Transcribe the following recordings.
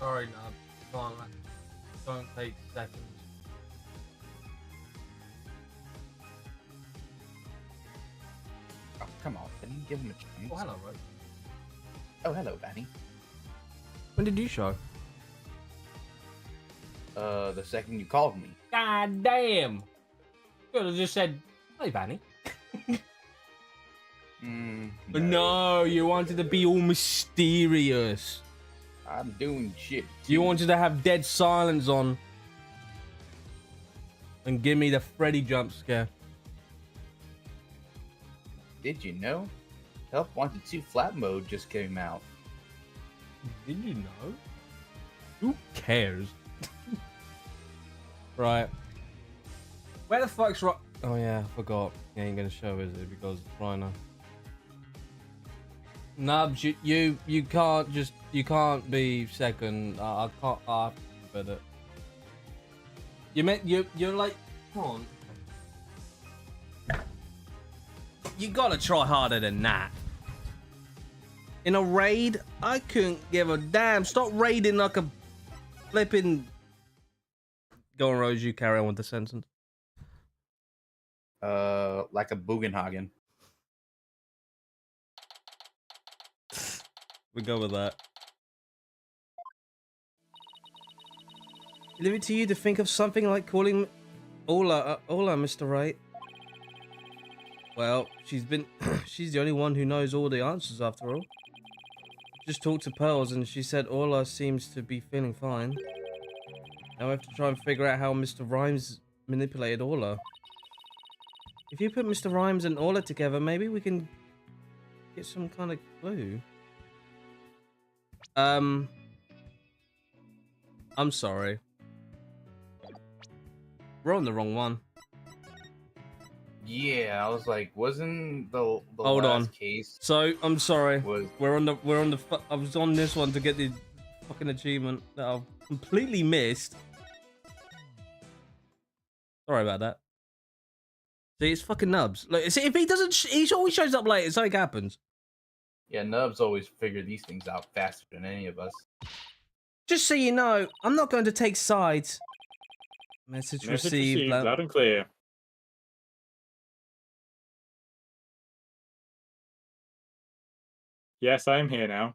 Sorry, love. Can't, don't take seconds. Come on, Benny. Give him a chance. Oh, hello, Wright. Oh, hello, Benny. When did you show? The second you called me. God damn! You could have just said, "Hey, Vanny." No, you wanted to be all mysterious. I'm doing shit. You wanted to have dead silence on. And give me the Freddy jump scare. Did you know? Help Wanted 2 flat mode just came out. Did you know? Who cares? Right. Where the fuck's Rhino? Oh yeah, I forgot. He ain't gonna show, is it? Because it's Rhino. Nubs, you can't be second. I can't. I have to bet it. You're like, come on. You gotta try harder than that. In a raid, I couldn't give a damn. Stop raiding like a flipping. Go on, Rose. You carry on with the sentence. Like a Bugenhagen. We go with that. Leave it to you to think of something like calling Ola, Mr. Wright. Well, she's the only one who knows all the answers after all. Just talked to Pearls and she said Ola seems to be feeling fine. Now we have to try and figure out how Mr. Rhymes manipulated Ola. If you put Mr. Rhymes and Ola together, maybe we can get some kind of clue. I'm sorry. We're on the wrong one. Yeah, I was like, wasn't the Hold last on. case? So I'm sorry. Was We're on the. I was on this one to get the fucking achievement that I've completely missed. Sorry about that. See, it's fucking Nubs. Like, see, if he doesn't, he always shows up late. Something happens. Yeah, Nubs always figure these things out faster than any of us. Just so you know, I'm not going to take sides. Message received. Loud and clear. Yes, I'm here now.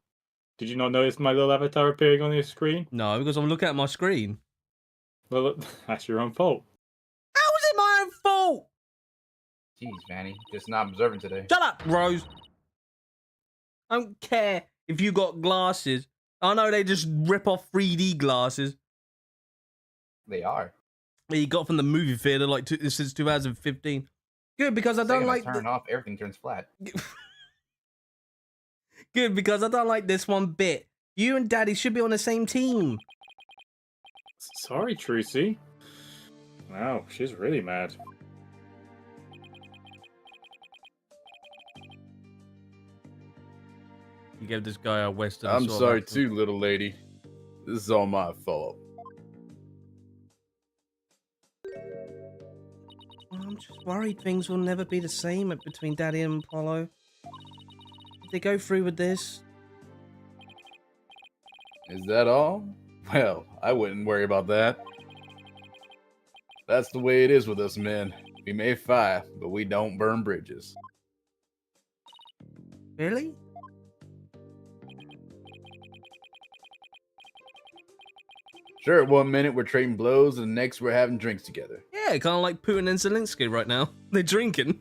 Did you not notice my little avatar appearing on your screen? No, because I'm looking at my screen. Well, that's your own fault. How is it my own fault? Jeez, Manny, just not observant today. Shut up, Rose. I don't care if you got glasses. I know they just rip off 3D glasses. They are. That you got from the movie theater like since 2015. Good, because I don't like. Turn off, everything turns flat. Good, because I don't like this one bit. You and Daddy should be on the same team. Sorry, Trucy. Wow, she's really mad. You gave this guy a Western. I'm sorry too, little lady. This is all my fault. I'm just worried things will never be the same between Daddy and Apollo. If they go through with this. Is that all? Well, I wouldn't worry about that. That's the way it is with us men. We may fight, but we don't burn bridges. Really? Sure, one minute we're trading blows, and the next we're having drinks together. Yeah, kind of like Putin and Zelensky right now. They're drinking.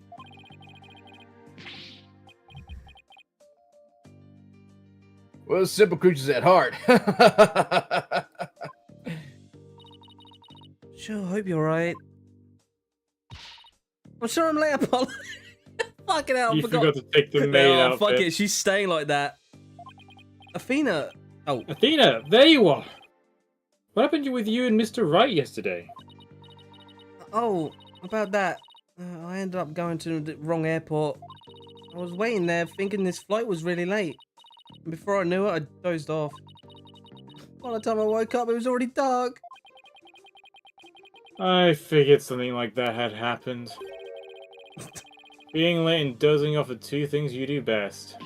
We're simple creatures at heart. Sure, hope you're right. I'm sure I'm late, Apollo. Fucking hell, I You forgot. forgot to take the maid No, outfit. fuck it, she's staying like that. Athena. Oh. Athena, there you are. What happened with you and Mr. Wright yesterday? Oh, about that. I ended up going to the wrong airport. I was waiting there thinking this flight was really late. And before I knew it, I dozed off. By the time I woke up, it was already dark. I figured something like that had happened. Being late and dozing off are two things you do best.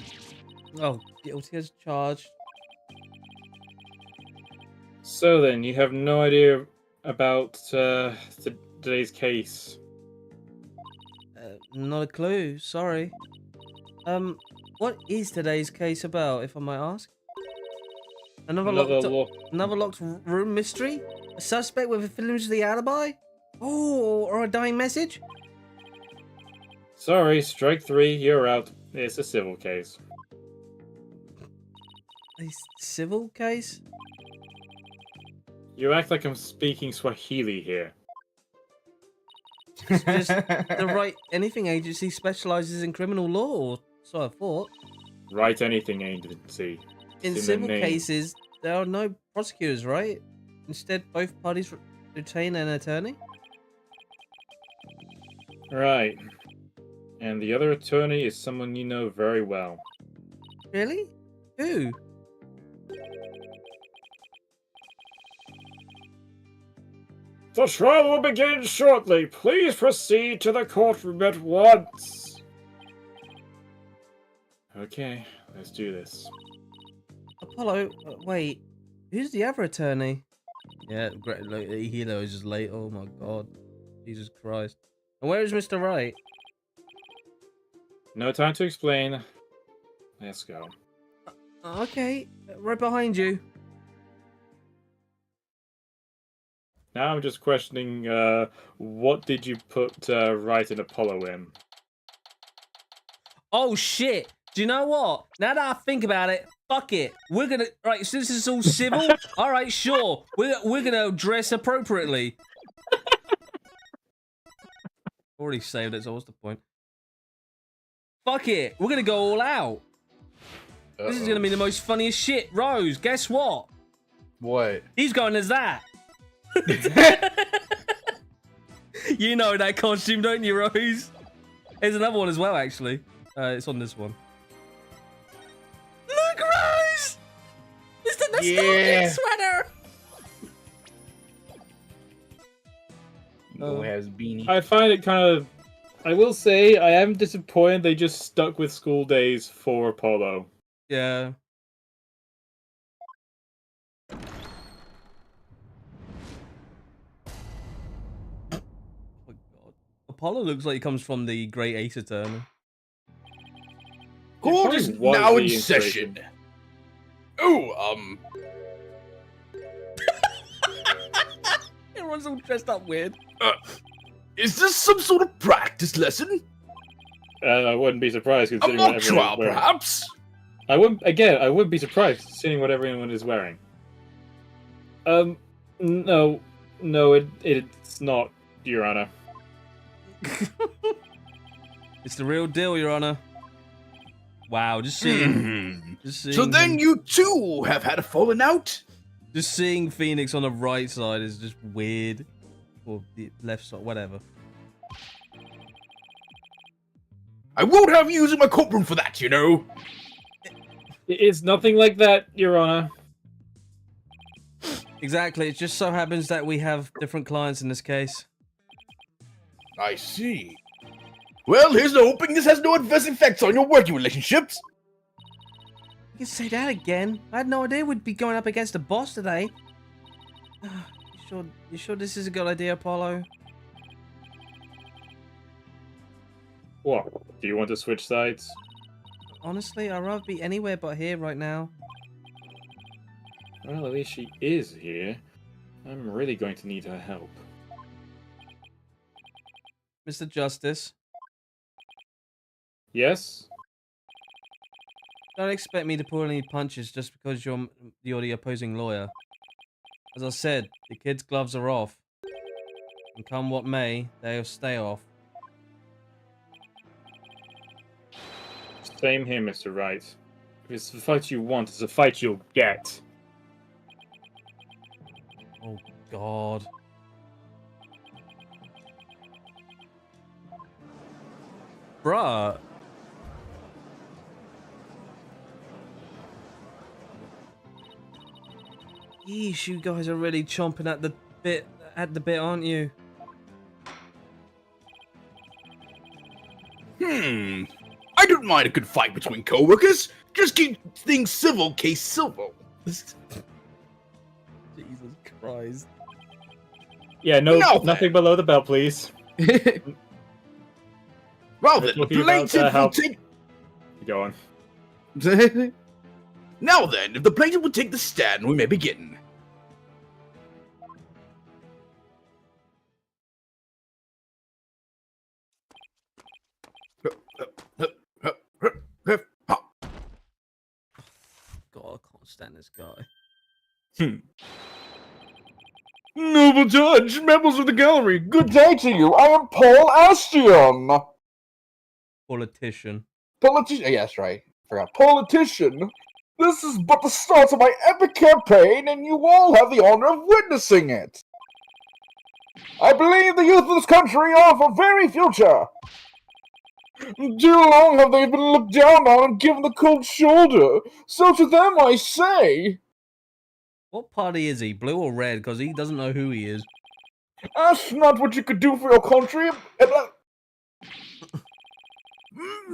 Oh, guilty as charged. So then, you have no idea about today's case? Not a clue, sorry. What is today's case about, if I might ask? Another locked room mystery? A suspect with a flimsy alibi? Oh, or a dying message? Sorry, strike 3, you're out. It's a civil case. A civil case? You act like I'm speaking Swahili here. Just the Wright Anything Agency specializes in criminal law, or so I thought. Write anything agency. In It's civil the name. cases, there are no prosecutors, right? Instead, both parties retain an attorney? Right. And the other attorney is someone you know very well. Really? Who? The trial will begin shortly. Please proceed to the courtroom at once. Okay, let's do this. Apollo, wait. Who's the other attorney? Yeah, great. Hilo is just late. Oh my god. Jesus Christ. And where is Mr. Wright? No time to explain. Let's go. Okay, right behind you. Now I'm just questioning, what did you put Wright and Apollo in? Oh shit! Do you know what? Now that I think about it, fuck it. We're gonna right since this is all civil. All right, sure. We're gonna dress appropriately. Already saved it, so what's the point? Fuck it. We're gonna go all out. This is gonna be the most funniest shit. Rose, guess what? What? He's going as that. You know that costume, don't you, Rose? There's another one as well, actually. It's on this one. Look, Rose! It's the nostalgic sweater! Mo has beanie. I find it kind of... I will say, I am disappointed they just stuck with school days for Apollo. Yeah. Oh, God. Apollo looks like he comes from the Great Ace Attorney. Court probably is was now the in session. Oh, Everyone's all dressed up weird. is this some sort of practice lesson? I wouldn't be surprised A considering mock what everyone trial, is wearing. perhaps? I wouldn't be surprised seeing what everyone is wearing. No, it's not, Your Honor. It's the real deal, Your Honor. Wow, just seeing So then you too have had a falling out? just seeing Phoenix on the right side is just weird. Or the left side, whatever. I won't have you using my courtroom for that, you know. It's nothing like that, Your Honor. Exactly, it just so happens that we have different clients in this case. I see. Well, here's the hoping this has no adverse effects on your working relationships. You can say that again. I had no idea we'd be going up against the boss today. You sure this is a good idea, Apollo? What? Do you want to switch sides? Honestly, I'd rather be anywhere but here right now. Well, at least she is here. I'm really going to need her help. Mr. Justice, Yes? don't expect me to pull any punches just because you're the opposing lawyer. As I said, the kids' gloves are off. And come what may, they'll stay off. Same here, Mr. Wright. If it's the fight you want, it's a fight you'll get. Oh, God. Bruh. Yeesh, you guys are really chomping at the bit, aren't you? I don't mind a good fight between co-workers. Just keep things civil, case civil. Jesus Christ. Yeah, nothing below the belt, please. Well We're then, talking about, plaintiff will help. take... Go on. Now then, if the plaintiff would take the stand, we may begin. God, I can't stand this guy. Noble judge, members of the gallery, good day to you. I am Paul Astion. Politician. Politician. Yes, right. Forgot. Politician. This is but the start of my epic campaign, and you all have the honor of witnessing it. I believe the youth of this country are of our very future. Too long have they been looked down on and given the cold shoulder. So to them I say, What party is he? Blue or red? Because he doesn't know who he is. ask not what you could do for your country.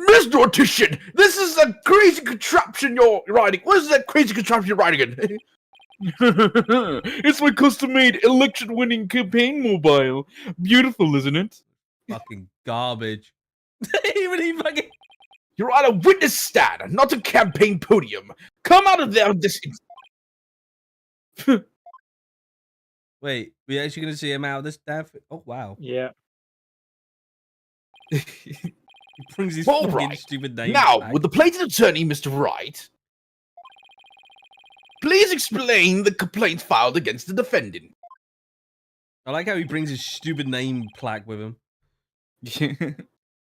Mr. Ortician, this is a crazy contraption you're riding. What is that crazy contraption you're riding in? It's my custom-made election-winning campaign mobile. Beautiful, isn't it? Fucking garbage. Even he fucking... You're on a witness stand, not a campaign podium. Come out of there this... Wait, we actually going to see him out of this damn... Oh, wow. Yeah. He brings his All fucking right. stupid name Now, back. with the plaintiff attorney, Mr. Wright, please explain the complaint filed against the defendant. I like how he brings his stupid name plaque with him.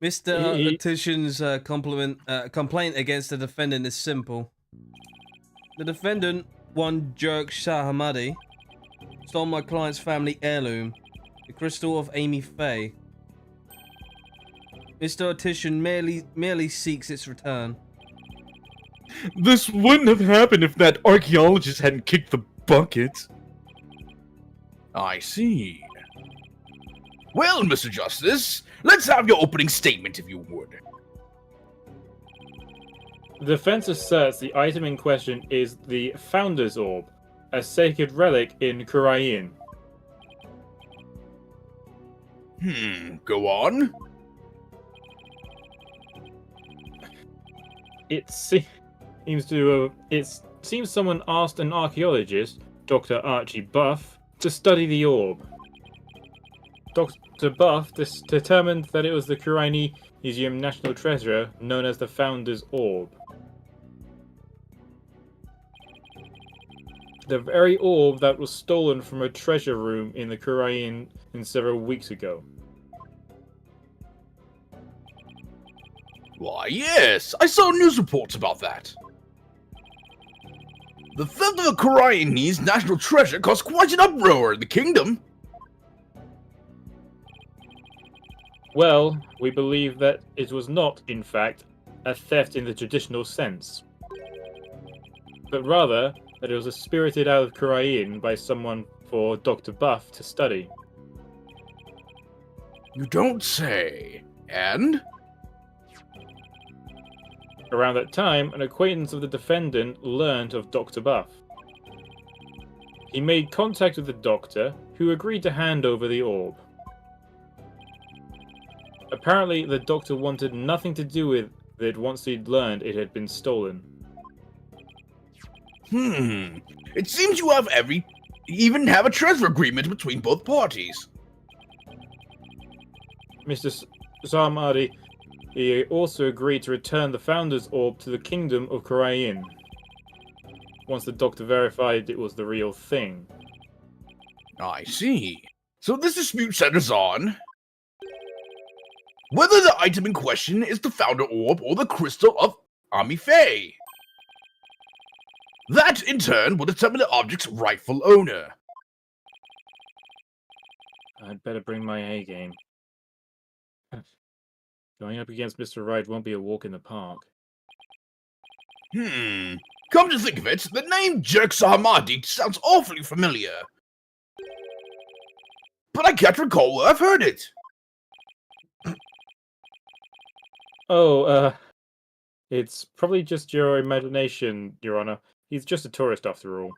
Mr. He- Letition's complaint against the defendant is simple. The defendant, one Jerk Shahamadi, stole my client's family heirloom, the crystal of Amy Faye. Mr. Letition merely seeks its return. This wouldn't have happened if that archaeologist hadn't kicked the bucket. I see. Well, Mr. Justice, let's have your opening statement, if you would. The defense asserts the item in question is the Founder's Orb, a sacred relic in Kurain. Go on. It seems someone asked an archaeologist, Dr. Archie Buff, to study the orb. Dr. Buff determined that it was the Kuraini Museum national treasure known as the Founder's Orb. The very orb that was stolen from a treasure room in the Kurain several weeks ago. Why, yes, I saw news reports about that. The theft of the Kuraini's national treasure caused quite an uproar in the kingdom. Well, we believe that it was not, in fact, a theft in the traditional sense, but rather that it was spirited out of Kurain by someone for Dr. Buff to study. You don't say. And? Around that time, an acquaintance of the defendant learned of Dr. Buff. He made contact with the doctor, who agreed to hand over the orb. Apparently, the doctor wanted nothing to do with it once he'd learned it had been stolen. It seems you even have a treasure agreement between both parties. Mr. Samadi, he also agreed to return the Founder's Orb to the Kingdom of Kurain, once the doctor verified it was the real thing. I see. So this dispute centers on whether the item in question is the Founder Orb or the Crystal of Ami Faye. That, in turn, will determine the object's rightful owner. I'd better bring my A game. Going up against Mr. Wright won't be a walk in the park. Come to think of it, the name Jerk Sahamadi sounds awfully familiar. But I can't recall where I've heard it. Oh, it's probably just your imagination, Your Honor. He's just a tourist after all.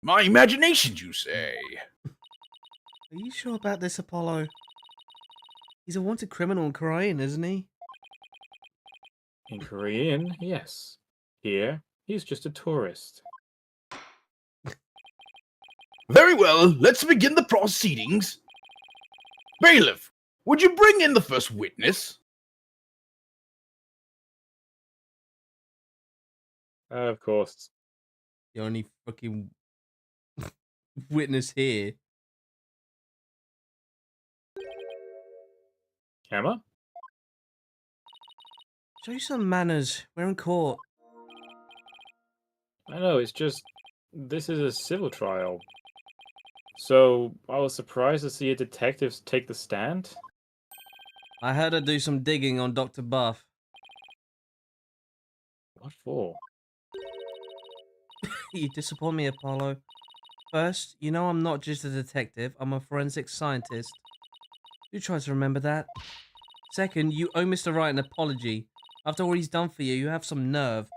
My imagination, you say? Are you sure about this, Apollo? He's a wanted criminal in Korean, isn't he? In Korean, yes. Here, he's just a tourist. Very well, let's begin the proceedings. Bailiff, would you bring in the first witness? Of course. The only fucking witness here. Emma? Show you some manners. We're in court. I know, it's just... This is a civil trial. So, I was surprised to see a detective take the stand. I heard her do some digging on Dr. Buff. What for? You disappoint me, Apollo. First, you know I'm not just a detective, I'm a forensic scientist. You try to remember that. Second, you owe Mr. Wright an apology. After all he's done for you, you have some nerve.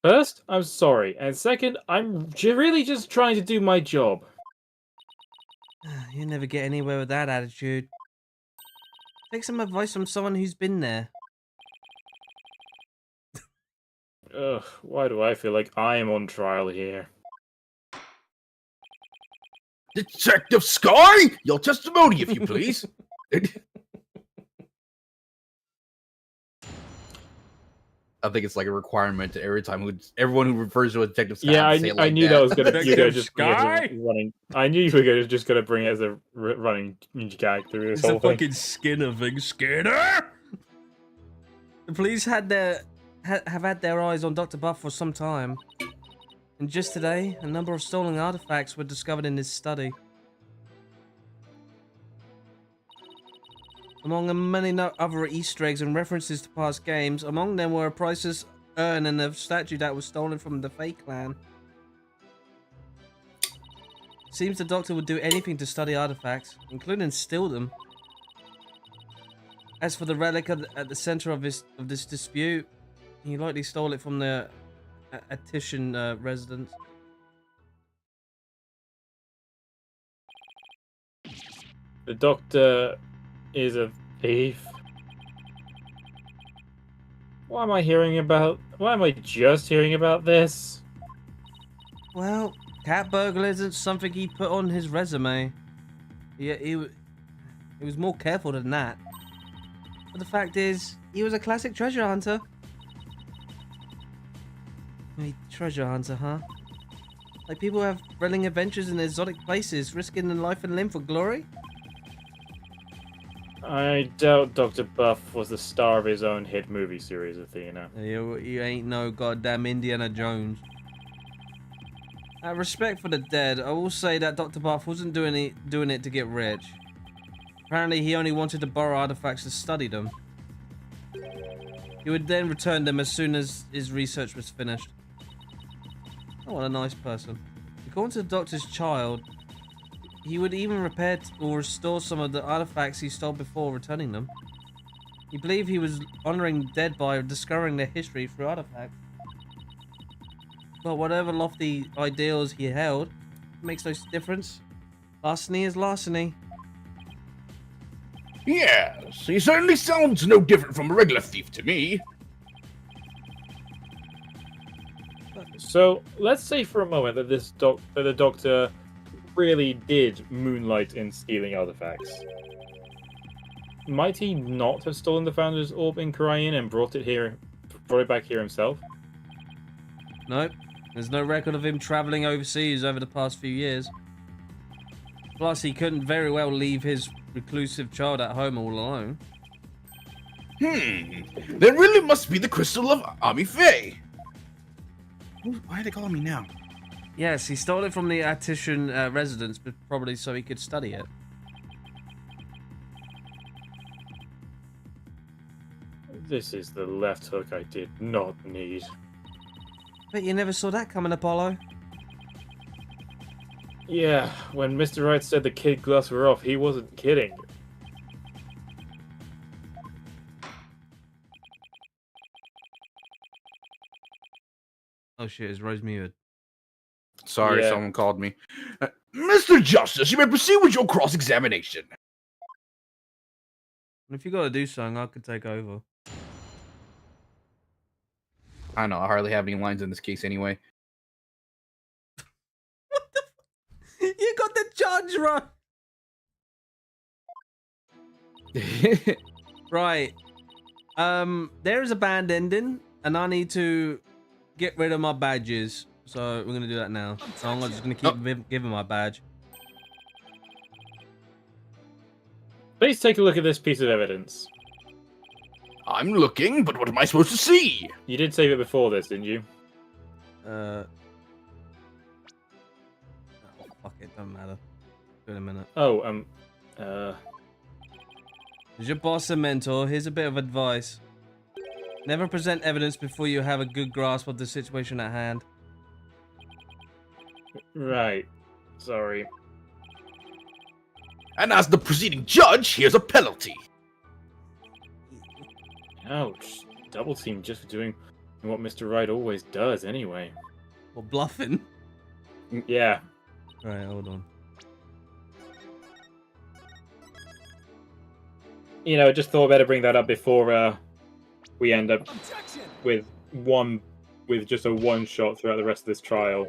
First, I'm sorry. And second, I'm really just trying to do my job. You never get anywhere with that attitude. Take some advice from someone who's been there. Ugh, why do I feel like I am on trial here? Detective Sky, your testimony, if you please. I think it's like a requirement to everyone who refers to a Detective Sky. Yeah, say it like I knew that was gonna Detective you're gonna just bring it as Sky? a running. I knew you were just gonna bring it as a running gag through this It's whole a thing. fucking Skinner thing. Skinner! The police have had their eyes on Dr. Buff for some time. And just today, a number of stolen artifacts were discovered in his study. Among the many other Easter eggs and references to past games, among them were a priceless urn and a statue that was stolen from the Fae clan. Seems the Doctor would do anything to study artifacts, including steal them. As for the relic at the center of this dispute, he likely stole it from the Attition residence. The Doctor is a thief. Why am I just hearing about this? Well, cat burglar isn't something he put on his resume. He was more careful than that. But the fact is, he was a classic treasure hunter. Treasure hunter, huh? Like people have thrilling adventures in exotic places, risking their life and limb for glory? I doubt Dr. Buff was the star of his own hit movie series, Athena. You ain't no goddamn Indiana Jones. Out of respect for the dead, I will say that Dr. Buff wasn't doing it to get rich. Apparently, he only wanted to borrow artifacts to study them. He would then return them as soon as his research was finished. Oh, what a nice person. According to the Doctor's child, he would even repair or restore some of the artifacts he stole before returning them. He believed he was honoring the dead by discovering their history through artifacts. But whatever lofty ideals he held, it makes no difference. Larceny is larceny. Yes, he certainly sounds no different from a regular thief to me. So let's say for a moment that the Doctor really did moonlight in stealing artifacts. Might he not have stolen the Founder's Orb in Korean and brought it back here himself? Nope. There's no record of him traveling overseas over the past few years. Plus, he couldn't very well leave his reclusive child at home all alone. There really must be the crystal of Ami Faye. Why are they calling me now? Yes, he stole it from the Attition residence, but probably so he could study it. This is the left hook I did not need. Bet you never saw that coming, Apollo. Yeah, when Mr. Wright said the kid gloves were off, he wasn't kidding. Oh shit, it's Rose muted. Sorry, Yeah. someone called me. Mr. Justice, you may proceed with your cross-examination. And if you got to do something, I could take over. I don't know. I hardly have any lines in this case anyway. You got the judge right. Right. There is a band ending, and I need to get rid of my badges. So we're gonna do that now. So I'm just gonna keep giving my badge. Please take a look at this piece of evidence. I'm looking, but what am I supposed to see? You did save it before this, didn't you? Oh, fuck it, don't matter. Do it in a minute. Oh, As your boss and mentor, here's a bit of advice. Never present evidence before you have a good grasp of the situation at hand. right. Sorry. And as the preceding judge, here's a penalty. Ouch. Double team just for doing what Mr. Wright always does anyway. What, bluffing? Yeah. Alright, hold on. You know, just thought I'd better bring that up before we end up with just a one shot throughout the rest of this trial.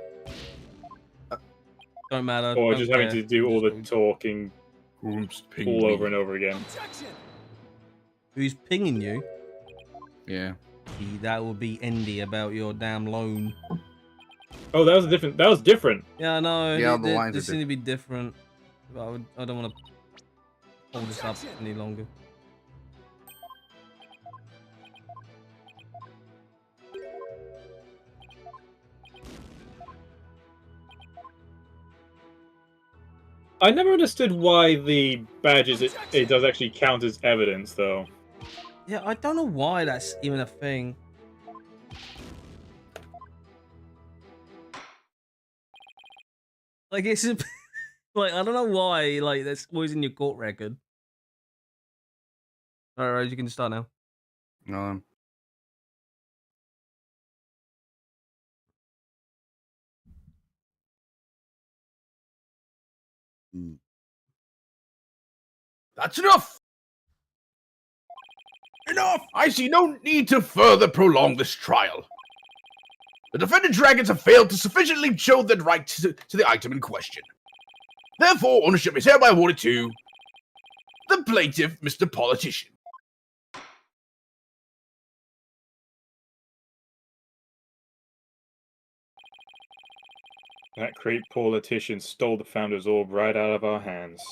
Don't matter. Or don't just care. having to do all the talking all over and over again. Who's pinging you? Yeah. That will be Andy about your damn loan. Oh, that was different. Yeah, I know. Yeah, the lines they are seem to be different. But I don't want to hold this up any longer. I never understood why the badges it does actually count as evidence, though. Yeah, I don't know why that's even a thing. Like, it's like, I don't know why, like, that's always in your court record. Alright, you can start now. No. That's enough! Enough! I see no need to further prolong this trial. The defendant dragons have failed to sufficiently show their right to the item in question. Therefore, ownership is hereby awarded to the plaintiff, Mr. Politician. That great politician stole the Founder's Orb right out of our hands.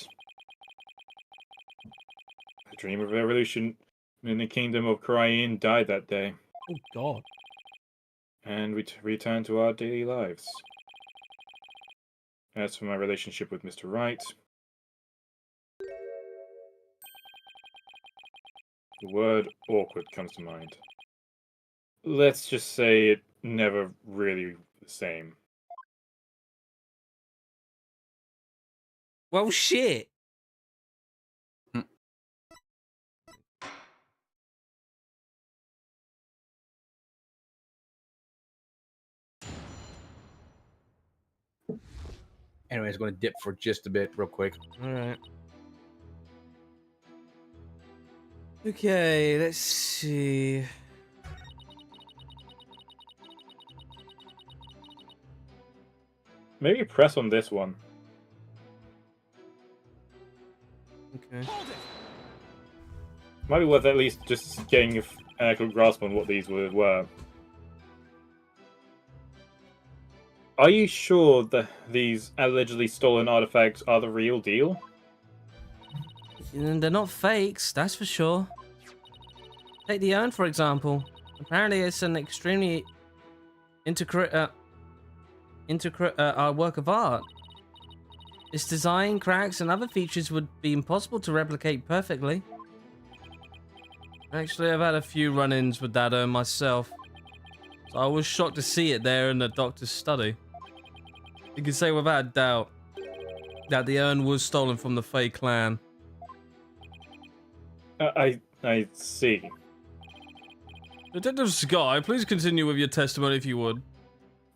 The dream of revolution in the kingdom of Korean died that day. Oh, God. And we returned to our daily lives. As for my relationship with Mr. Wright, the word awkward comes to mind. Let's just say it never really the same. Well, shit. Anyways, going to dip for just a bit, real quick. Alright. Okay, let's see. Maybe press on this one. Okay. Might be worth at least just getting an actual grasp on what these were. Are you sure that these allegedly stolen artifacts are the real deal? And they're not fakes, that's for sure. Take the urn, for example. Apparently, it's an extremely intricate work of art. Its design, cracks, and other features would be impossible to replicate perfectly. Actually, I've had a few run-ins with that urn myself. So I was shocked to see it there in the doctor's study. You can say without a doubt that the urn was stolen from the Fey clan. I see. Detective Sky, please continue with your testimony if you would.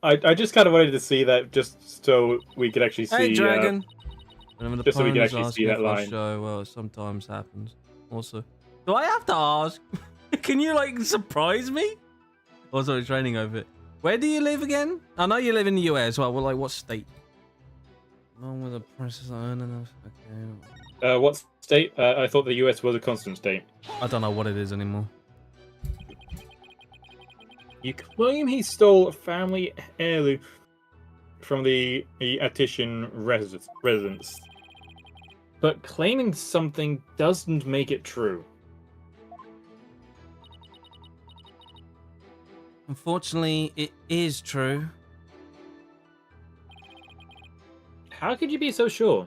I just kind of wanted to see that just so we could actually see. Hey, Dragon. Just so we can actually see that line. Show, well, it sometimes happens. Also, Do I have to ask? Can you, like, surprise me? Oh, sorry, training over it. Where do you live again? I know you live in the US. Well, like, what state? Along with the princess earning. Okay. What state? I thought the US was a constant state. I don't know what it is anymore. You claim he stole a family heirloom from the Attician residence. But claiming something doesn't make it true. Unfortunately, it is true. How could you be so sure?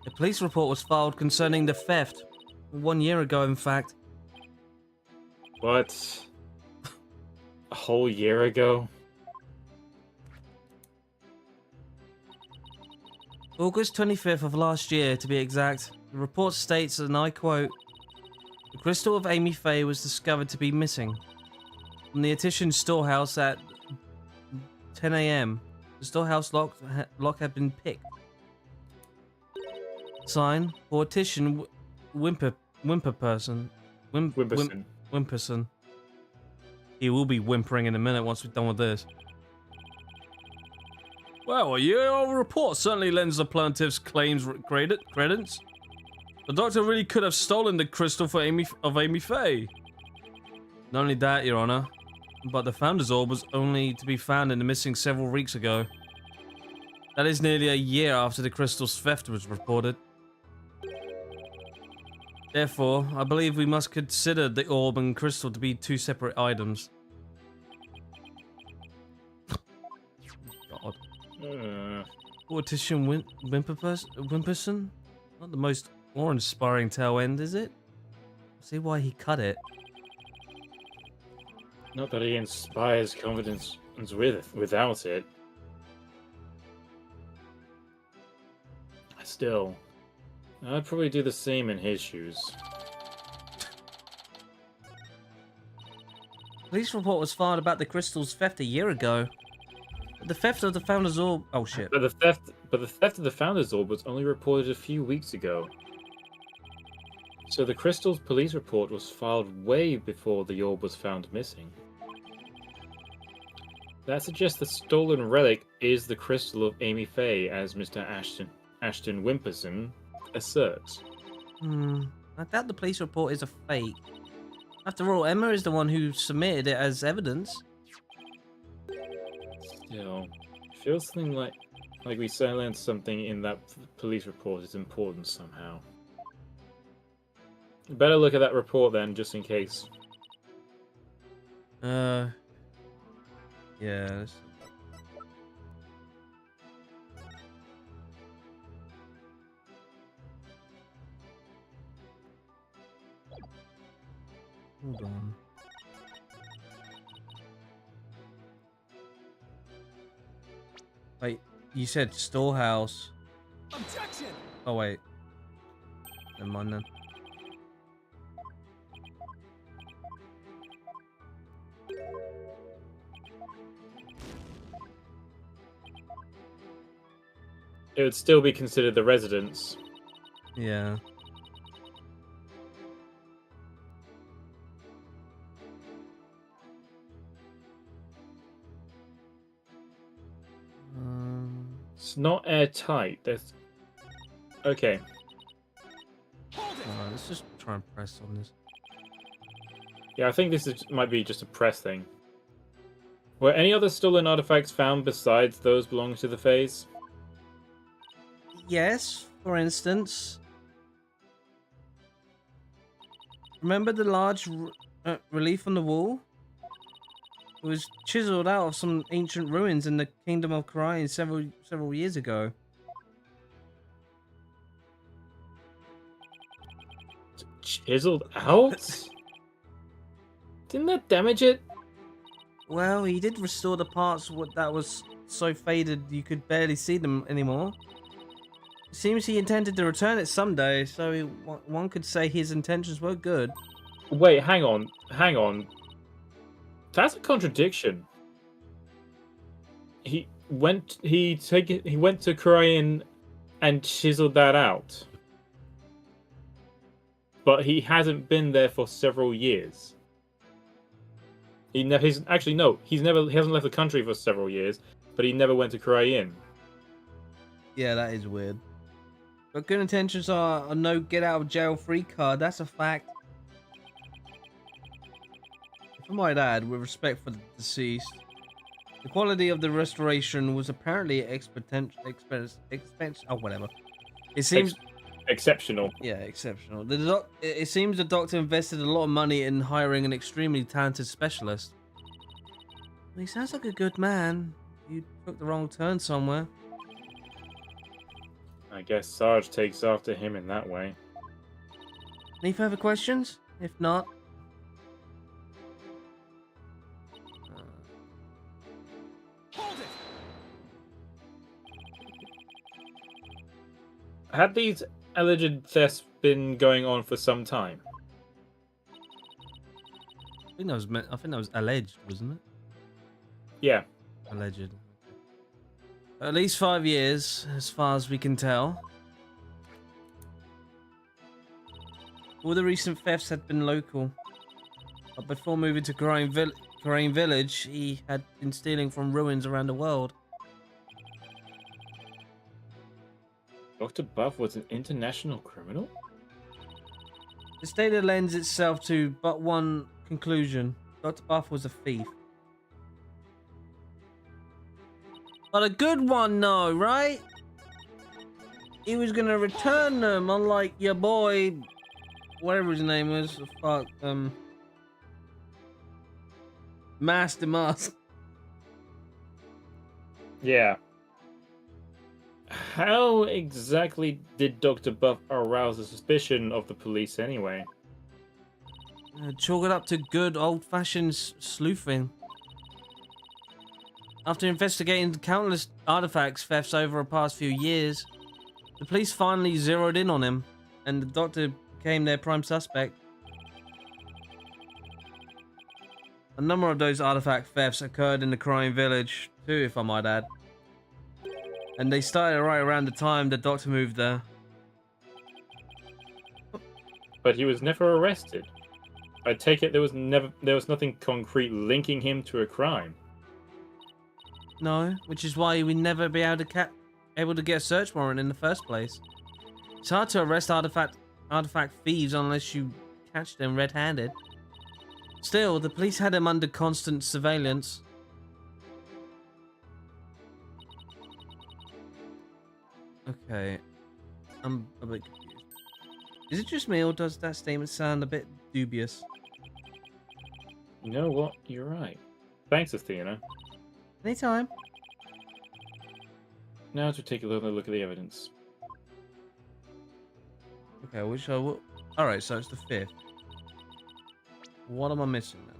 A police report was filed concerning the theft. 1 year ago, in fact. What? A whole year ago? August 25th of last year, to be exact. The report states, and I quote, "The crystal of Amy Faye was discovered to be missing from the Attician storehouse at 10 a.m. The storehouse lock had been picked. Sign, Mortician Wimperson. Wimperson. He will be whimpering in a minute once we're done with this. Well, your report certainly lends the plaintiff's claims credence. The doctor really could have stolen the crystal for Amy Faye. Not only that, Your Honor, but the Founder's Orb was only to be found in the missing several weeks ago. That is nearly a year after the crystal's theft was reported. Therefore, I believe we must consider the orb and crystal to be two separate items. God. Mortician Wimperson? Not the most awe-inspiring tail end, is it? See why he cut it. Not that he inspires confidence without it. Still, I'd probably do the same in his shoes. Police report was filed about the crystal's theft a year ago. The theft of the Founder's Orb... Oh, shit. But the theft of the Founder's Orb was only reported a few weeks ago. So the crystal's police report was filed way before the orb was found missing. That suggests the stolen relic is the crystal of Amy Faye, as Mr. Ashton Wimperson asserts. I doubt the police report is a fake. After all, Emma is the one who submitted it as evidence. Still, it feels something like we learned something in that police report is important somehow. Better look at that report then, just in case. Yeah. Hold on. Wait, you said storehouse. Objection! Oh, wait. Never mind then. It would still be considered the residence. Yeah. It's not airtight. There's... Okay. Let's just try and press on this. Yeah, I think this might be just a press thing. Were any other stolen artifacts found besides those belonging to the Fays? Yes, for instance. Remember the large relief on the wall? It was chiseled out of some ancient ruins in the Kingdom of Wright several years ago. Chiseled out? Didn't that damage it? Well, he did restore the parts that was so faded you could barely see them anymore. It seems he intended to return it someday, so one could say his intentions were good. Wait, hang on. That's a contradiction. He went to Korean and chiseled that out. but he hasn't been there for several years. He hasn't left the country for several years, but he never went to Korean. Yeah, that is weird. But good intentions are a no get out of jail free card. That's a fact. If I might add, with respect for the deceased, the quality of the restoration was apparently whatever. It seems Exceptional. Yeah, exceptional. It seems the doctor invested a lot of money in hiring an extremely talented specialist. He sounds like a good man. You took the wrong turn somewhere. I guess Sarge takes after him in that way. Any further questions? If not... Had these alleged thefts been going on for some time? I think that was alleged, wasn't it? Yeah. Alleged. At least 5 years, as far as we can tell. All the recent thefts had been local. But before moving to Korean Village, he had been stealing from ruins around the world. Dr. Buff was an international criminal? The data lends itself to but one conclusion. Dr. Buff was a thief. But a good one, though, right? He was gonna return them, unlike your boy, whatever his name was. Fuck, Master Mask. Yeah. How exactly did Dr. Buff arouse the suspicion of the police anyway? Chalk it up to good old-fashioned sleuthing. After investigating countless artifacts thefts over the past few years, the police finally zeroed in on him, and the doctor became their prime suspect. A number of those artifact thefts occurred in the Korean Village, too, if I might add. And they started right around the time the doctor moved there. But he was never arrested. I take it there was nothing concrete linking him to a crime. No, which is why we'd never be able to get a search warrant in the first place. It's hard to arrest artifact thieves unless you catch them red-handed. Still, the police had him under constant surveillance. Okay, I'm a bit confused. Is it just me, or does that statement sound a bit dubious? You know what? You're right. Thanks, Athena. Anytime. Now to take a little look at the evidence. Okay, which I will... Alright, so it's the 5th. What am I missing then?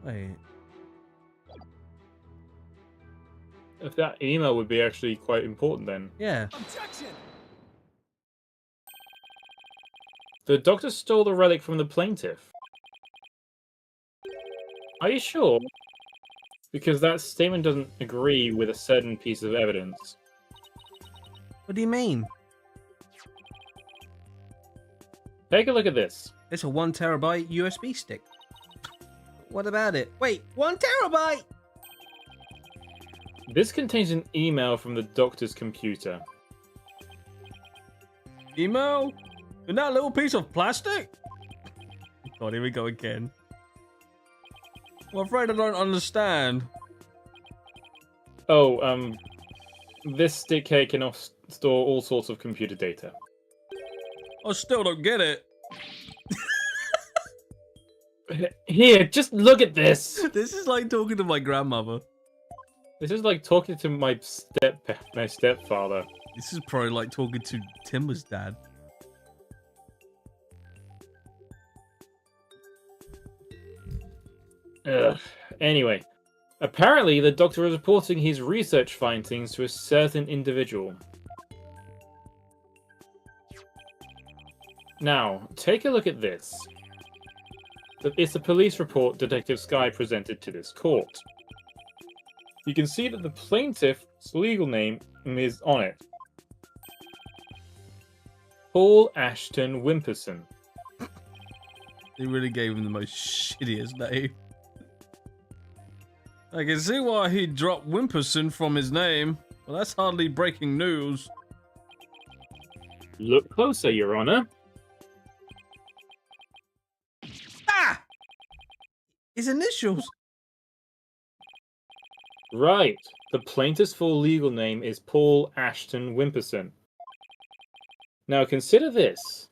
Wait. If that email would be actually quite important then. Yeah. Objection! The doctor stole the relic from the plaintiff. Are you sure? Because that statement doesn't agree with a certain piece of evidence. What do you mean? Take a look at this. It's a 1 terabyte USB stick. What about it? Wait, 1 terabyte? This contains an email from the doctor's computer. Email? In that little piece of plastic? God, here we go again. I'm afraid I don't understand. Oh, this stick here can store all sorts of computer data. I still don't get it. Here, just look at this. This is like talking to my grandmother. This is like talking to my stepfather. This is probably like talking to Timber's dad. Ugh. Anyway, apparently the doctor is reporting his research findings to a certain individual. Now, take a look at this. It's a police report Detective Sky presented to this court. You can see that the plaintiff's legal name is on it. Paul Ashton Wimperson. They really gave him the most shittiest name. I can see why he dropped Wimperson from his name. Well, that's hardly breaking news. Look closer, Your Honor. Ah! His initials. Right. The plaintiff's full legal name is Paul Ashton Wimperson. Now consider this.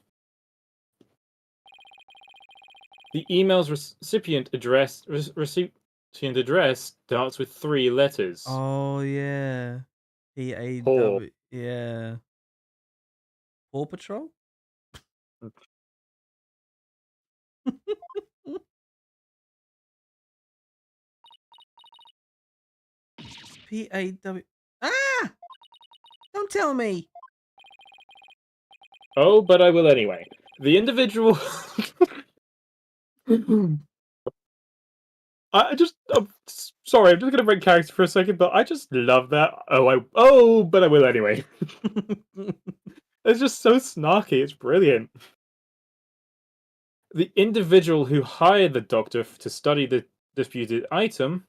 The email's recipient address starts with 3 letters. Oh yeah. P-A-W. Paul. Yeah. Paw Patrol? P-A-W. Ah! Don't tell me. Oh, but I will anyway. The individual... I'm sorry, I'm just gonna break character for a second, but I just love that. Oh, but I will anyway. It's just so snarky, it's brilliant. The individual who hired the doctor to study the disputed item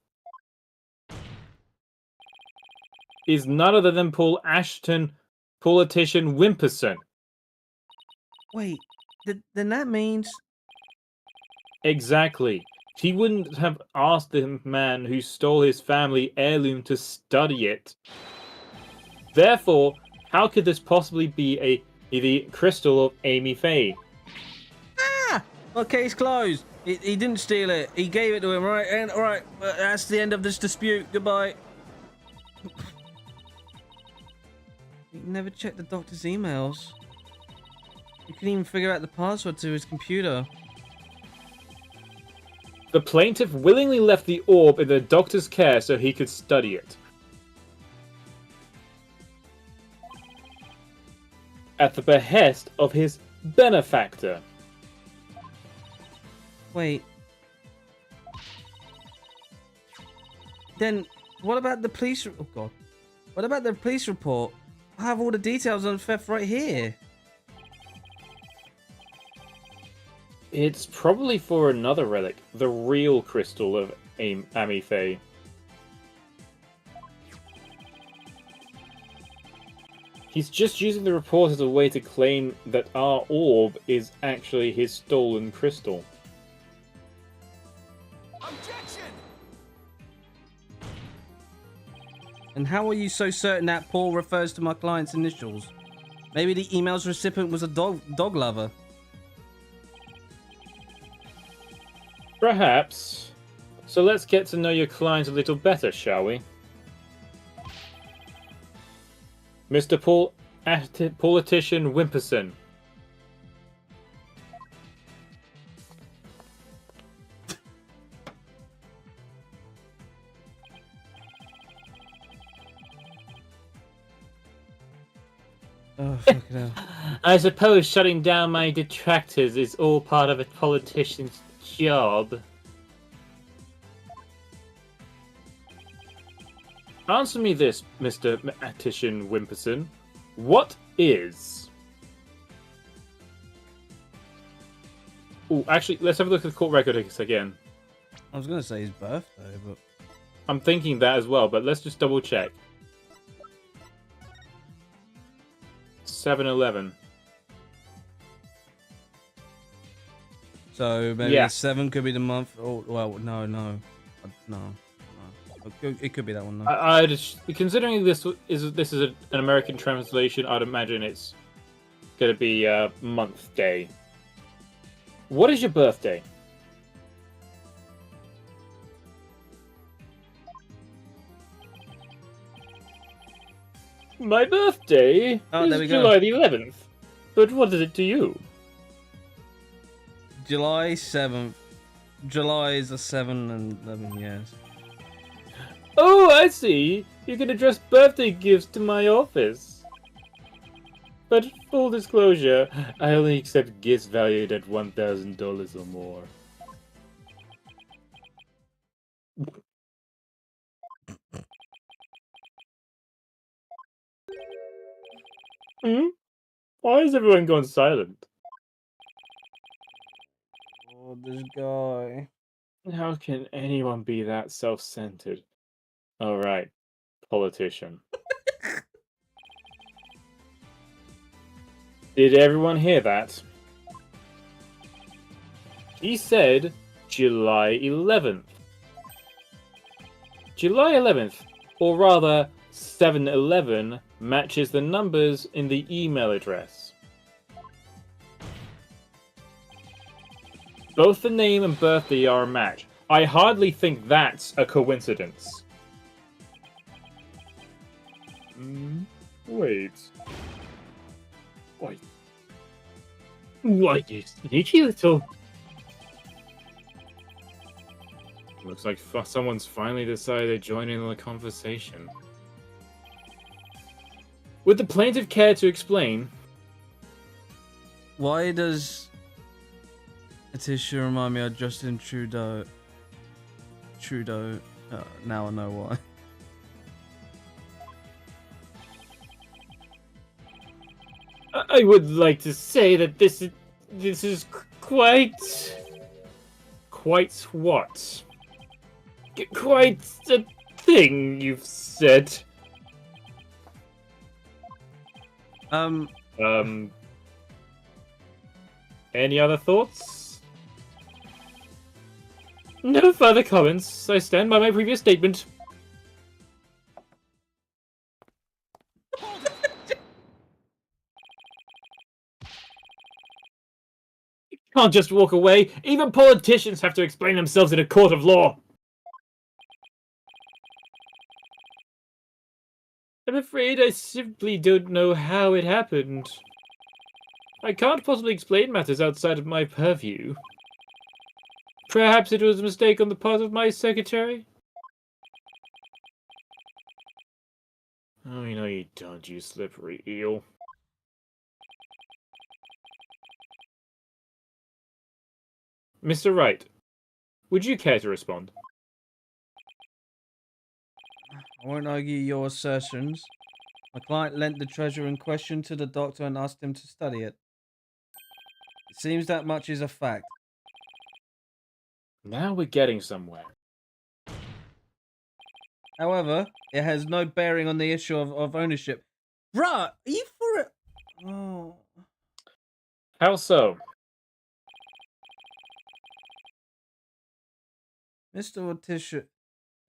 is none other than Paul Ashton, politician Wimperson. Wait, then that means... Exactly. He wouldn't have asked the man who stole his family heirloom to study it. Therefore, how could this possibly be the crystal of Amy Faye? Ah! Well, case closed. He didn't steal it. He gave it to him, right? And all right, that's the end of this dispute. Goodbye. He never checked the doctor's emails. He couldn't even figure out the password to his computer. The plaintiff willingly left the orb in the doctor's care so he could study it. At the behest of his benefactor. Wait. Then, what about the police... Oh, God. What about the police report? I have all the details on theft right here. It's probably for another relic, the real crystal of Amy Faye. He's just using the report as a way to claim that our orb is actually his stolen crystal. Objection! And how are you so certain that Paul refers to my client's initials? Maybe the email's recipient was a dog lover. Perhaps. So let's get to know your client a little better, shall we? Mr. Politician Wimperson. Oh, fucking hell. I suppose shutting down my detractors is all part of a politician's job. Answer me this, Mr. Politician Wimperson. What is... Oh, actually, let's have a look at the court record again. I was going to say his birthday, but... I'm thinking that as well, but let's just double check. 7/11. So maybe Yeah. 7 could be the month. Oh, well, no. It could be that one. No. I just, considering this is an American translation, I'd imagine it's gonna be month day. What is your birthday? My birthday Oh, there we is go. July the 11th. But what is it to you? July 7th. July is a 7 and 11 years. Oh, I see. You can address birthday gifts to my office. But full disclosure, I only accept gifts valued at $1,000 or more. Hmm? Why is everyone gone silent? Oh, this guy. How can anyone be that self-centered? Alright, politician. Did everyone hear that? He said July 11th. July 11th, or rather 7/11, matches the numbers in the email address. Both the name and birthday are a match. I hardly think that's a coincidence. Wait. What, you sneaky little... Looks like someone's finally decided to join in on the conversation. Would the plaintiff care to explain? Why does Letitia remind me of Justin Trudeau? Now I know why. I would like to say that this is quite what? Quite a thing you've said. Any other thoughts? No further comments. I stand by my previous statement. You can't just walk away. Even politicians have to explain themselves in a court of law. I'm afraid I simply don't know how it happened. I can't possibly explain matters outside of my purview. Perhaps it was a mistake on the part of my secretary? Oh, you know you don't, you slippery eel. Mr. Wright, would you care to respond? I won't argue your assertions. My client lent the treasure in question to the doctor and asked him to study it. It seems that much is a fact. Now we're getting somewhere. However, it has no bearing on the issue of ownership. Bruh, are you for it? Oh. How so? Mr.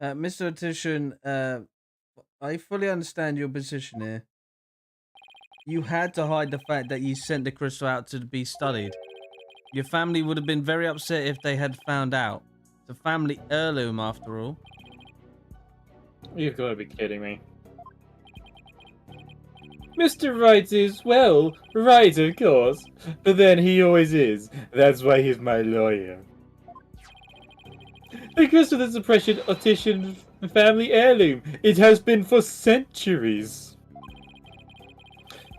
Ortician, I fully understand your position here. You had to hide the fact that you sent the crystal out to be studied. Your family would have been very upset if they had found out. It's a family heirloom, after all. You've got to be kidding me. Mr. Wright is, well, right, of course. But then he always is. That's why he's my lawyer. The crystal is a precious Ortician family heirloom. It has been for centuries.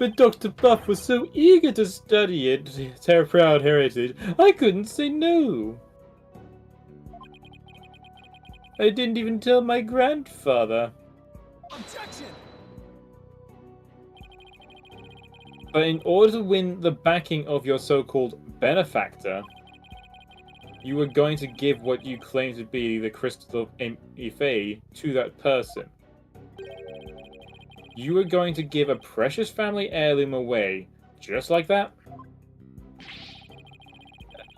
But Dr. Buff was so eager to study it, her proud heritage, I couldn't say no. I didn't even tell my grandfather. Objection! But in order to win the backing of your so-called benefactor, you were going to give what you claim to be the crystal of Ife to that person. You were going to give a precious family heirloom away, just like that? I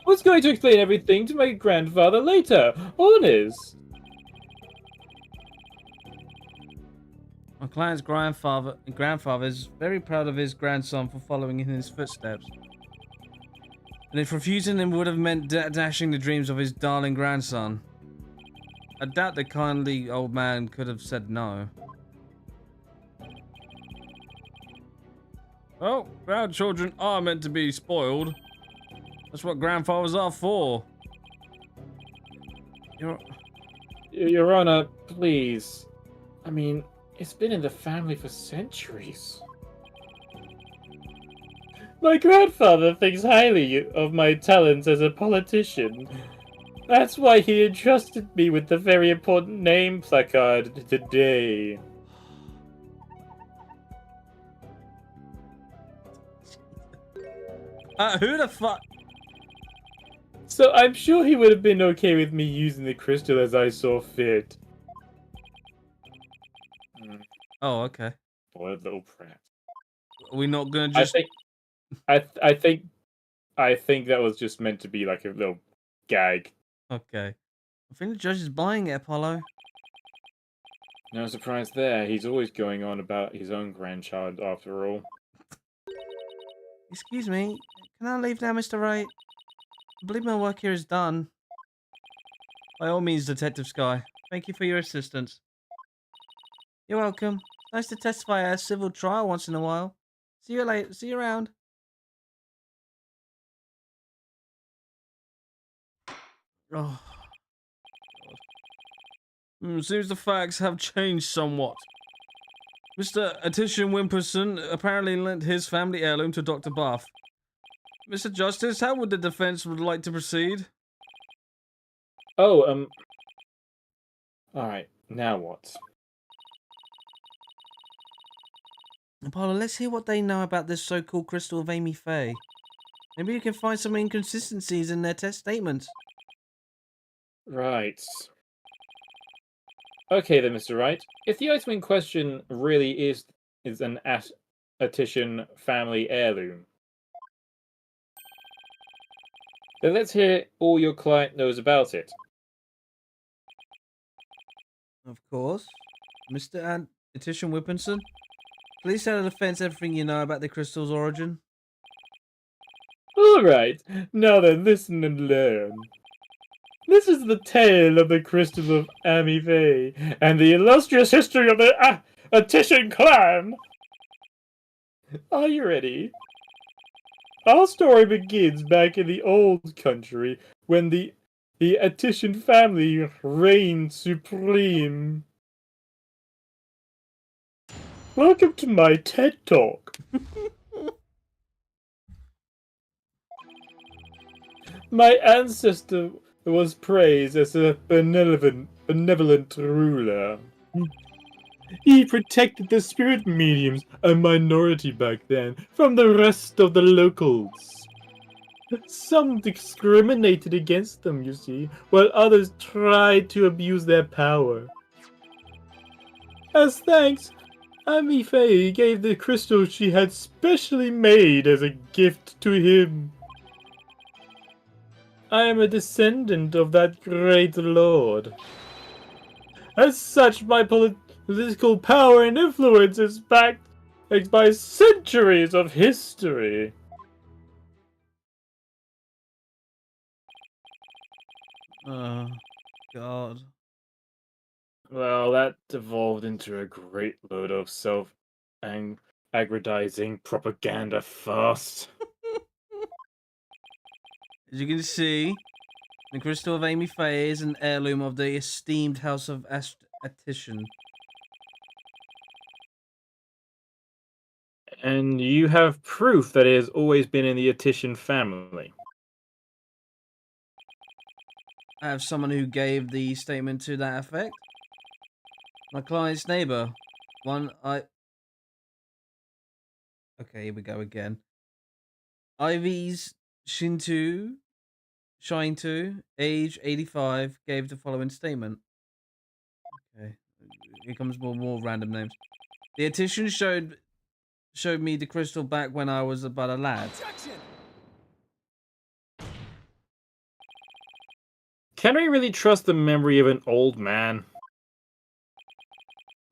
was going to explain everything to my grandfather later, honest. My client's grandfather is very proud of his grandson for following in his footsteps. And if refusing him would have meant dashing the dreams of his darling grandson, I doubt the kindly old man could have said no. Oh, grandchildren are meant to be spoiled. That's what grandfathers are for. Your Honor, please. I mean, it's been in the family for centuries. My grandfather thinks highly of my talents as a politician. That's why he entrusted me with the very important name placard today. Who the fuck? So I'm sure he would have been okay with me using the crystal as I saw fit. Oh, okay. Boy, little prat. Are we not gonna just... I think that was just meant to be like a little gag. Okay. I think the judge is buying it, Apollo. No surprise there. He's always going on about his own grandchild, after all. Excuse me. Can I leave now, Mr. Wright? I believe my work here is done. By all means, Detective Sky. Thank you for your assistance. You're welcome. Nice to testify at a civil trial once in a while. See you later. See you around. Oh. Seems the facts have changed somewhat. Mr. Attition Wimperson apparently lent his family heirloom to Dr. Buff. Mr. Justice, how would the defense would like to proceed? Oh, alright, now what? Apollo, let's hear what they know about this so-called crystal of Amy Faye. Maybe you can find some inconsistencies in their test statements. Right. Okay then, Mr. Wright. If the item in question really is an Attition family heirloom, then let's hear all your client knows about it. Of course. Mr. Attition Whippenson, please tell the defense everything you know about the crystal's origin. Alright, now then listen and learn. This is the tale of the crystal of Amy Faye and the illustrious history of the Attition clan. Are you ready? Our story begins back in the old country when the Attition family reigned supreme. Welcome to my TED Talk. My ancestor was praised as a benevolent ruler. He protected the spirit mediums, a minority back then, from the rest of the locals. Some discriminated against them, you see, while others tried to abuse their power. As thanks, Amy Faye gave the crystal she had specially made as a gift to him. I am a descendant of that great lord. As such, my political power and influence is backed by centuries of history. Oh, God. Well, that devolved into a great load of self-aggrandizing propaganda fast. As you can see, the crystal of Amy Faye is an heirloom of the esteemed house of Attition. And you have proof that it has always been in the Attition family. I have someone who gave the statement to that effect. My client's neighbor. Okay, here we go again. Ivy's Shintu, age 85, gave the following statement. Okay, here comes more random names. The Attition showed me the crystal back when I was about a lad. Can we really trust the memory of an old man?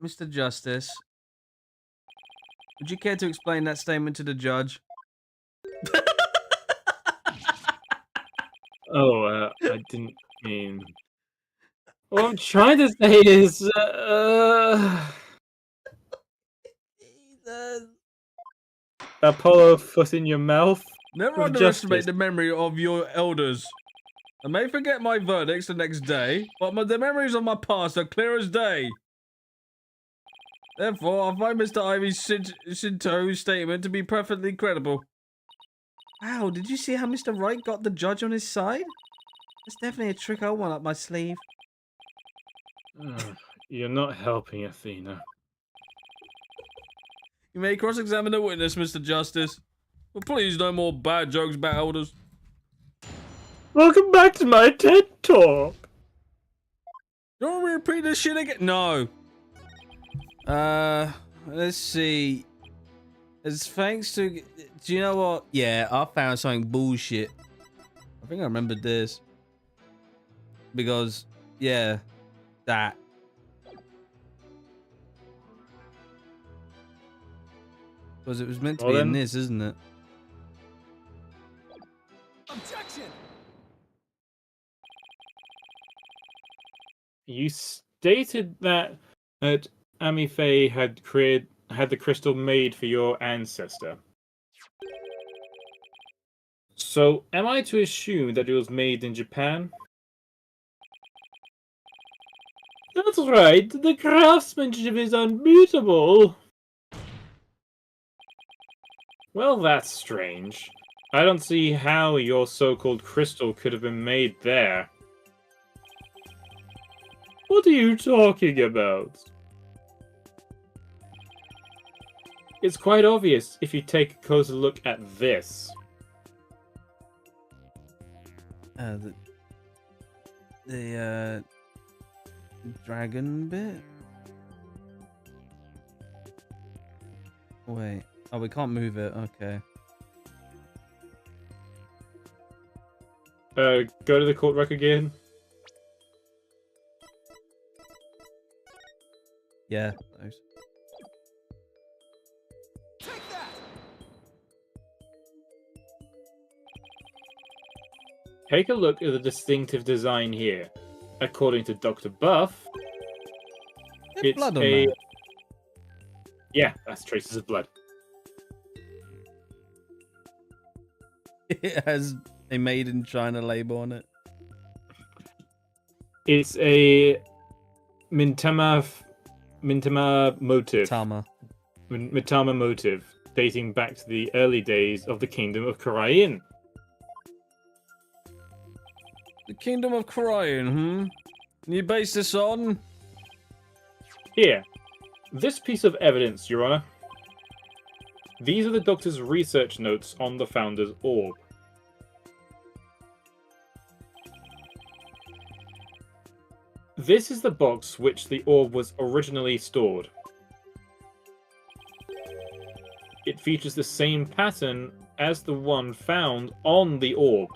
Mr. Justice, would you care to explain that statement to the judge? Oh, I didn't mean... What I'm trying to say is... Apollo, foot in your mouth? Never With underestimate justice. the memory of your elders. I may forget my verdicts the next day, but the memories of my past are clear as day. Therefore, I find Mr. Ivy's Shinto's statement to be perfectly credible. Wow, did you see how Mr. Wright got the judge on his side? That's definitely a trick I want up my sleeve. You're not helping, Athena. You may cross-examine the witness, Mr. Justice. But please, no more bad jokes about elders. Welcome back to my TED Talk. You want me to repeat this shit again? No. Let's see. It's thanks to... Do you know what? Yeah, I found something bullshit. I think I remembered this. Because, yeah, that. Because it was meant to be in this, isn't it? Objection! You stated that Amife had the crystal made for your ancestor. So, am I to assume that it was made in Japan? That's right. The craftsmanship is unbeatable. Well, that's strange. I don't see how your so-called crystal could have been made there. What are you talking about? It's quite obvious if you take a closer look at this. The dragon bit? Wait. Oh, we can't move it. Okay. Go to the court rack again. Yeah, those. Take that! Take a look at the distinctive design here. According to Dr. Buff, There's it's blood on a... that. Yeah, that's traces of blood. It has a made in China label on it. It's a Mintama motive. Mitama motive, dating back to the early days of the Kingdom of Korain. The Kingdom of Korain, And you base this on? Here, this piece of evidence, Your Honor. These are the doctor's research notes on the Founder's orb. This is the box which the orb was originally stored. It features the same pattern as the one found on the orb.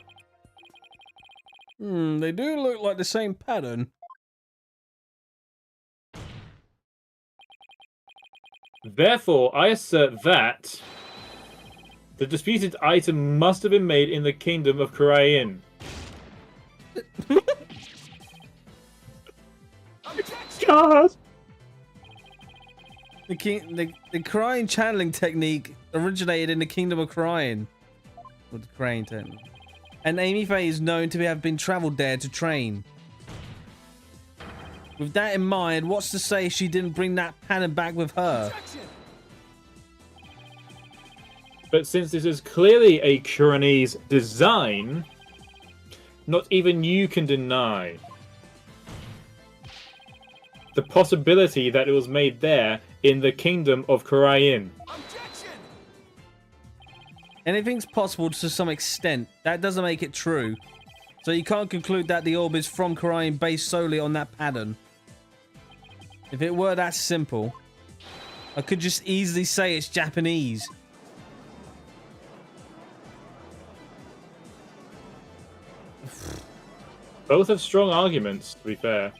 They do look like the same pattern. Therefore, I assert that the disputed item must have been made in the Kingdom of Korain. God! The Korain channeling technique originated in the Kingdom of Korain. Or the Korain technique. And Amy Faye is known to have been travelled there to train. With that in mind, what's to say she didn't bring that pattern back with her? But since this is clearly a Kuranese design, not even you can deny the possibility that it was made there in the Kingdom of Korain. Anything's possible to some extent. That doesn't make it true. So you can't conclude that the orb is from Korain based solely on that pattern. If it were that simple, I could just easily say it's Japanese. Both have strong arguments, to be fair.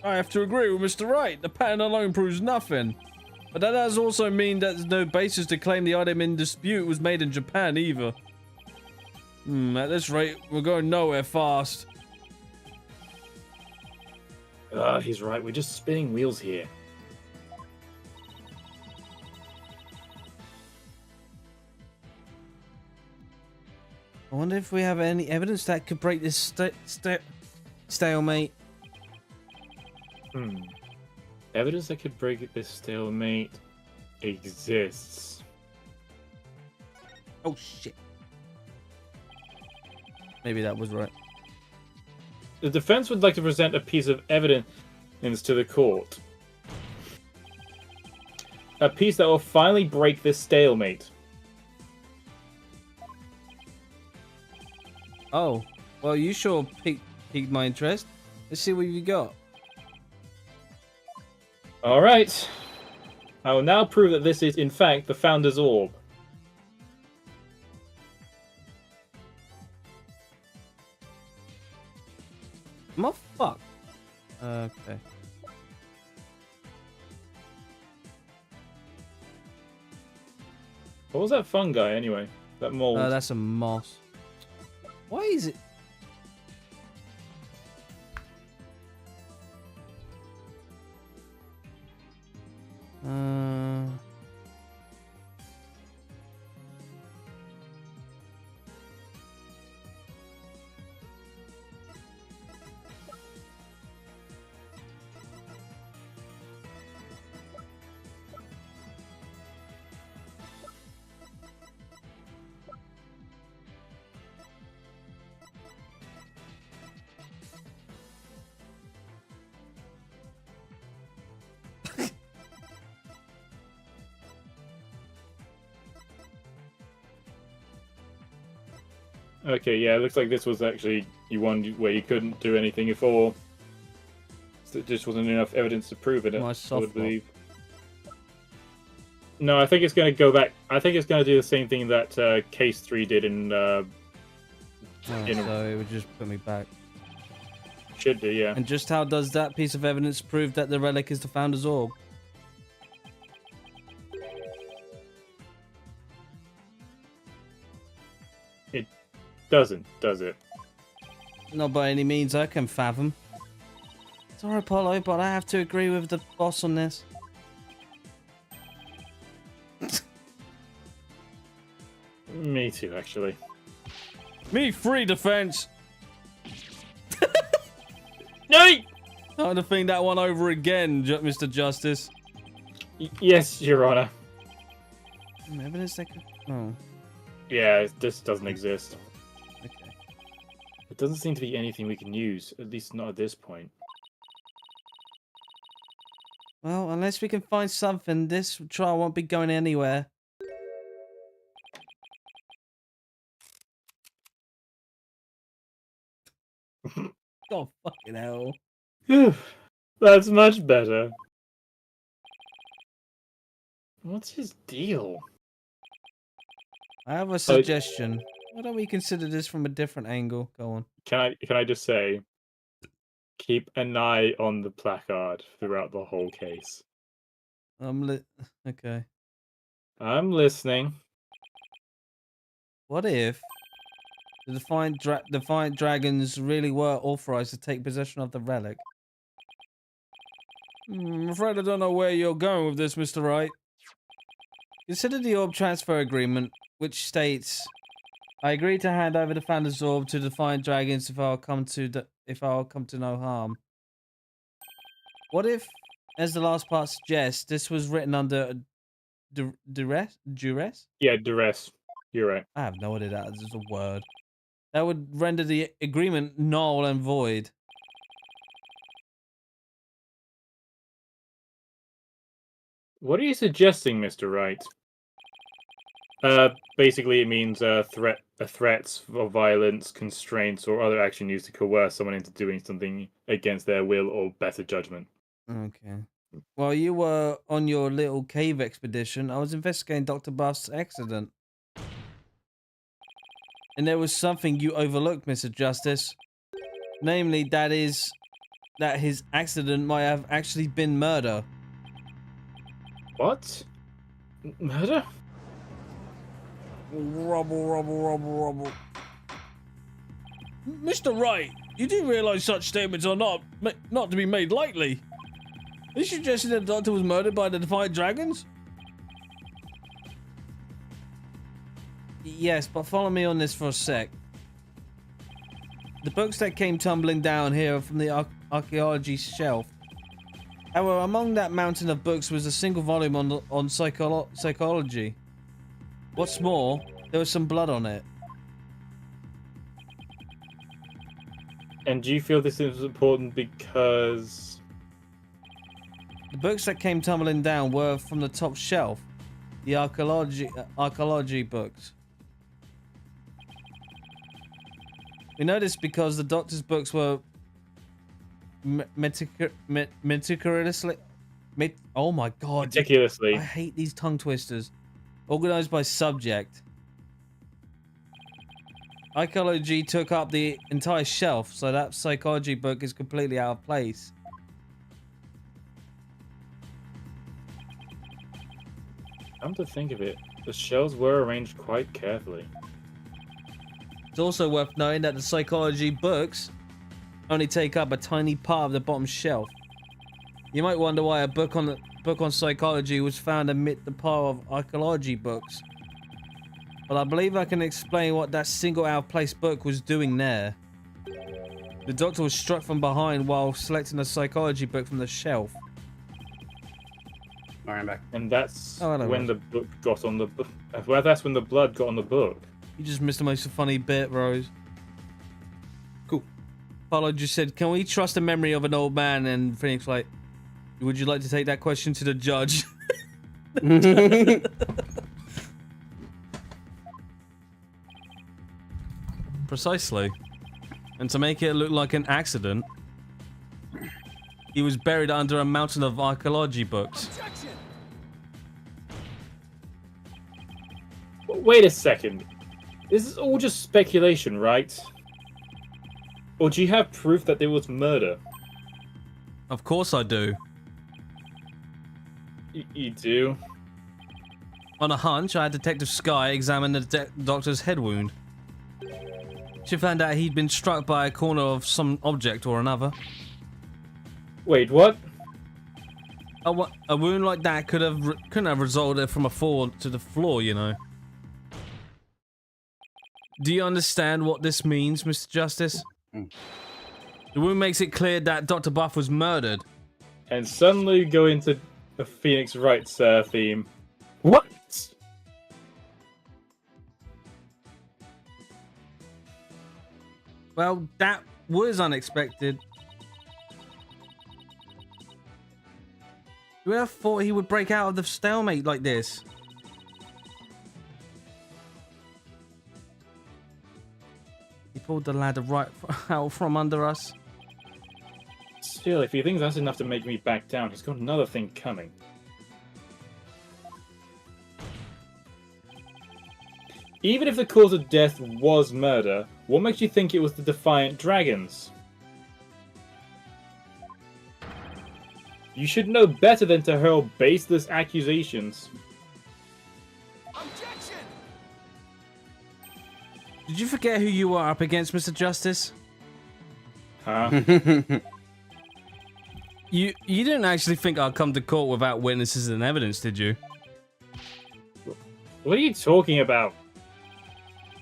I have to agree with Mr. Wright. The pattern alone proves nothing. But that does also mean that there's no basis to claim the item in dispute was made in Japan either. At this rate, we're going nowhere fast. He's right. We're just spinning wheels here. I wonder if we have any evidence that could break this stalemate. Evidence that could break this stalemate exists. Oh shit. Maybe that was right. The defense would like to present a piece of evidence to the court. A piece that will finally break this stalemate. Oh, well, you sure piqued my interest. Let's see what you got. Alright. I will now prove that this is, in fact, the Founder's Orb. My fuck. Okay. What was that fungi, anyway? That mold? That's a moss. Why is it? Okay, yeah, it looks like this was actually one where you couldn't do anything before. So there just wasn't enough evidence to prove it, I would believe. No, I think it's going to go back. I think it's going to do the same thing that Case 3 did in... so it would just put me back. Should do, yeah. And just how does that piece of evidence prove that the relic is the Founder's Orb? It doesn't, does it? Not by any means I can fathom. Sorry, Apollo, but I have to agree with the boss on this. Me too, actually. Me free defense. Yay! Time to think that one over again, Mr. Justice. Yes, Your Honor. Evidence that could... Oh. Yeah, this doesn't exist. Okay. It doesn't seem to be anything we can use, at least not at this point. Well, unless we can find something, this trial won't be going anywhere. Oh, fucking hell. That's much better. What's his deal? I have a suggestion. Why don't we consider this from a different angle? Go on. Can I just say, keep an eye on the placard throughout the whole case. Okay. I'm listening. What if the Defiant Dragons really were authorized to take possession of the relic? I'm afraid I don't know where you're going with this, Mr. Wright. Consider the orb transfer agreement, which states, I agree to hand over the Founder's Orb to Defiant Dragons if I'll come to no harm. What if, as the last part suggests, this was written under duress? Yeah, duress. You're right. I have no idea that is a word. That would render the agreement null and void. What are you suggesting, Mr. Wright? Basically it means threats of violence, constraints, or other action used to coerce someone into doing something against their will or better judgment. Okay. While you were on your little cave expedition, I was investigating Dr. Buff's accident. And there was something you overlooked, Mr. Justice. Namely, that his accident might have actually been murder. What? Murder? Rubble. Mr. Wright, you do realize such statements are not to be made lightly. Are you suggesting that the doctor was murdered by the Defiant Dragons? Yes, but follow me on this for a sec. The books that came tumbling down here are from the archaeology shelf. However, among that mountain of books was a single volume on psychology. What's more, There was some blood on it. And do you feel this is important because... The books that came tumbling down were from the top shelf. The archaeology books. We know this because the doctor's books were meticulously... oh my god. Meticulously. I hate these tongue twisters. Organized by subject. Archaeology took up the entire shelf, so that psychology book is completely out of place. Come to think of it, the shelves were arranged quite carefully. It's also worth knowing that the psychology books only take up a tiny part of the bottom shelf. You might wonder why a book on psychology was found amid the pile of archaeology books. But I believe I can explain what that single out-of-place book was doing there. The doctor was struck from behind while selecting a psychology book from the shelf. Alright, I'm back. And that's Oh, hello, when Rose. the book got on the book. Well, that's when the blood got on the book. You just missed the most funny bit, Rose. Cool. Paulo just said, "Can we trust the memory of an old man?" And Phoenix like, "Would you like to take that question to the judge?" Precisely. And to make it look like an accident, he was buried under a mountain of archaeology books. Objection! Wait a second. This is all just speculation, right? Or do you have proof that there was murder? Of course I do. You do? On a hunch, I had Detective Sky examine the doctor's head wound. She found out he'd been struck by a corner of some object or another. Wait, what? A wound like that couldn't have resulted from a fall to the floor, you know. Do you understand what this means, Mr. Justice? The wound makes it clear that Dr. Buff was murdered. And suddenly go into a Phoenix Wright theme. What? Well, that was unexpected. Who ever thought he would break out of the stalemate like this? He pulled the ladder right out from under us. Still, if he thinks that's enough to make me back down, he's got another thing coming. Even if the cause of death was murder, what makes you think it was the Defiant Dragons? You should know better than to hurl baseless accusations. Objection! Did you forget who you were up against, Mr. Justice? Huh? You didn't actually think I'd come to court without witnesses and evidence, did you? What are you talking about?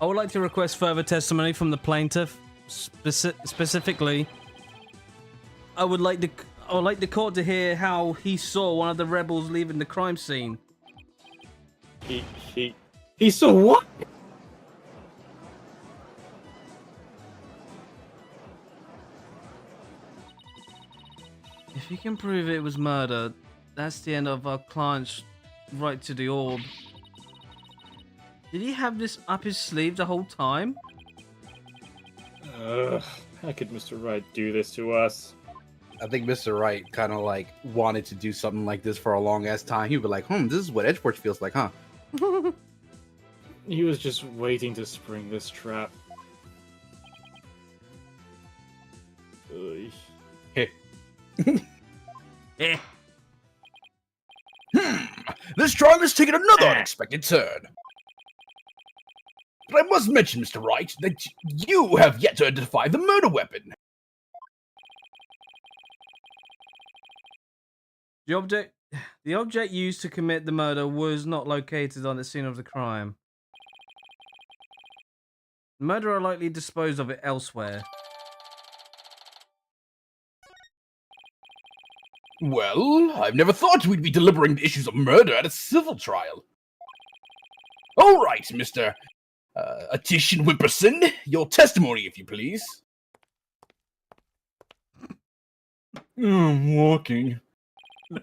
I would like to request further testimony from the plaintiff. Specifically, I would like the court to hear how he saw one of the rebels leaving the crime scene. He saw what? If you can prove it was murder, that's the end of our client's right to the orb. Did he have this up his sleeve the whole time? How could Mr. Wright do this to us? I think Mr. Wright kind of like wanted to do something like this for a long ass time. He'd be like, this is what Edgeworth feels like, huh? He was just waiting to spring this trap. Ugh. Eh. This trial has taken another unexpected turn. But I must mention, Mr. Wright, that you have yet to identify the murder weapon. The object used to commit the murder was not located on the scene of the crime. The murderer likely disposed of it elsewhere. Well, I've never thought we'd be deliberating the issues of murder at a civil trial. All right, Mr. Attention, Whipperson, your testimony, if you please. I'm walking.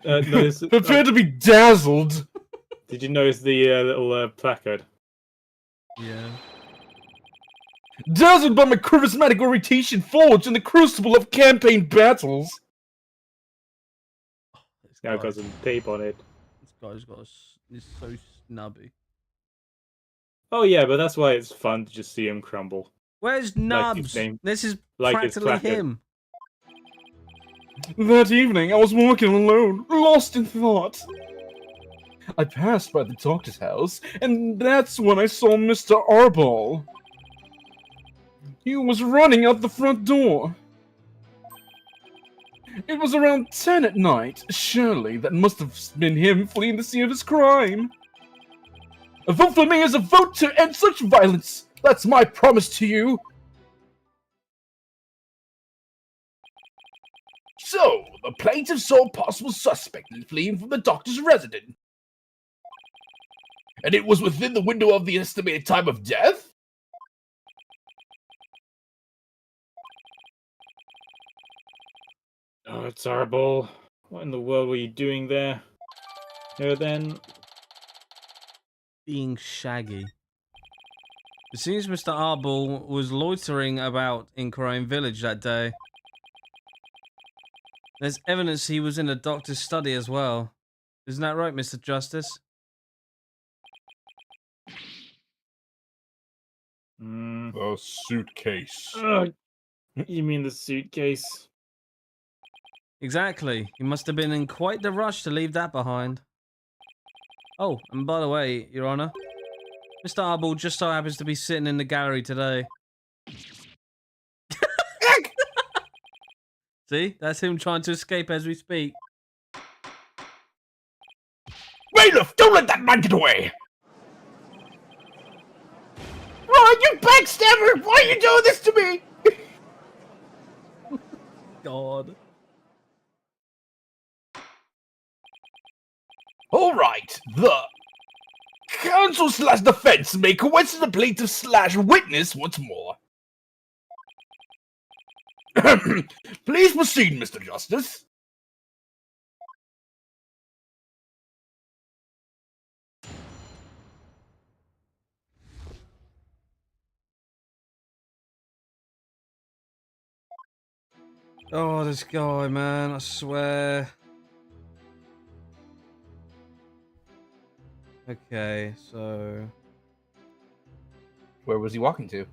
Notice, Prepare to be dazzled. did you notice the little placard? Yeah. Dazzled by my charismatic orientation forged in the crucible of campaign battles. This Now guy, got some tape on it. this guy's got is so snubby. Oh yeah, but that's why it's fun to just see him crumble. Where's Like his Nubs? name- This is like his practically placard. him. That evening, I was walking alone, lost in thought. I passed by the doctor's house, and that's when I saw Mr. Arbol. He was running out the front door. It was around 10 at night. Surely that must have been him fleeing the scene of his crime. A vote for me is a vote to end such violence. That's my promise to you. So, the plaintiff saw a possible suspect fleeing from the doctor's residence. And it was within the window of the estimated time of death? Oh, it's horrible. What in the world were you doing there? Then Being shaggy. It seems Mr. Arbol was loitering about in Crime Village that day. There's evidence he was in a doctor's study as well. Isn't that right, Mr. Justice? A suitcase. You mean the suitcase? Exactly. He must have been in quite the rush to leave that behind. Oh, and by the way, Your Honor, Mr. Arbol just so happens to be sitting in the gallery today. See? That's him trying to escape as we speak. Bailiff, don't let that man get away! Ryan, you backstabber! Why are you doing this to me? God. Alright, the counsel slash defense may question the plaintiff slash witness once more. Please proceed, Mr. Justice. Oh, this guy, man, I swear. Okay, so... Where was he walking to?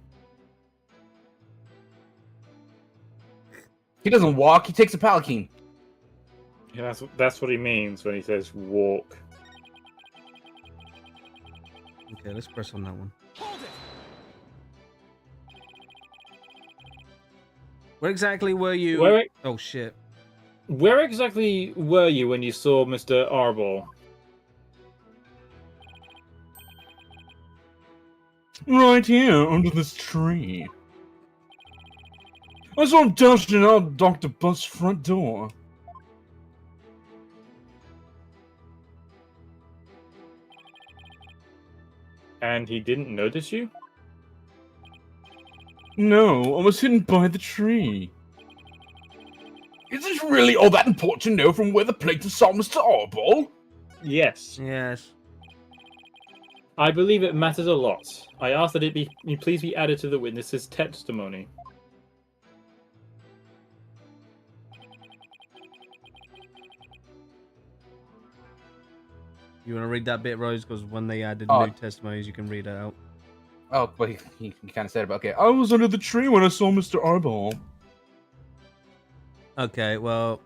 He doesn't walk, he takes a palanquin. Yeah, that's what he means when he says walk. Okay, let's press on that one. Hold it! Where exactly were you? Where Oh, shit. where exactly were you when you saw Mr. Arbol? Right here, under this tree. I saw him dashing out Dr. Buzz's front door. And he didn't notice you? No, I was hidden by the tree. Is it really all that important to know from where the plaintiff saw Mr. Arbol? Yes. Yes. I believe it matters a lot. I ask that it please be added to the witness's testimony. You want to read that bit, Rose? Because when they added Oh. new testimonies, you can read it out. Oh, but he kind of said about okay. I was under the tree when I saw Mr. Arbol. Okay, well,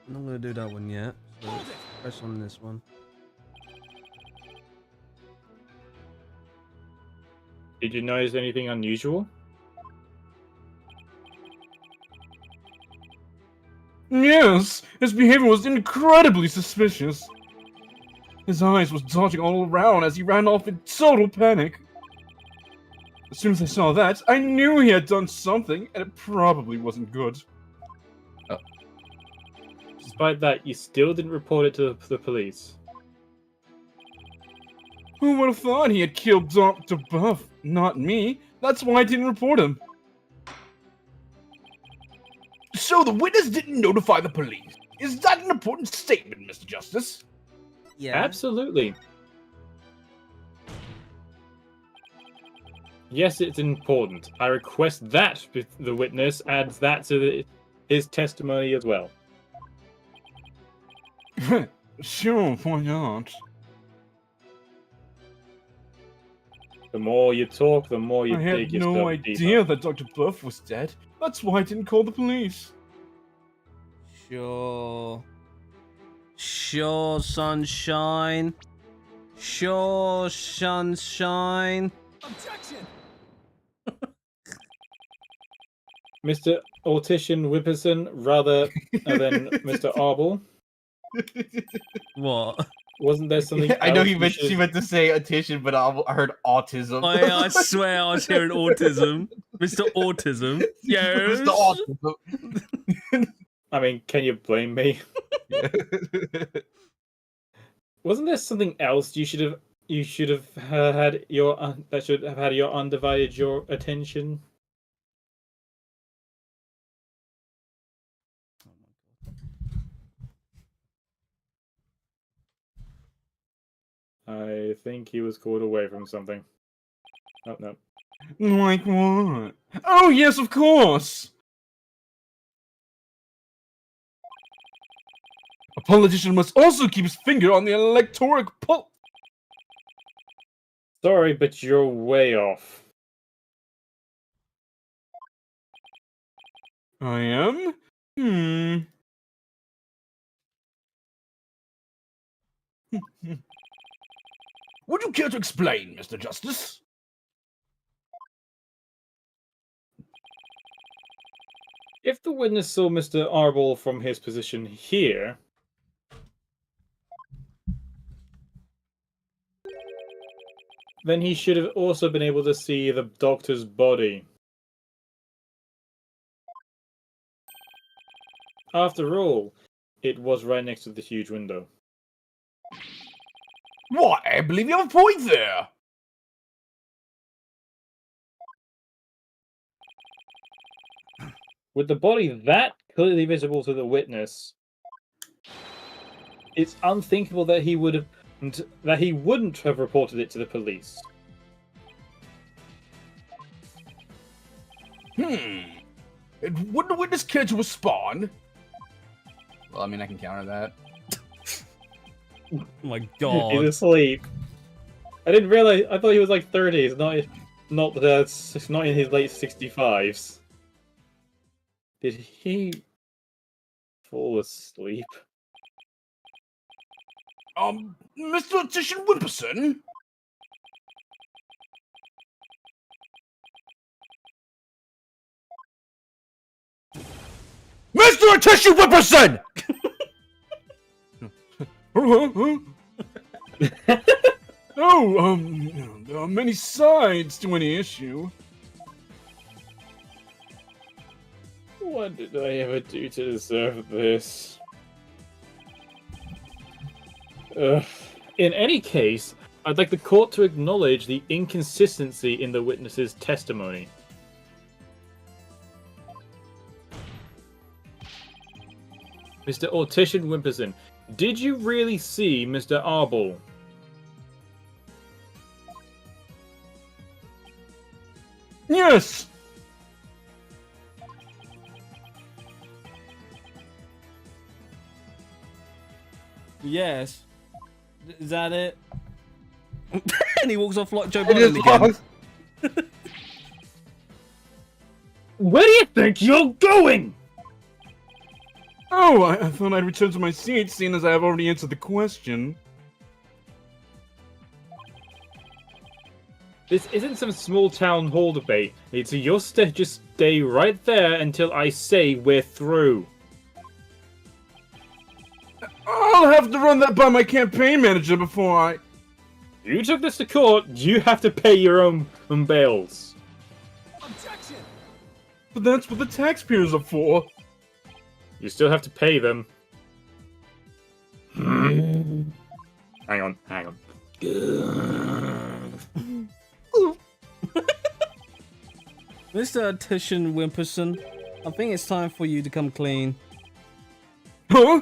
I'm not going to do that one yet. So let's press on this one. Did you notice anything unusual? Yes, his behavior was incredibly suspicious. His eyes was dodging all around as he ran off in total panic. As soon as I saw that, I knew he had done something, and it probably wasn't good. Despite that, you still didn't report it to the police. Who would have thought he had killed Dr. Buff? Not me. That's why I didn't report him. So the witness didn't notify the police. Is that an important statement, Mr. Justice? Yeah. Absolutely. Yes, it's important. I request that the witness adds that to his testimony as well. Sure, why not? The more you talk, the more you I had dig no yourself idea deeper. that Dr. Buff was dead. That's why I didn't call the police. Sure. Sure, sunshine. Sure, sunshine. Objection! Mr. Autician Whipperson, rather than Mr. Arble. What? Wasn't there something I know else he you meant should- she meant to say audition, but I heard autism. I swear I was hearing autism. Mr. Autism. Yes. Mr. Autism. I mean, can you blame me? Yeah. Wasn't there something else you should have had your that should have had your undivided attention? I think he was called away from something. Oh no. Like what? Oh, yes, of course! A politician must also keep his finger on the electoral pulse. Sorry, but you're way off. I am? Would you care to explain, Mr. Justice? If the witness saw Mr. Arble from his position here, then he should have also been able to see the doctor's body. After all, it was right next to the huge window. Why, I believe you have a point there. With the body that clearly visible to the witness, it's unthinkable that he wouldn't have reported it to the police. And wouldn't the witness care to respond? Well, I mean, I can counter that. Oh my He's god. asleep. I didn't realize. I thought he was like 30s, not in his late 65s. Did he fall asleep? Mr. Titian Whipperson? Mr. Titian Whipperson! There are many sides to any issue. What did I ever do to deserve this? In any case, I'd like the court to acknowledge the inconsistency in the witness's testimony. Mr. Autician Whimperson, did you really see Mr. Arble? Yes! Yes. Is that it? And he walks off like Joe It is Biden again. lost. Where do you think you're going? Oh, I thought I'd return to my seat, seeing as I have already answered the question. This isn't some small town hall debate. It's your just stay right there until I say we're through. I'll have to run that by my campaign manager before I... You took this to court, you have to pay your own bails. Objection! But that's what the taxpayers are for. You still have to pay them. Hang on. Mr. Titian Wimperson, I think it's time for you to come clean. Huh?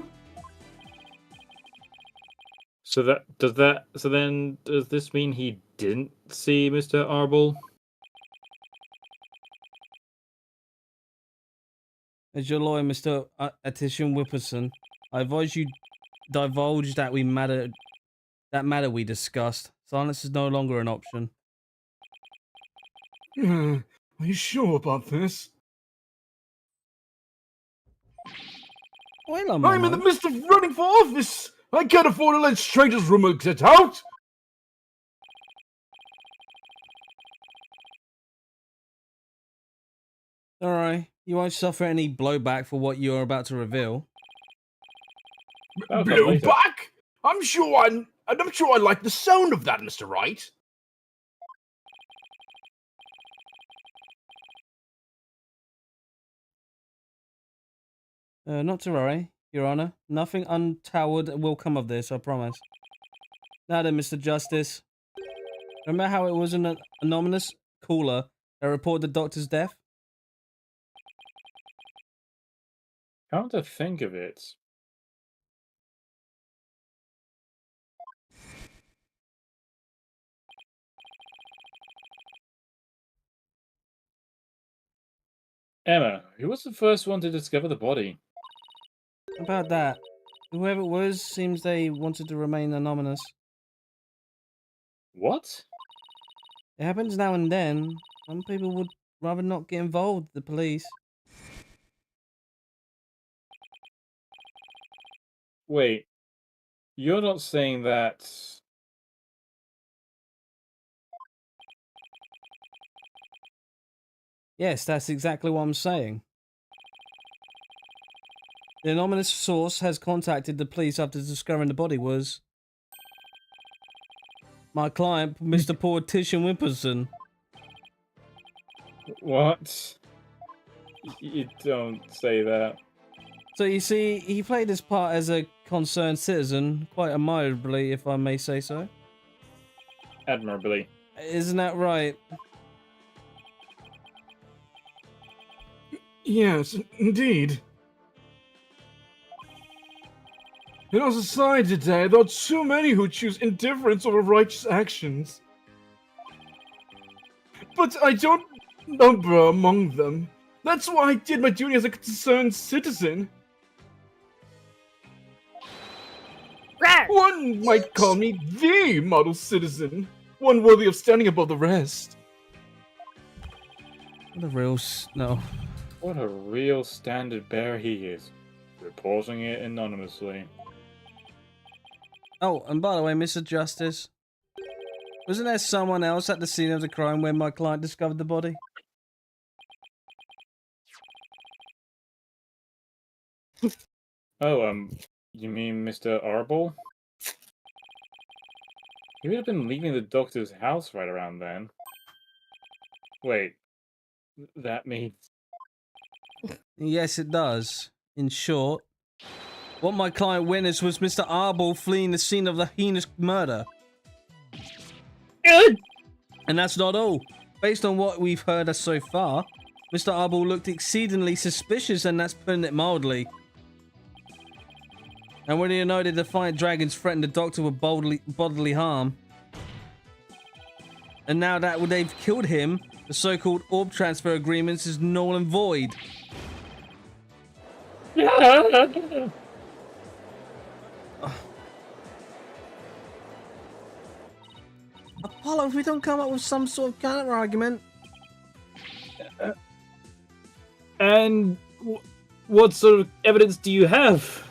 So then does this mean he didn't see Mr. Arbol? As your lawyer, Mr. Titian Wimperson, I advise you divulge that matter we discussed. Silence is no longer an option. Are you sure about this? Well, I'm in the midst of running for office! I can't afford to let strangers' rumors get out! Alright, you won't suffer any blowback for what you're about to reveal. That'll come later. Blowback? I'm sure I like the sound of that, Mr. Wright. Not to worry, Your Honor. Nothing untoward will come of this, I promise. Now then, Mr. Justice. Remember how it was an anonymous caller that reported the doctor's death? Come to think of it. Emma, who was the first one to discover the body? About that. Whoever it was, seems they wanted to remain anonymous. What? It happens now and then. Some people would rather not get involved, the police. Wait, you're not saying that... Yes, that's exactly what I'm saying. The anonymous source has contacted the police after discovering the body was... my client, Mr. Poor Titian Wimperson. What? You don't say that. So you see, he played his part as a concerned citizen, quite admirably, if I may say so. Admirably. Isn't that right? Yes, indeed. In our society today, there are too many who choose indifference over righteous actions. But I don't number among them. That's why I did my duty as a concerned citizen. One might call me the model citizen, one worthy of standing above the rest. What a real no. What a real standard bearer he is. Reporting it anonymously. Oh, and by the way, Mr. Justice, wasn't there someone else at the scene of the crime when my client discovered the body? Oh, you mean Mr. Arbol? He would have been leaving the doctor's house right around then. Wait, that means... Yes, it does. In short, what my client witnessed was Mr. Arbol fleeing the scene of the heinous murder. And that's not all. Based on what we've heard so far, Mr. Arbol looked exceedingly suspicious, and that's putting it mildly. And when you know the defiant dragons threatened the doctor with bodily harm, and now that they've killed him, the so-called orb transfer agreements is null and void. Apollo, if we don't come up with some sort of counter-argument... And what sort of evidence do you have?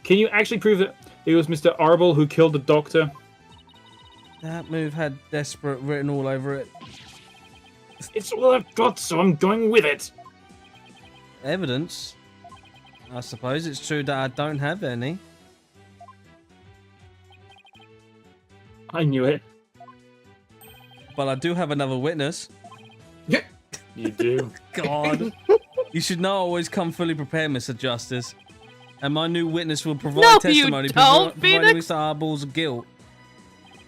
Can you actually prove that it was Mr. Arbol who killed the doctor? That move had desperate written all over it. It's all I've got, so I'm going with it. Evidence? I suppose it's true that I don't have any. I knew it. But I do have another witness. You do. God. You should know I always come fully prepared, Mr. Justice. And my new witness will provide No, you testimony don't, providing Phoenix! Mr. Arbol's guilt.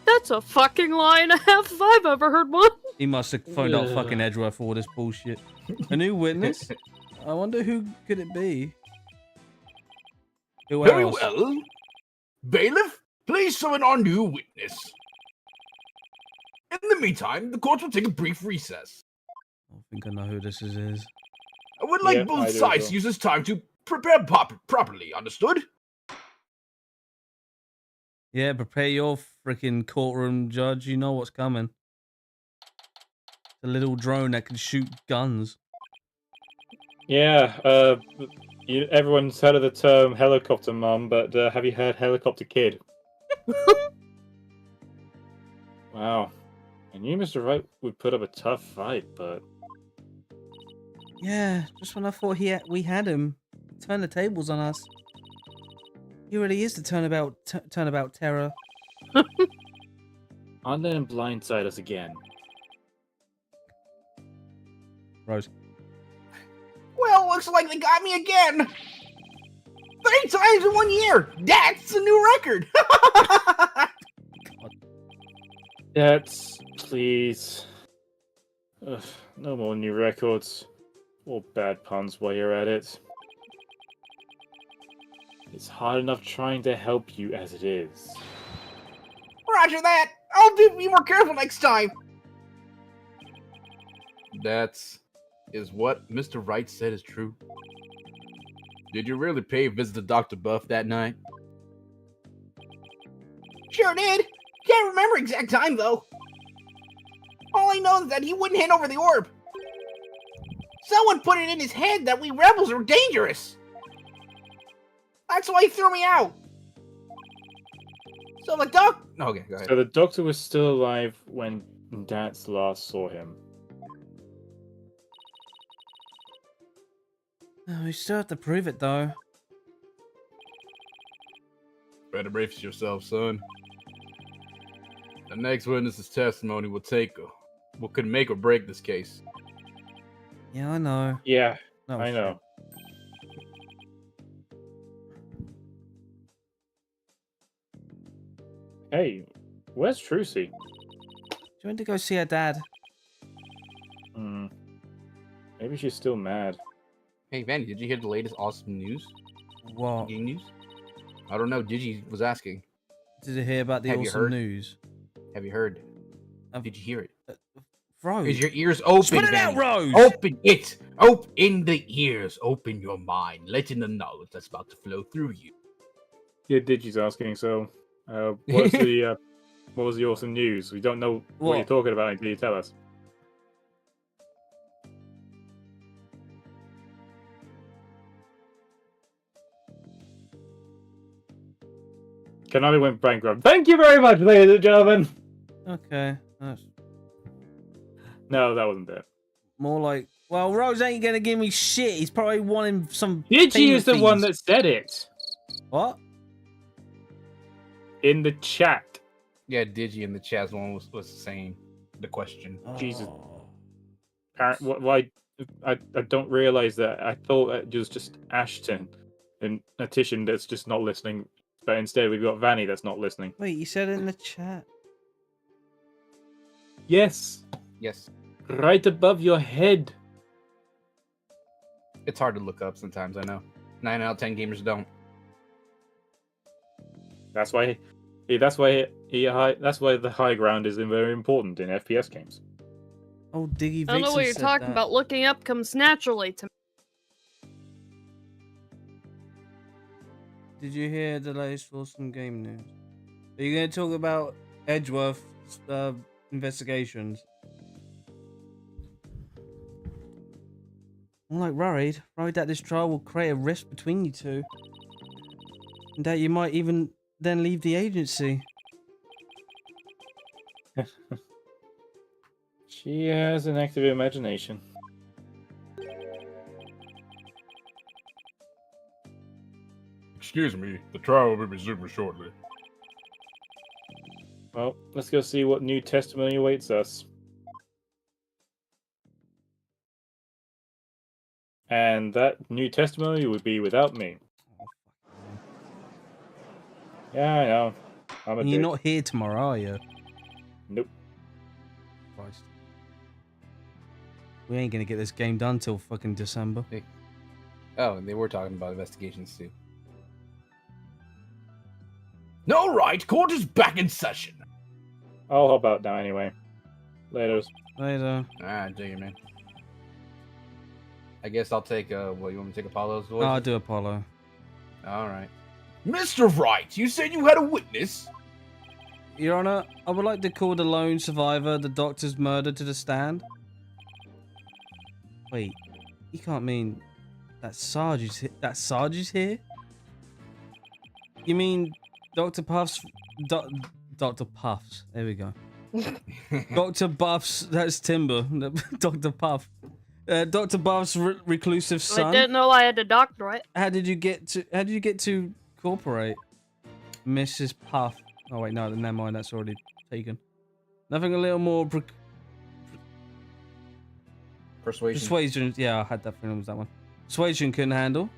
That's a fucking lie and a half if I've ever heard one. He must have phoned out fucking Edgeworth for all this bullshit. A new witness? I wonder who could it be? Who Very else? well. Bailiff, please summon our new witness. In the meantime, the court will take a brief recess. I think I know who this is. I would like Yep, I both do as sides well. to use this time to prepare properly, understood? Yeah, prepare your freaking courtroom, Judge. You know what's coming. The little drone that can shoot guns. Yeah, everyone's heard of the term helicopter mum, but have you heard helicopter kid? Wow. I knew Mr. Wright would put up a tough fight, but... Yeah, just when I thought we had him, turn the tables on us. He really is the turnabout terror. I'll let him blindside us again. Rose. Well, looks like they got me again. 3 times in 1 year. That's a new record. That's... please. Ugh, no more new records. Or bad puns while you're at it. It's hard enough trying to help you as it is. Roger that. I'll be more careful next time. Is what Mr. Wright said is true? Did you really pay a visit to Dr. Buff that night? Sure did. Can't remember exact time, though. All I know is that he wouldn't hand over the orb. Someone put it in his head that we rebels are dangerous. That's why he threw me out. So the doc... Okay, go ahead. So the doctor was still alive when Dats last saw him. Oh, we still have to prove it, though. Better brace yourself, son. The next witness's testimony will could make or break this case. Yeah, I know. Yeah, Oh, I know. Hey, where's Trucy? She went to go see her dad. Hmm. Maybe she's still mad. Hey, Vanny, did you hear the latest awesome news? What? Game news? I don't know. Digi was asking. Did you hear about the Have you awesome heard? news? Have you heard? I've- Did you hear it? Rose. Is your ears open? Spit it out, Vanny? Rose! Open it! Open the ears! Open your mind! Let in the knowledge that's about to flow through you. Yeah, Digi's asking, so... what's the, what was the awesome news? We don't know what you're What? talking about until you tell us. Konami went bankrupt. Thank you very much, ladies and gentlemen! Okay. That's No, that wasn't it. more like... Well, Rose ain't gonna give me shit. He's probably wanting some... Digi payment is the one fees. that said it! What? In the chat. Yeah, Digi in the chat was saying the question. Jesus. Oh. Why? I don't realize that. I thought it was just Ashton and Atishan that's just not listening. But instead we've got Vanny that's not listening. Wait, you said it in the chat. Yes. Yes. Right above your head. It's hard to look up sometimes, I know. 9 out of 10 gamers don't. That's why that's why the high ground is very important in FPS games. Oh, Diggy Vixen I don't know what you're said talking that. about. Looking up comes naturally to me. Did you hear the latest awesome game news? Are you going to talk about Edgeworth investigations? I'm like worried that this trial will create a rift between you two. And that you might even then leave the agency. She has an active imagination. Excuse me, the trial will be resuming shortly. Well, let's go see what new testimony awaits us. And that new testimony would be without me. Yeah, I know. I'm a And you're dick. not here tomorrow, are you? Nope. Christ. We ain't gonna get this game done till fucking December. Oh, and they were talking about investigations too. All right, court is back in session. I'll hop out now anyway. Laters. Later. Ah, dig it, man. I guess I'll take, what, you want me to take Apollo's voice? Oh, I'll do Apollo. All right. Mr. Wright, you said you had a witness? Your Honor, I would like to call the lone survivor the doctor's murder to the stand. Wait, you can't mean that Sarge is here? You mean Dr. Puff's... Dr. Puff's, there we go. Dr. Buff's, that's Timber, Dr. Puff. Dr. Buff's reclusive son. I didn't know I had a doctorate. How did you get to cooperate, Mrs. Puff? Oh wait, no, never mind. That's already taken. Nothing a little more persuasion. Yeah, I had that feeling it was that one. Persuasion couldn't handle.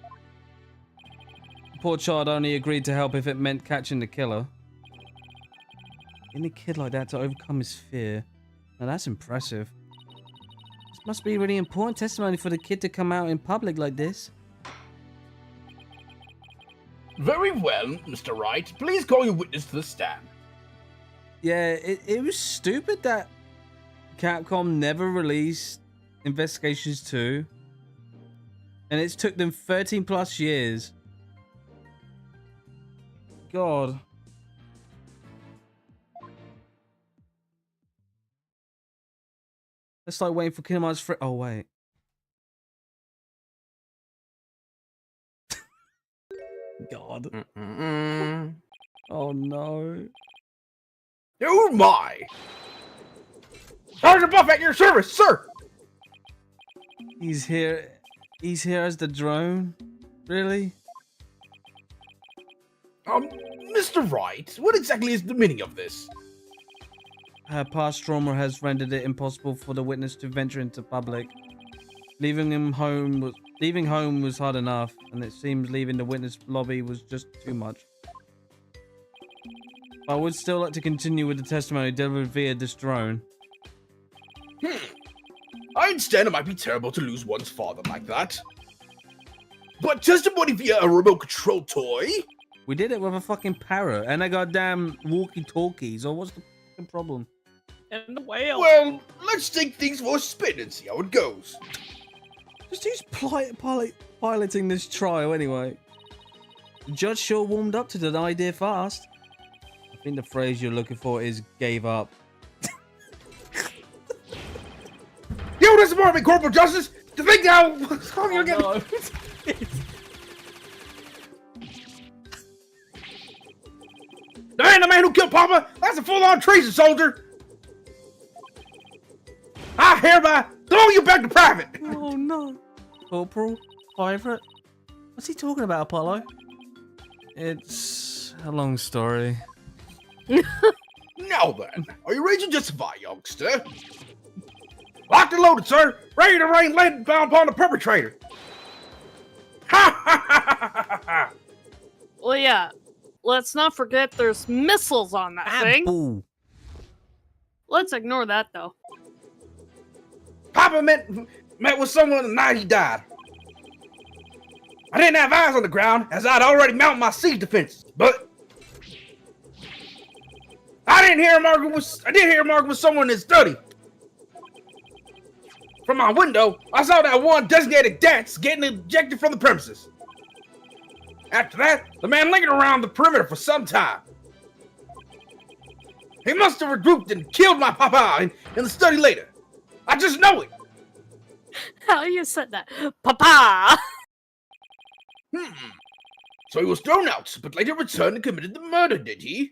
Poor child only agreed to help if it meant catching the killer. Getting a kid like that to overcome his fear. Now that's impressive. This must be really important testimony for the kid to come out in public like this. Very well, Mr. Wright. Please call your witness to the stand. Yeah, it was stupid that Capcom never released Investigations 2. And it's took them 13 plus years. God. It's like waiting for Kingdom Hearts 3. Oh, wait. God. Oh, no. Oh my! Sergeant Buff at your service, sir! He's here. He's here as the drone? Really? Mr. Wright, what exactly is the meaning of this? Her past trauma has rendered it impossible for the witness to venture into public. Leaving home was hard enough, and it seems leaving the witness lobby was just too much. I would still like to continue with the testimony delivered via this drone. I understand it might be terrible to lose one's father like that. But testimony via a remote control toy? We did it with a fucking parrot and a goddamn walkie-talkies. Or what's the fucking problem? And the whale. Well, let's take things for a spin and see how it goes. Just who's piloting this trial anyway? The judge sure warmed up to the idea fast. I think the phrase you're looking for is gave up. You disappoint me, Corporal Justice! To think how... you're getting... No. The man who killed Papa, that's a full-on treason, soldier! I hereby throw you back to private! Oh no. Corporal? Private? What's he talking about, Apollo? It's a long story. Now then, are you ready to justify, youngster? Locked and loaded, sir! Ready to rain lead down upon the perpetrator! Ha ha ha ha ha! Well, yeah. Let's not forget there's missiles on that thing. Apple. Let's ignore that, though. Papa met with someone the night he died. I didn't have eyes on the ground, as I'd already mounted my siege defenses, but I did hear him arguing with someone in his study. From my window, I saw that one designated Dance getting ejected from the premises. After that, the man lingered around the perimeter for some time. He must have regrouped and killed my papa in the study later. I just know it. How you said that? Papa! So he was thrown out, but later returned and committed the murder, did he?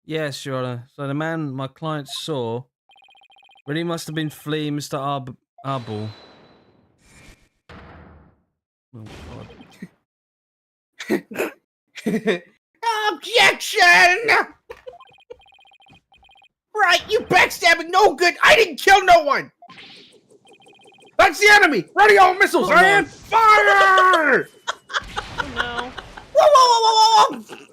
Yes, Your Honor. So the man my client saw really must have been fleeing Mr. Arbol. Oh, God. Objection! Right, you backstabbing no good. I didn't kill no one. That's the enemy. Ready all missiles, and fire! Oh, no. Whoa, whoa, whoa, whoa, whoa!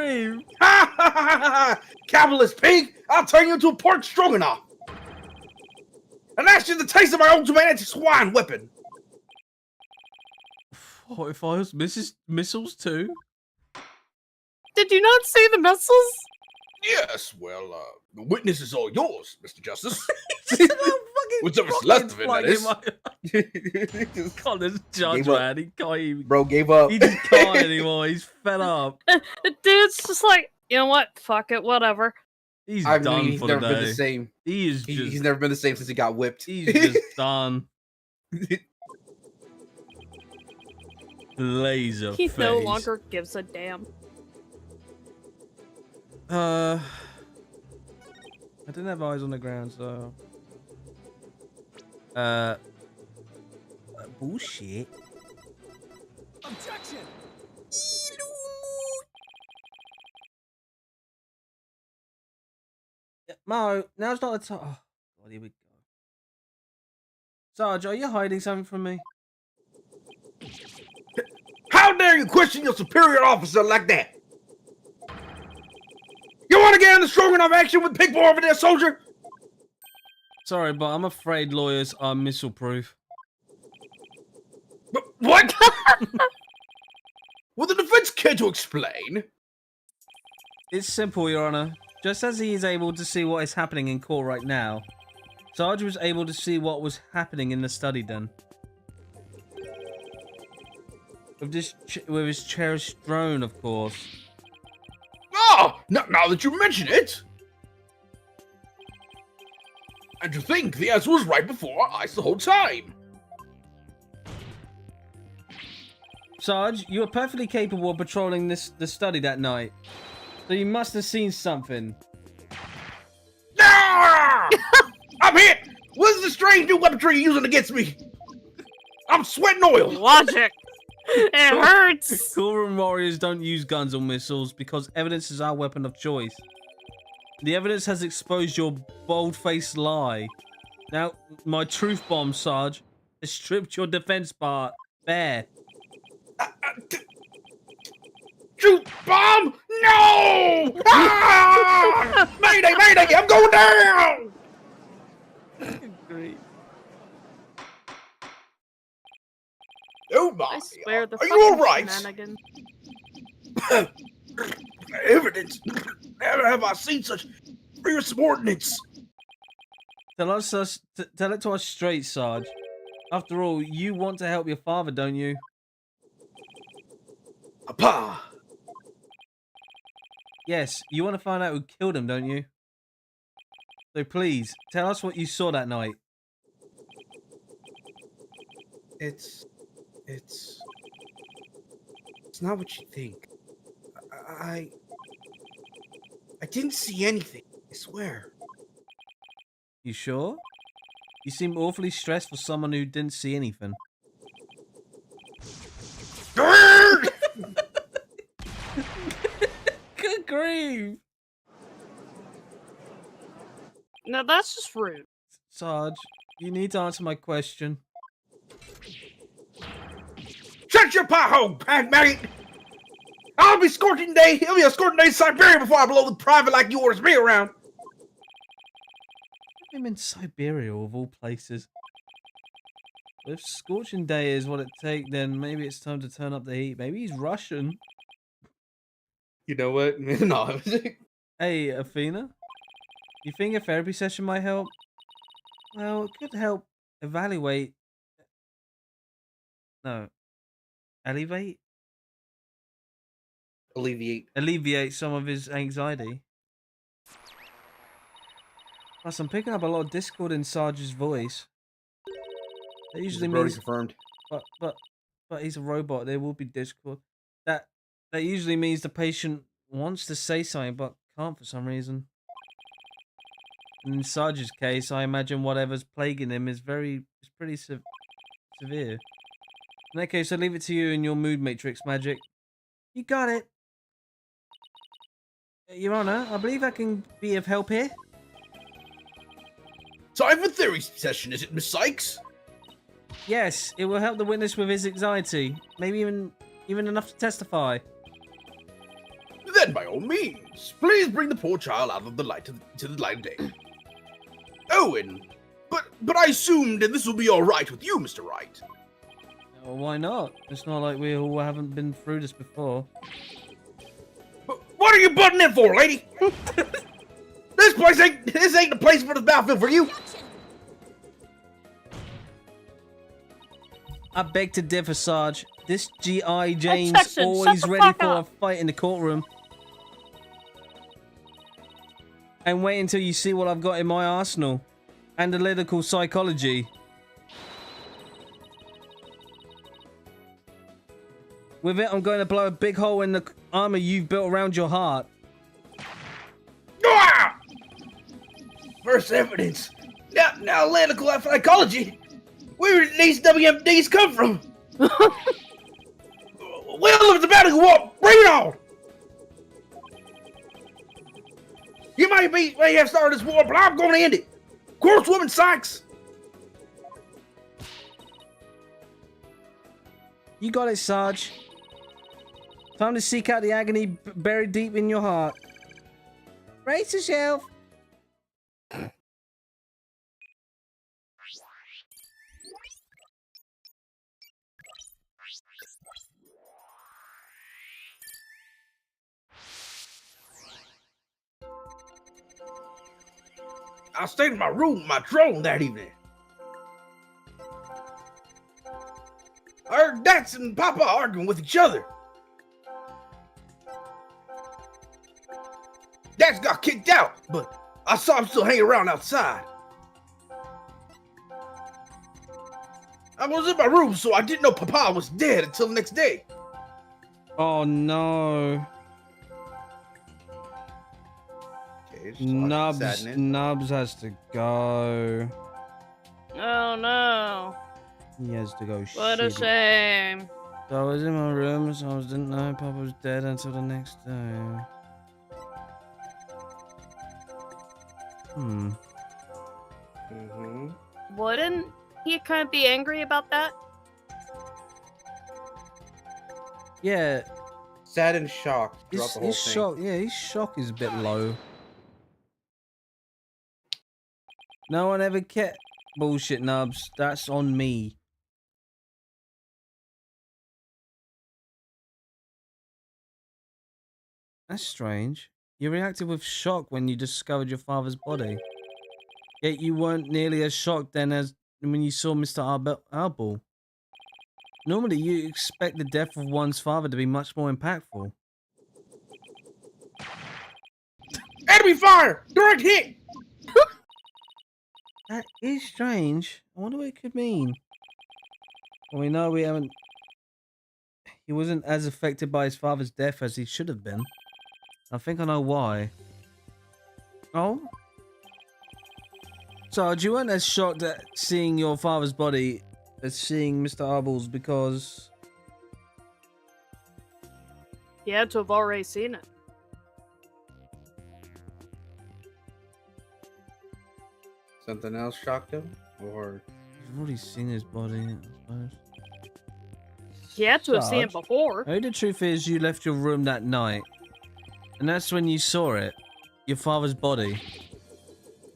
Grave! Ha ha ha ha! Capitalist pig! I'll turn you into a pork stroganoff! And that's just the taste of my ultimate anti-swine weapon! What if I was Mrs. Missiles too? Did you not see the missiles? Yes, well, the witness is all yours, Mr. Justice. Fucking Whatever's left of it, that is. God, this judge, Gave up. man. He can't even. Bro gave up. He just can't anymore. He's fed up. The dude's just like, you know what? Fuck it, whatever. He's I done mean, he's for never the been day. the same. He is just. He's never been the same since he got whipped. He's just done. Laser He face. no longer gives a damn. I didn't have eyes on the ground, so. Bullshit. Objection! Mo, now's not the time. Oh, God, here we go. Sarge, are you hiding something from me? How dare you question your superior officer like that? You want to get in the stroganoff action with Pig Boy over there, soldier? Sorry, but I'm afraid lawyers are missile-proof. What? Will the defense care to explain? It's simple, Your Honor. Just as he is able to see what is happening in court right now, Sarge was able to see what was happening in the study den. With his cherished drone, of course. Ah, now that you mention it. And to think the answer was right before our eyes the whole time. Sarge, you were perfectly capable of patrolling the study that night. So you must have seen something. Ah! I'm hit! What is the strange new weaponry you're using against me? I'm sweating oil! Logic. It hurts. Coolroom warriors don't use guns or missiles because evidence is our weapon of choice. The evidence has exposed your bold-faced lie. Now, my truth bomb, Sarge, has stripped your defense part bare. Truth bomb! No! Ah! Mayday, mayday! I'm going down! Oh my! I swear the Are you all fucking right? shenanigans. Evidence. Never have I seen such real subordinates. Tell it to us straight, Sarge. After all, you want to help your father, don't you? Apa. Yes, you want to find out who killed him, don't you? So please, tell us what you saw that night. It's not what you think. I didn't see anything. I swear. You sure? You seem awfully stressed for someone who didn't see anything. Grrr! Good grief! No, that's just rude. Sarge, you need to answer my question. Shut your pothole, maggot! I'll be scorching day. He'll be a scorching day in Siberia before I blow the private like you orders me around. I'm in Siberia, of all places. If scorching day is what it takes, then maybe it's time to turn up the heat. Maybe he's Russian. You know what? No. Hey, Athena? You think a therapy session might help? Well, it could help evaluate... No. Alleviate? Alleviate some of his anxiety. Plus, I'm picking up a lot of discord in Sarge's voice. That usually means... confirmed. But he's a robot. There will be discord. That usually means the patient wants to say something but can't for some reason. In Sarge's case, I imagine whatever's plaguing him is pretty severe. In that case, I leave it to you and your mood matrix magic. You got it. Your Honor, I believe I can be of help here. Time for theory session, is it, Miss Sykes? Yes, it will help the witness with his anxiety. Maybe even enough to testify. Then, by all means, please bring the poor child out of the light to the light of day. Oh, but I assumed that this will be all right with you, Mr. Wright. Well, why not? It's not like we all haven't been through this before. But what are you butting in for, lady? This ain't the place for the battlefield for you. I beg to differ, Sarge. This G.I. Jane's Objection. always Shut the ready fuck for a up. fight in the courtroom. And wait until you see what I've got in my arsenal. Analytical psychology. With it, I'm going to blow a big hole in the armor you've built around your heart. Ah! First evidence. Now analytical psychology. Where did these WMDs come from? Well, if the battle war, bring it on! You may have started this war, but I'm going to end it. Horsewoman Sykes. You got it, Sarge. Time to seek out the agony buried deep in your heart. Brace yourself. I stayed in my room with my drone that evening. I heard Dax and Papa arguing with each other. Dax got kicked out, but I saw him still hanging around outside. I was in my room, so I didn't know Papa was dead until the next day. Oh no. Okay, just watching sadness. Nubs has to go. Oh no. He has to go. What a shit. shame. So I was in my room, so I didn't know Papa was dead until the next day. Wouldn't he kind of be angry about that? Yeah, Sad and shocked throughout his, the whole his thing. shock. Yeah, his shock is a bit low. No one ever kept bullshit, Nubs. That's on me. That's strange. You reacted with shock when you discovered your father's body. Yet you weren't nearly as shocked then as when you saw Mr. Arbel. Normally, you expect the death of one's father to be much more impactful. Enemy fire! Direct hit! That is strange. I wonder what it could mean. Well, we know we haven't... He wasn't as affected by his father's death as he should have been. I think I know why. Oh? Sarge, you weren't as shocked at seeing your father's body as seeing Mr. Arbel's because... He had to have already seen it. Something else shocked him? Or You've already seen his body, I suppose. He had to have seen it Sarge, before. maybe the truth is you left your room that night. And that's when you saw it. Your father's body.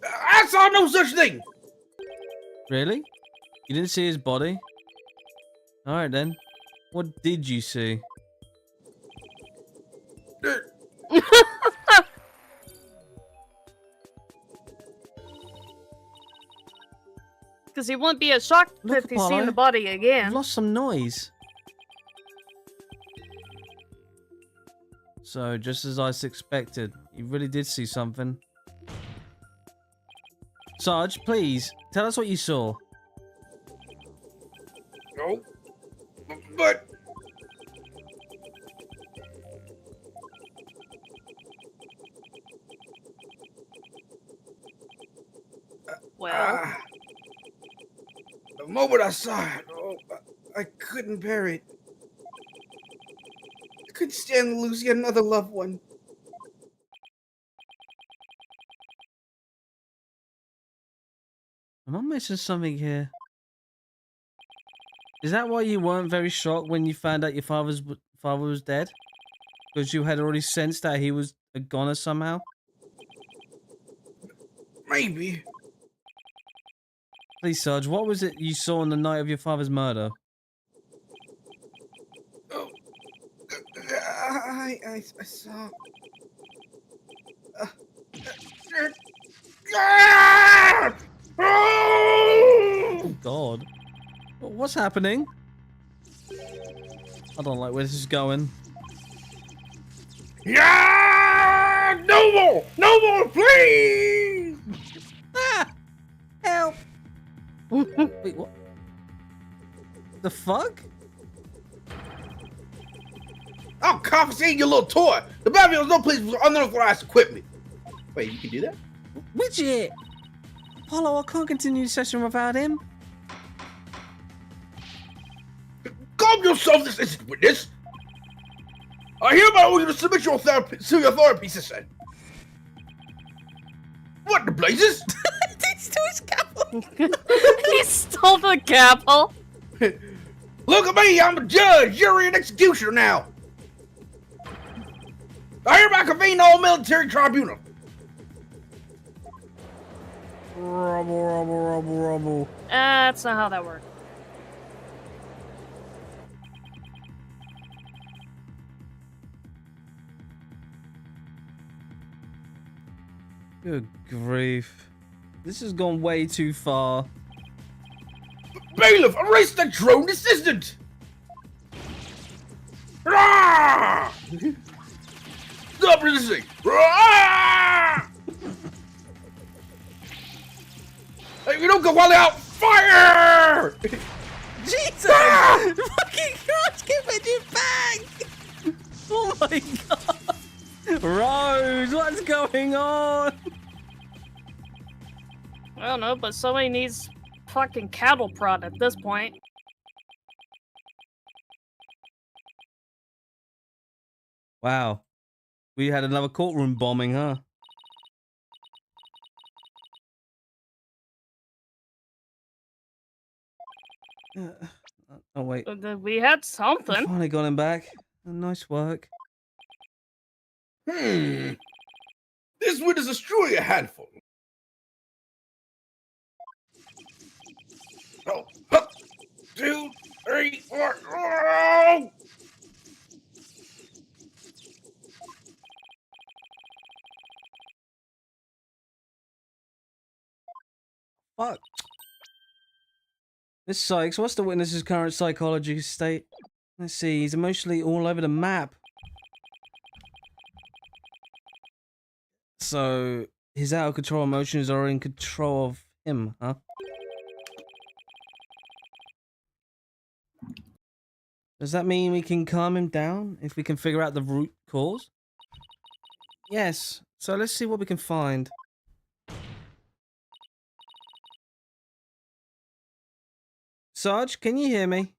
I saw no such thing! Really? You didn't see his body? Alright then. What did you see? Because he wouldn't be as shocked Look, if he's seen Apollo. the body You again. lost some noise. So, just as I suspected, you really did see something. Sarge, please, tell us what you saw. No. But... Well, the moment I saw it, I couldn't bear it. I couldn't stand losing another loved one. Am I missing something here? Is that why you weren't very shocked when you found out your father was dead? Because you had already sensed that he was a goner somehow? Maybe. Please, Sarge, what was it you saw on the night of your father's murder? Oh, I saw. Oh, God. What's happening? I don't like where this is going. Yeah! No more, please! Ah! Help! Wait, what? The fuck? I'll confiscate your little toy. The battlefield is no place for unauthorized equipment. Wait, you can do that? Widget! Apollo, I can't continue the session without him. Calm yourself, this isn't witness. I hereby order you to submit your therapy to your therapy session. What the blazes? He stole his gavel. He stole the gavel. Look at me, I'm a judge, jury, and executioner now. I hereby convene all military tribunal. Rubble. That's not how that works. Good grief. This has gone way too far. Bailiff, arrest the drone assistant! Ah! Stop resisting! Ah! Hey, you don't go while out! Fire! Jesus! Ah! Fucking Christ, give me your bag! Oh my God! Rose, what's going on? I don't know, but somebody needs fucking cattle prod at this point. Wow. We had another courtroom bombing, huh? Oh, wait. We had something. Finally got him back. Nice work. This witness is truly a handful. Oh, 2, 3, 4. Oh! Fuck. This Sykes, what's the witness's current psychology state? Let's see, he's emotionally all over the map. So, his out of control emotions are in control of him, huh? Does that mean we can calm him down if we can figure out the root cause? Yes, so let's see what we can find. Sarge, can you hear me?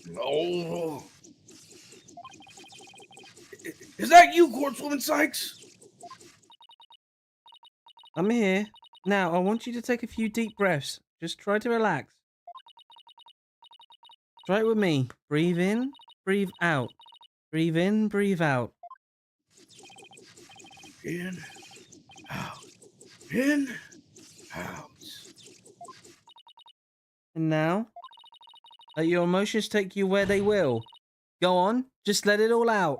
No. Is that you, Courtswoman Sykes? I'm here. Now, I want you to take a few deep breaths. Just try to relax. Try it with me. Breathe in, breathe out. Breathe in, breathe out. In, out. In, out. And now, let your emotions take you where they will. Go on, just let it all out.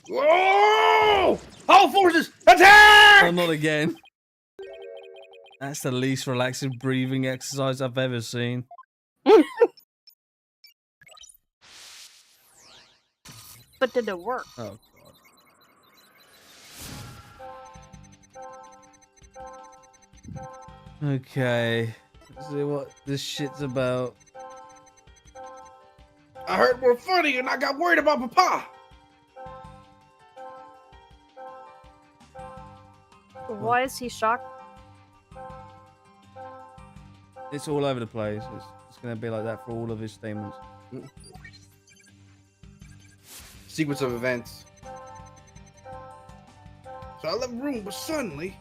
Whoa! All forces, attack! Oh, not again. That's the least relaxing breathing exercise I've ever seen. But did it work? Oh, God. Okay. Let's see what this shit's about. I heard we're funny and I got worried about Papa. Why is he shocked? It's all over the place. It's going to be like that for all of his statements. Sequence of events. So I left the room, but suddenly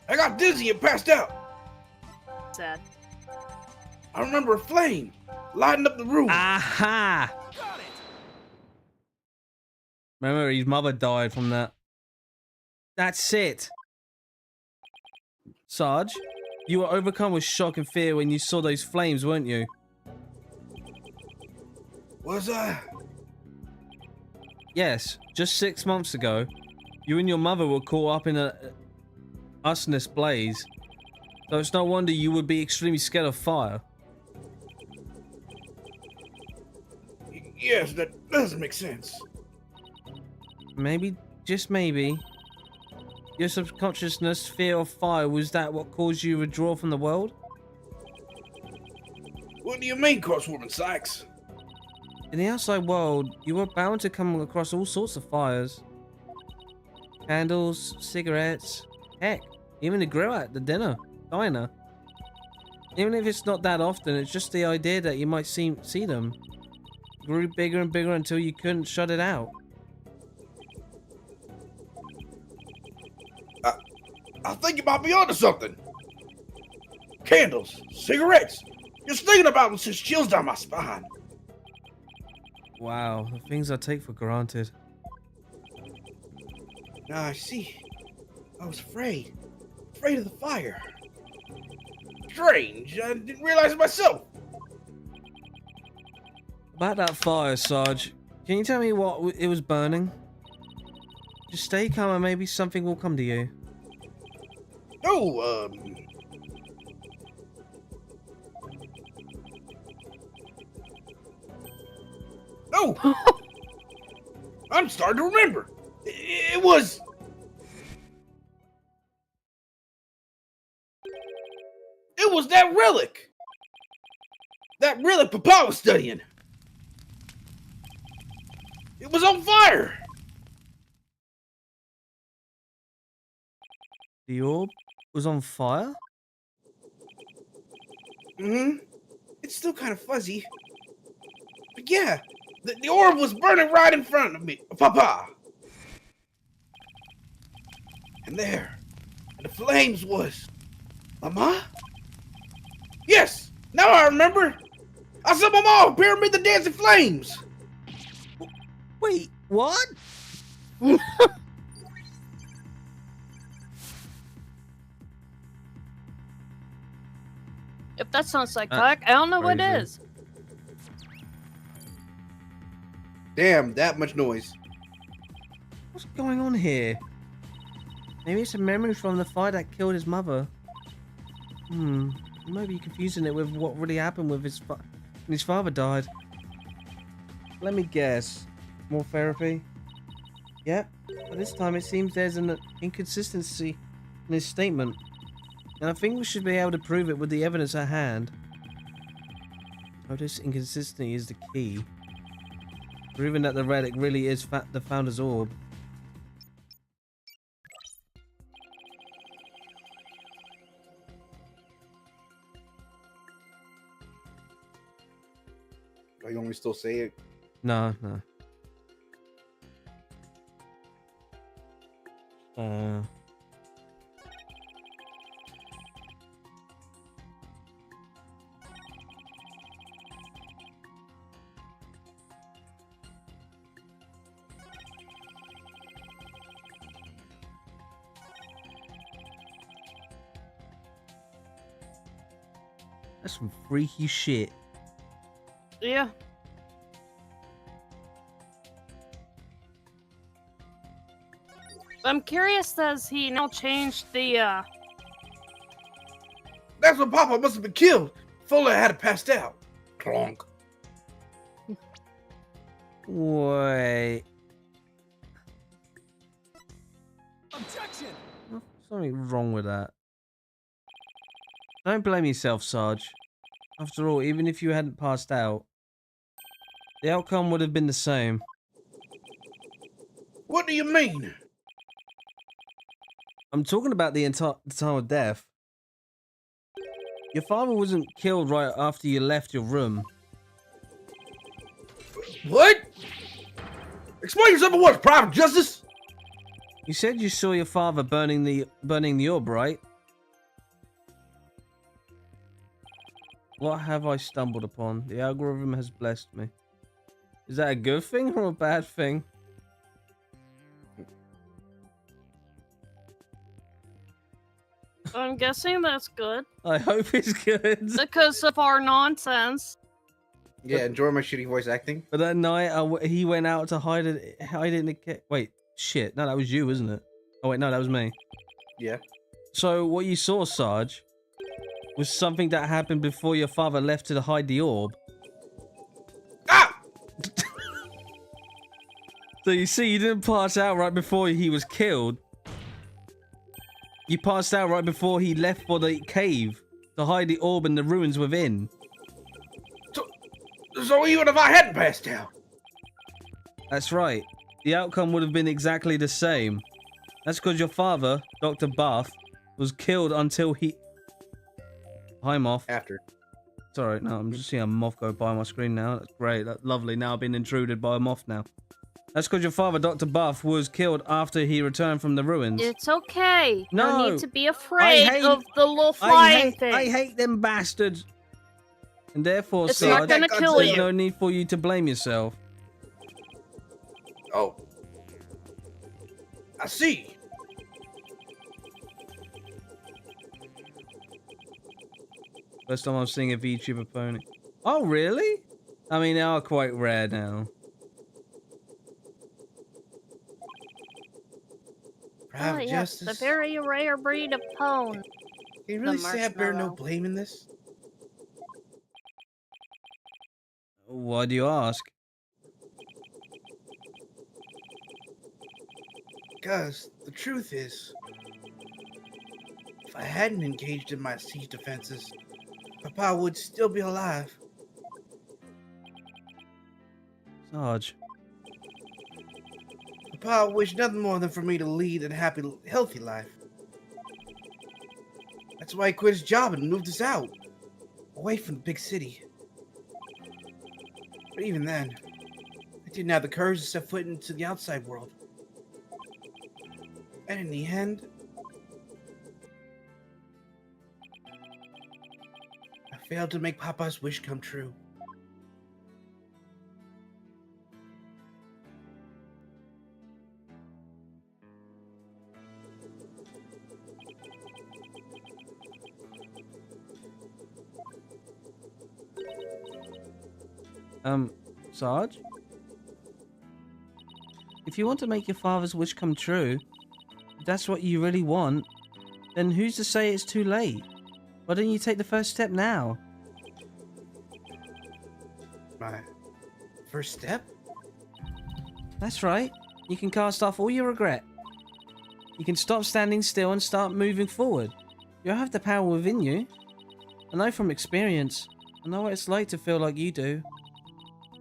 I got dizzy and passed out. Sad. I remember a flame lighting up the room. Aha! Got it. Remember, his mother died from that. That's it. Sarge, you were overcome with shock and fear when you saw those flames, weren't you? Was I? Yes, just 6 months ago, you and your mother were caught up in a arsonist blaze. So it's no wonder you would be extremely scared of fire. Yes, that does make sense. Maybe, just maybe, your subconsciousness fear of fire was that what caused you to withdraw from the world? What do you mean, Crosswoman Sykes? In the outside world, you were bound to come across all sorts of fires. Candles, cigarettes, heck, even the grill at the diner. Even if it's not that often, it's just the idea that you might see them. Grew bigger and bigger until you couldn't shut it out. I think you might be onto something. Candles, cigarettes. Just thinking about them sends chills down my spine. Wow, the things I take for granted. Now I see. I was afraid. Afraid of the fire. Strange. I didn't realize it myself. About that fire, Sarge, can you tell me what it was burning? Just stay calm and maybe something will come to you. No, No! I'm starting to remember. It was... It was that relic! That relic Papa was studying! It was on fire! The orb was on fire? Mm-hmm. It's still kind of fuzzy. But yeah, the orb was burning right in front of me, Papa. And there, the flames was... Mama? Yes! Now I remember! I saw Mama appear amid the dancing flames! Wait, what? If that's not psychotic, I don't know what crazy. is. Damn, that much noise. What's going on here? Maybe it's a memory from the fire that killed his mother. You might be confusing it with what really happened with when his father died. Let me guess. More therapy? Yep. But this time it seems there's an inconsistency in his statement. And I think we should be able to prove it with the evidence at hand. Oh, this inconsistency is the key. Proving that the relic really is the Founder's Orb. Are you want me to still say it? No. That's some freaky shit. Yeah. I'm curious, has he now changed the, That's when Papa must have been killed. Fuller had passed out. Clonk. Wait. Objection! There's something wrong with that. Don't blame yourself, Sarge. After all, even if you hadn't passed out, the outcome would have been the same. What do you mean? I'm talking about the time of death. Your father wasn't killed right after you left your room. What? Explain yourself at once, Private Justice! You said you saw your father burning the orb, right? What have I stumbled upon? The algorithm has blessed me. Is that a good thing or a bad thing? I'm guessing that's good I hope it's good. because of our nonsense. Yeah, enjoy my shitty voice acting. But that night, he went out to hide in the Wait, shit. No, that was you, isn't it? Oh, wait, no, that was me. Yeah. So, what you saw, Sarge, was something that happened before your father left to hide the orb. Ah! So, you see, you didn't pass out right before he was killed. You passed out right before he left for the cave to hide the orb and the ruins within. So even if I hadn't passed out. That's right. The outcome would have been exactly the same. That's because your father, Dr. Buff, was killed until he... Hi, Moth. After. Sorry, no, I'm just seeing a moth go by my screen now. That's great. That's lovely. Now I've been intruded by a moth now. That's because your father, Dr. Buff, was killed after he returned from the ruins. It's okay. No, need to be afraid hate- of the little flying thing. I hate them bastards. And therefore, It's Sarge, not gonna kill there's you. no need for you to blame yourself. Oh. I see. First time I'm seeing a VTuber pony. Oh, really? I mean, they are quite rare now. Have Oh, yes, justice. the very rare breed of pone. Can you really the say I bear no marshmallow. blame in this? Why do you ask? Because the truth is, if I hadn't engaged in my siege defenses, Papa would still be alive. Sarge. Papa wished nothing more than for me to lead a happy, healthy life. That's why he quit his job and moved us out, away from the big city. But even then, I didn't have the courage to step foot into the outside world. And in the end, I failed to make Papa's wish come true. Sarge? If you want to make your father's wish come true, if that's what you really want, then who's to say it's too late? Why don't you take the first step now? My first step? That's right. You can cast off all your regret. You can stop standing still and start moving forward. You have the power within you. I know from experience. I know what it's like to feel like you do.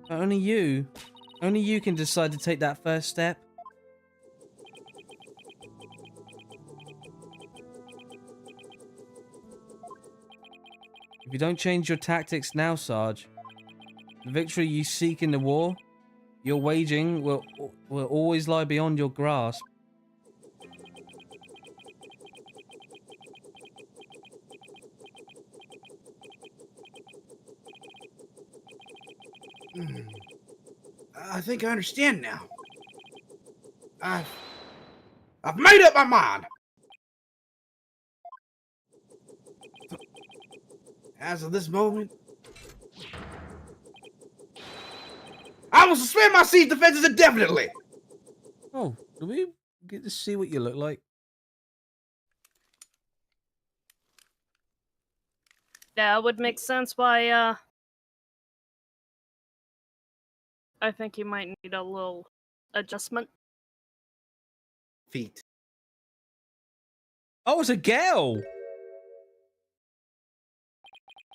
But only you can decide to take that first step. If you don't change your tactics now, Sarge, the victory you seek in the war you're waging will always lie beyond your grasp. I think I understand now. I've made up my mind. As of this moment, I will suspend my siege defenses indefinitely. Oh, do we get to see what you look like? That would make sense why, I think you might need a little adjustment. Feet. Oh, it's a girl!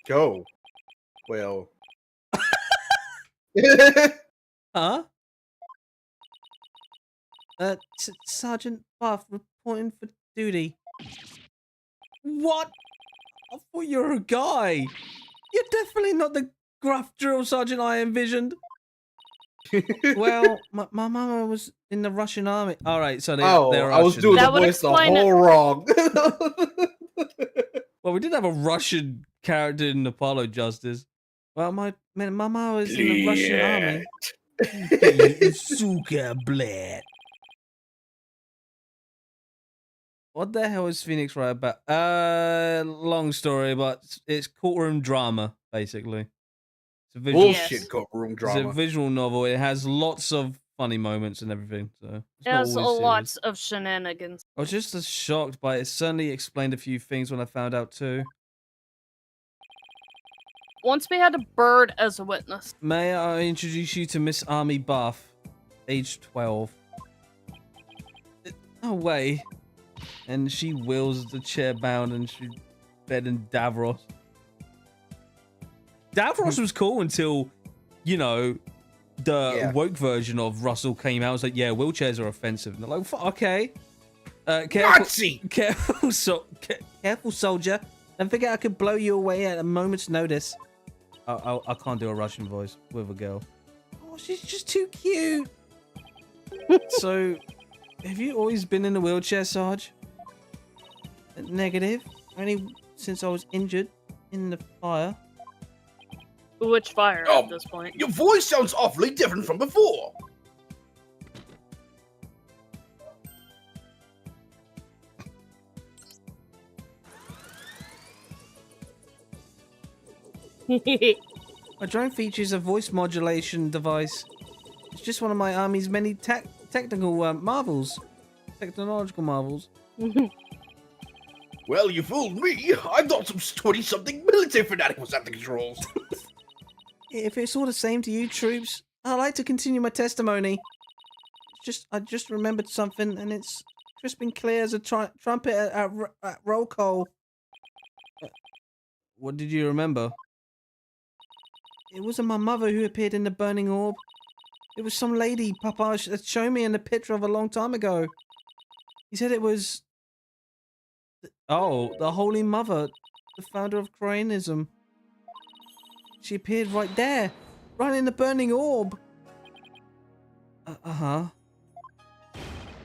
Go. Well. Huh? Sergeant Buff reporting for duty. What? I thought you were a guy. You're definitely not the gruff drill sergeant I envisioned. Well, my mama was in the Russian army. All right, so they're Russian. I was doing That the would voice the explain it. whole wrong. Well, we did have a Russian character in Apollo Justice. Well, my mama was in the Russian army. Suka Bled. What the hell is Phoenix Wright about? Long story, but it's courtroom drama, basically. It's a visual, Bullshit courtroom it's drama. a visual novel. It has lots of funny moments and everything. So it's It not has always lots serious. of shenanigans. I was just as shocked by it. It certainly explained a few things when I found out too. Once we had a bird as a witness. May I introduce you to Miss Army Buff, age 12. No way. And she wheels the chair bound and she's bedding Davros. Davros was cool until, you know, the woke version of Russell came out. It was like, yeah, wheelchairs are offensive. And they're like, okay. Nazi! Careful, careful, soldier. Don't forget I could blow you away at a moment's notice. I can't do a Russian voice with a girl. Oh, she's just too cute. So, have you always been in a wheelchair, Sarge? Negative. Only since I was injured in the fire. Which fire Oh, at this point? Your voice sounds awfully different from before. My drone features a voice modulation device. It's just one of my army's many technical marvels. Technological marvels. Well, you fooled me. I thought some 20-something military fanatic was at the controls. If it's all the same to you troops, I'd like to continue my testimony. I just remembered something, and it's crisp and clear as a trumpet at roll call. What did you remember? It wasn't my mother who appeared in the burning orb. It was some lady Papa had shown me in a picture of a long time ago. He said it was... Oh, the Holy Mother, the founder of Cryanism. She appeared right there, right in the burning orb. Uh-huh.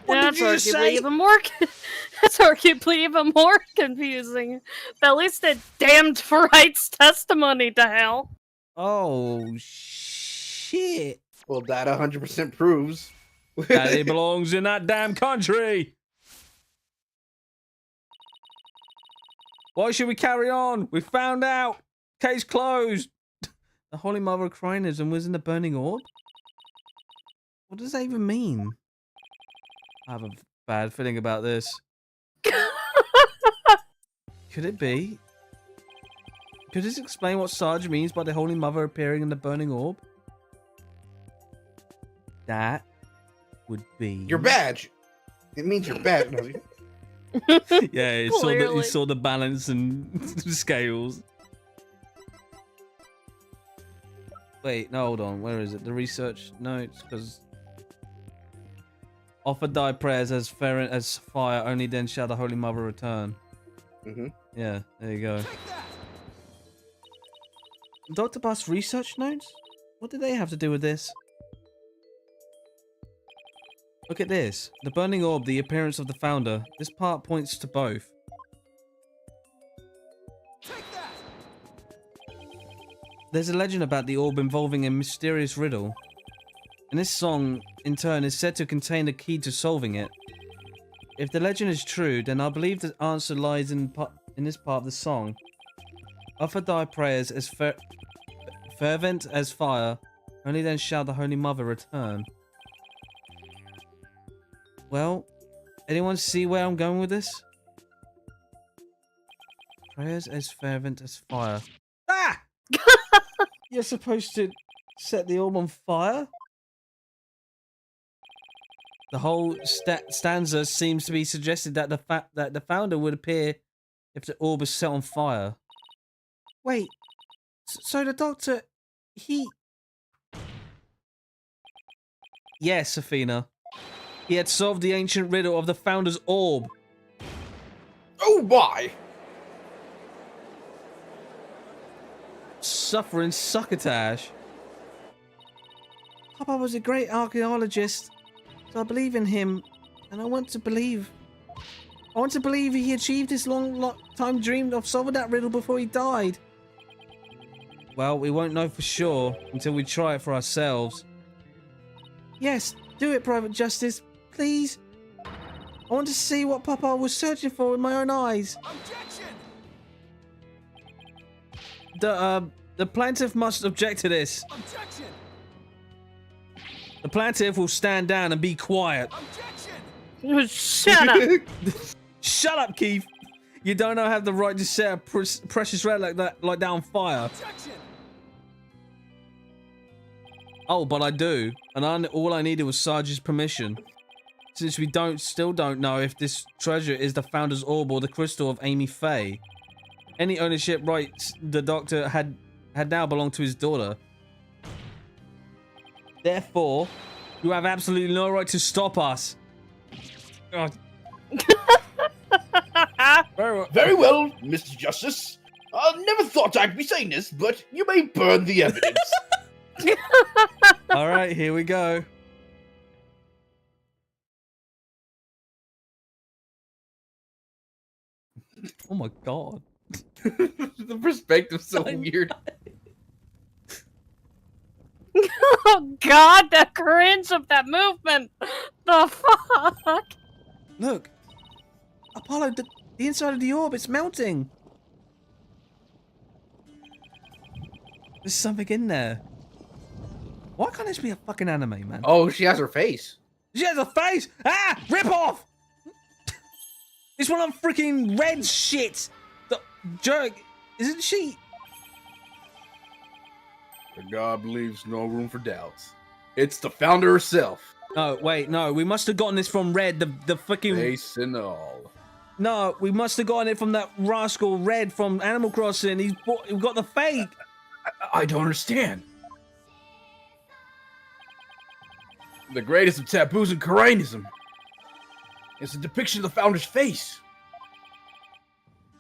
What did you just say? That's arguably even more confusing. But at least it damned Wright's testimony to hell. Oh, shit. Well, that 100% proves. That he belongs in that damn country. Why should we carry on? We found out. Case closed. The Holy Mother of Cryanism was in the burning orb? What does that even mean? I have a bad feeling about this. Could it be? Could this explain what Sarge means by the Holy Mother appearing in the burning orb? That would be... Your badge. It means your badge. No, yeah, he saw the balance and scales. Wait, no, hold on. Where is it? The research notes, because... Offer thy prayers as fervent as fire, only then shall the Holy Mother return. Mm-hmm. Yeah, there you go. Dr. Bus research notes? What do they have to do with this? Look at this. The burning orb, the appearance of the founder. This part points to both. There's a legend about the orb involving a mysterious riddle. And this song, in turn, is said to contain the key to solving it. If the legend is true, then I believe the answer lies in this part of the song. Offer thy prayers as fervent as fire, only then shall the Holy Mother return. Well, anyone see where I'm going with this? Prayers as fervent as fire. Ah! You're supposed to set the orb on fire? The whole stanza seems to be suggested that the founder would appear if the orb is set on fire. Wait, so the doctor, he... Yes, Athena. He had solved the ancient riddle of the founder's orb. Oh, why? Suffering succotash. Papa was a great archaeologist, so I believe in him, and I want to believe he achieved his long time dream of solving that riddle before he died. Well, we won't know for sure until we try it for ourselves. Yes, do it, Private Justice, please. I want to see what Papa was searching for with my own eyes. Objection! The plaintiff must object to this. Objection! The plaintiff will stand down and be quiet. Objection! Shut up. Shut up, Keith. You don't have the right to set a precious red like that on fire. Objection! Oh, but I do, and all I needed was Sarge's permission. Since we still don't know if this treasure is the Founder's Orb or the crystal of Amy Faye. Any ownership rights the Doctor had now belonged to his daughter. Therefore, you have absolutely no right to stop us. Oh. Very well, Mr. Justice. I never thought I'd be saying this, but you may burn the evidence. All right, here we go. Oh my god. The perspective's so weird. Oh god, the cringe of that movement. The fuck? Look. Apollo, the inside of the orb, it's melting. There's something in there. Why can't this be a fucking anime, man? Oh, she has her face. She has a face! Ah! Rip off! It's one of them freaking red shit! The jerk! Isn't she? The God leaves no room for doubts. It's the Founder herself. No, wait, no. We must have gotten this from Red, the fucking... Face and all. No, we must have gotten it from that rascal Red from Animal Crossing. He got the fake. I don't understand. The greatest of taboos in Koreanism is a depiction of the Founder's face.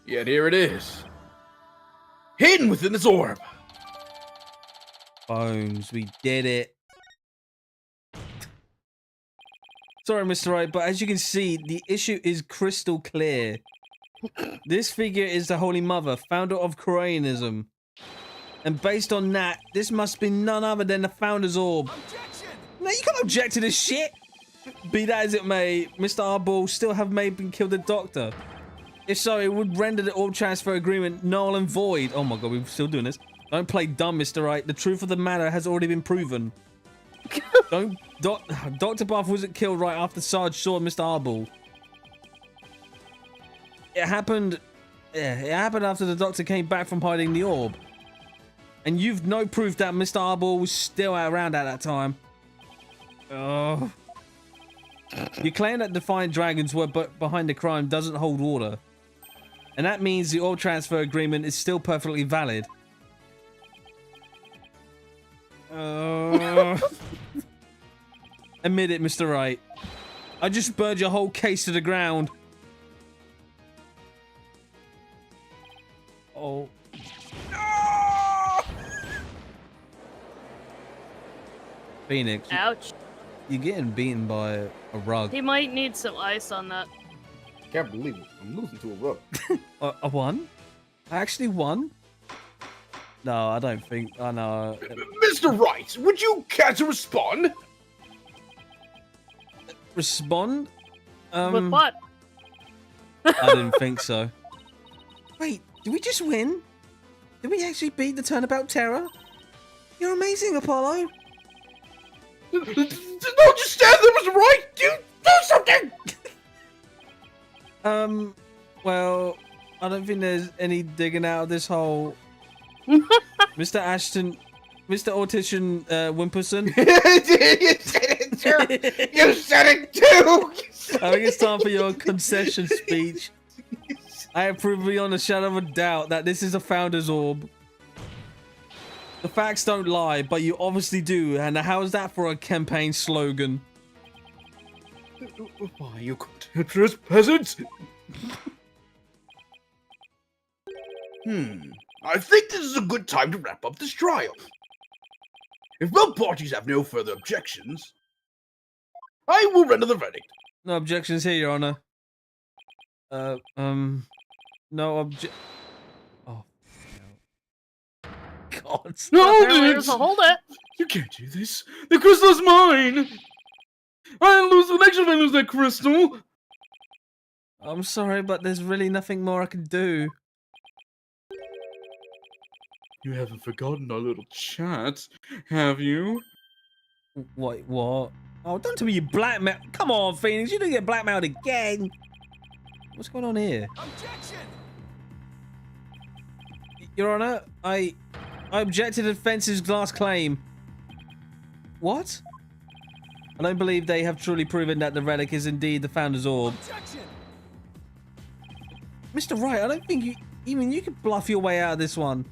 Yet here it is, hidden within this orb. Bones, we did it. Sorry, Mr. Wright, but as you can see, the issue is crystal clear. This figure is the Holy Mother, founder of Koreanism. And based on that, this must be none other than the Founder's Orb. Objection! No, you can't object to this shit. Be that as it may, Mr. Arbol still have maybe killed the Doctor. If so, it would render the orb transfer agreement null and void. Oh my god, we're still doing this. Don't play dumb, Mr. Wright. The truth of the matter has already been proven. Dr. Buff wasn't killed right after Sarge saw Mr. Arbol. It happened after the Doctor came back from hiding the orb. And you've no proof that Mr. Arbol was still around at that time. Oh. You claim that Defiant Dragons were behind the crime doesn't hold water. And that means the orb transfer agreement is still perfectly valid. Admit it, Mr. Wright. I just burned your whole case to the ground. Oh. Phoenix, Ouch. you're getting beaten by a rug. He might need some ice on that. Can't believe it. I'm losing to a rug. A one? I actually won? No, I don't think. I know. Mr. Wright, would you care to respond? Respond? With what? I didn't think so. Wait, did we just win? Did we actually beat the Turnabout Terror? You're amazing, Apollo. Don't just stand there, Mr. Wright! Do something! Well, I don't think there's any digging out of this hole. Mr. Ashton, Mr. Ortician, Wimperson. You said it too! I think it's time for your concession speech. I have proven beyond a shadow of a doubt that this is a Founder's Orb. The facts don't lie, but you obviously do, and how is that for a campaign slogan? Why, you contemptuous peasants! I think this is a good time to wrap up this trial. If both parties have no further objections, I will render the verdict. No objections here, Your Honor. No obje... Oh, no. God. No, Apparently there's a hold it. You can't do this. The crystal's mine. I lose the next time I lose that crystal. I'm sorry, but there's really nothing more I can do. You haven't forgotten our little chat, have you? Wait, what? Oh, don't tell me you blackmail. Come on, Phoenix, you didn't get blackmailed again. What's going on here? Objection! Your Honor, I object to the defense's last claim. What? I don't believe they have truly proven that the relic is indeed the Founder's Orb. Objection! Mr. Wright, I don't think you could bluff your way out of this one.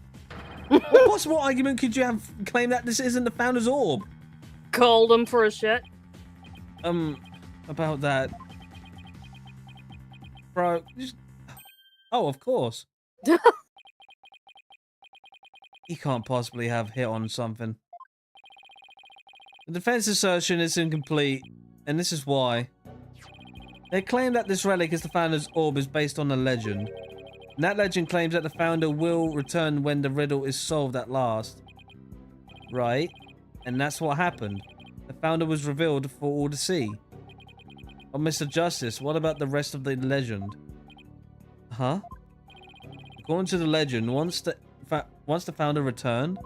What possible argument could you have claim that this isn't the Founder's Orb? Called him for a shit. About that. Bro, just... Oh, of course. He can't possibly have hit on something. The defense assertion is incomplete, and this is why. They claim that this relic is the Founder's Orb is based on a legend. And that legend claims that the Founder will return when the riddle is solved at last. Right? And that's what happened. The Founder was revealed for all to see. But Mr. Justice, what about the rest of the legend? Huh? According to the legend, once the Founder returned,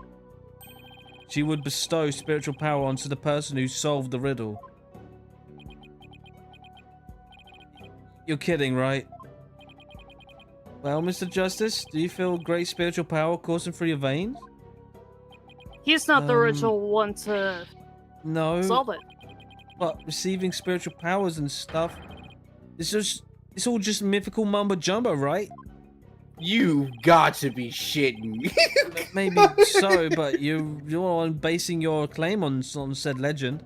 she would bestow spiritual power onto the person who solved the riddle. You're kidding, right? Well, Mr. Justice, do you feel great spiritual power coursing through your veins? He's not the original one to No. solve it. But receiving spiritual powers and stuff, it's all just mythical mumbo jumbo, right? You got to be shitting me. Maybe so, but you're on basing your claim on said legend.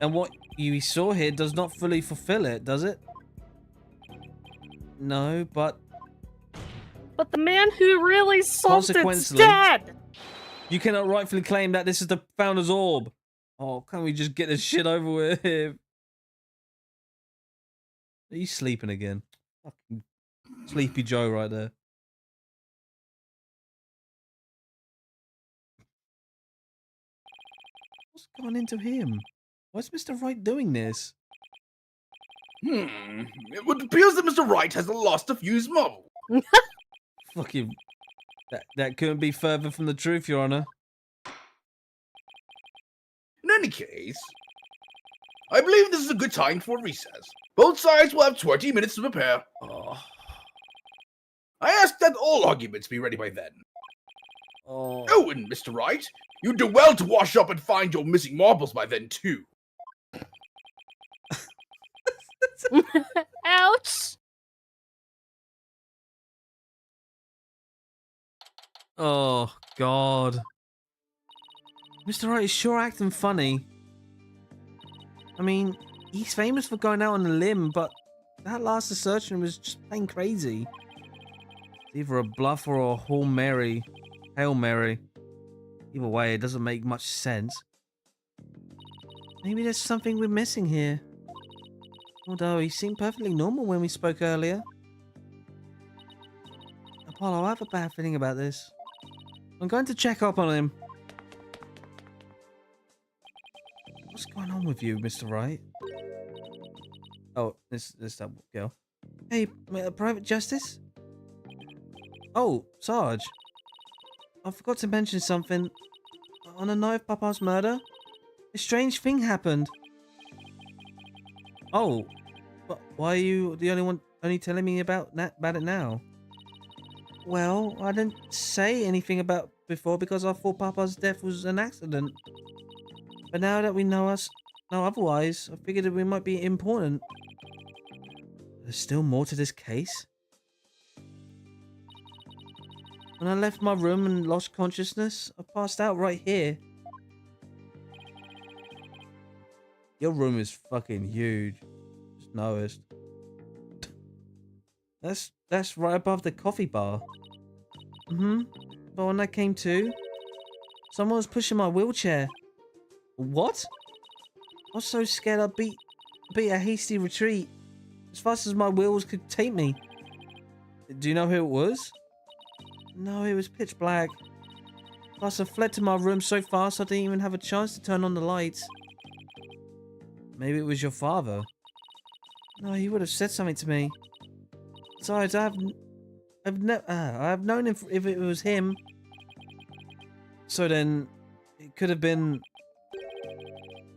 And what you saw here does not fully fulfill it, does it? No, but But the man who really solved it's Consequently- dead! you cannot rightfully claim that this is the Founder's Orb. Oh, can't we just get this shit over with? Are you sleeping again? Fucking Sleepy Joe right there. What's gone into him? Why's Mr. Wright doing this? It would appears that Mr. Wright has lost a fuse marble. Fucking... That couldn't be further from the truth, Your Honor. In any case, I believe this is a good time for recess. Both sides will have 20 minutes to prepare. I ask that all arguments be ready by then. Oh, and Mr. Wright, you'd do well to wash up and find your missing marbles by then, too. Ouch! Oh, God. Mr. Wright is sure acting funny. I mean, he's famous for going out on a limb, but that last assertion was just plain crazy. It's either a bluff or a Hail Mary. Hail Mary. Either way, it doesn't make much sense. Maybe there's something we're missing here. Although he seemed perfectly normal when we spoke earlier. Apollo, I have a bad feeling about this. I'm going to check up on him. What's going on with you, Mr. Wright? Oh, this that girl. Hey, Private Justice? Oh, Sarge. I forgot to mention something. On the night of Papa's murder, a strange thing happened. Oh, but why are you the only telling me about it now? Well, I didn't say anything about before because I thought Papa's death was an accident. But now that we know otherwise, I figured that we might be important. There's still more to this case. When I left my room and lost consciousness, I passed out right here. Your room is fucking huge. Just noticed. That's right above the coffee bar. But when I came to, someone was pushing my wheelchair. What? I was so scared I beat a hasty retreat as fast as my wheels could take me. Do you know who it was? No, it was pitch black. Plus, I fled to my room so fast I didn't even have a chance to turn on the lights. Maybe it was your father. No, he would have said something to me. Besides, I've known him if it was him. So then, it could have been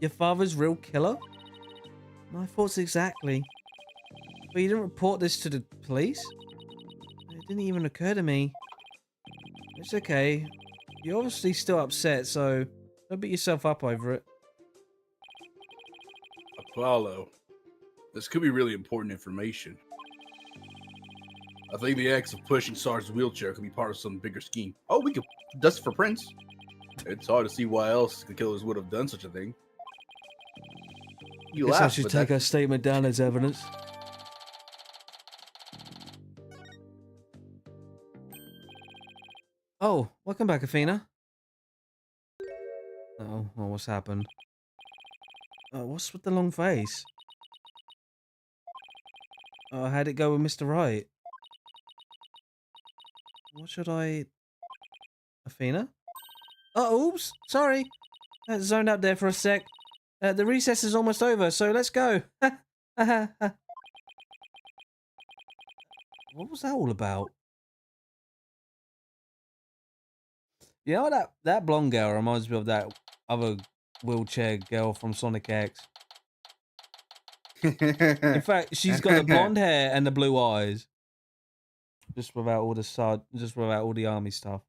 your father's real killer? My thoughts exactly. But you didn't report this to the police? It didn't even occur to me. It's okay. You're obviously still upset, so don't beat yourself up over it. Apollo, this could be really important information. I think the acts of pushing Sarge's wheelchair could be part of some bigger scheme. Oh, we could dust it for Prince. It's hard to see why else the killers would have done such a thing. You Guess I laugh, should but take her statement down as evidence. Oh, welcome back, Athena. Oh, well, what's happened? What's with the long face? How'd it go with Mr. Wright? What should I... Athena? Oh, oops, sorry. Zoned out there for a sec. The recess is almost over, so let's go. What was that all about? You know, that blonde girl reminds me of that other wheelchair girl from Sonic X. In fact, she's got the blonde hair and the blue eyes. Just without all the army stuff.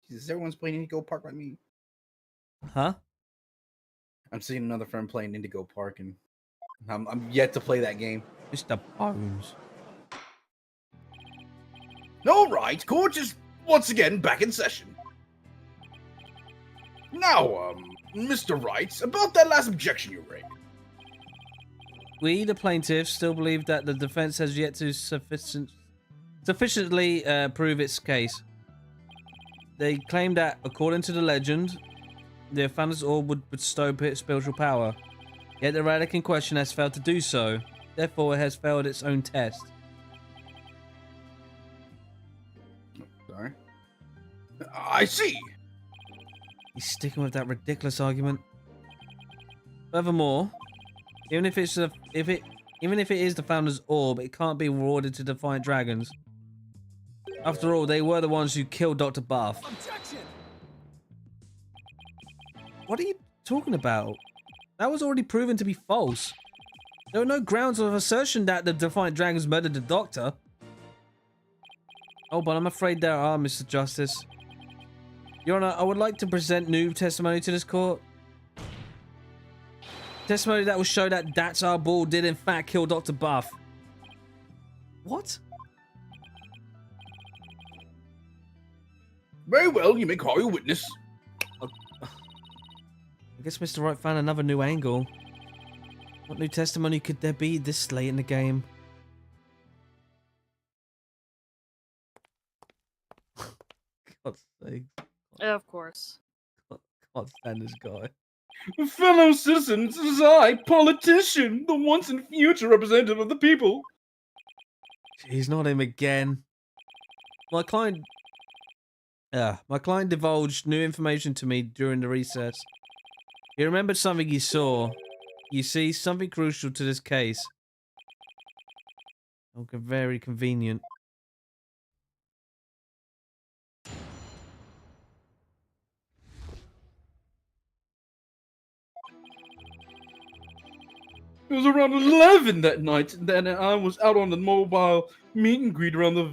Is everyone's playing Indigo Park like me? Huh? I'm seeing another friend playing Indigo Park, and I'm yet to play that game. Mr. Bones. all right, court is once again back in session. Now, Mr. Wright, about that last objection you raised. We, the plaintiffs, still believe that the defense has yet to sufficiently prove its case. They claim that, according to the legend, the Founder's Orb would bestow spiritual power. Yet the relic in question has failed to do so. Therefore, it has failed its own test. Sorry. I see. He's sticking with that ridiculous argument. Furthermore, even if it is the Founder's Orb, it can't be rewarded to Defiant Dragons. After all, they were the ones who killed Dr. Buff. Objection! What are you talking about? That was already proven to be false. There were no grounds of assertion that the Defiant Dragons murdered the Doctor. Oh, but I'm afraid there are, Mr. Justice. Your Honor, I would like to present new testimony to this court. Testimony that will show that Datsar Ball did in fact kill Dr. Buff. What? Very well, you may call your witness. I guess Mr. Wright found another new angle. What new testimony could there be this late in the game? God's sake. Of course. Can't stand this guy. Fellow citizens, it is I, politician, the once and future representative of the people. He's not him again. My client divulged new information to me during the recess. He remembered something he saw. You see, something crucial to this case. Okay, very convenient. It was around 11 that night, and then I was out on the mobile meet and greet around the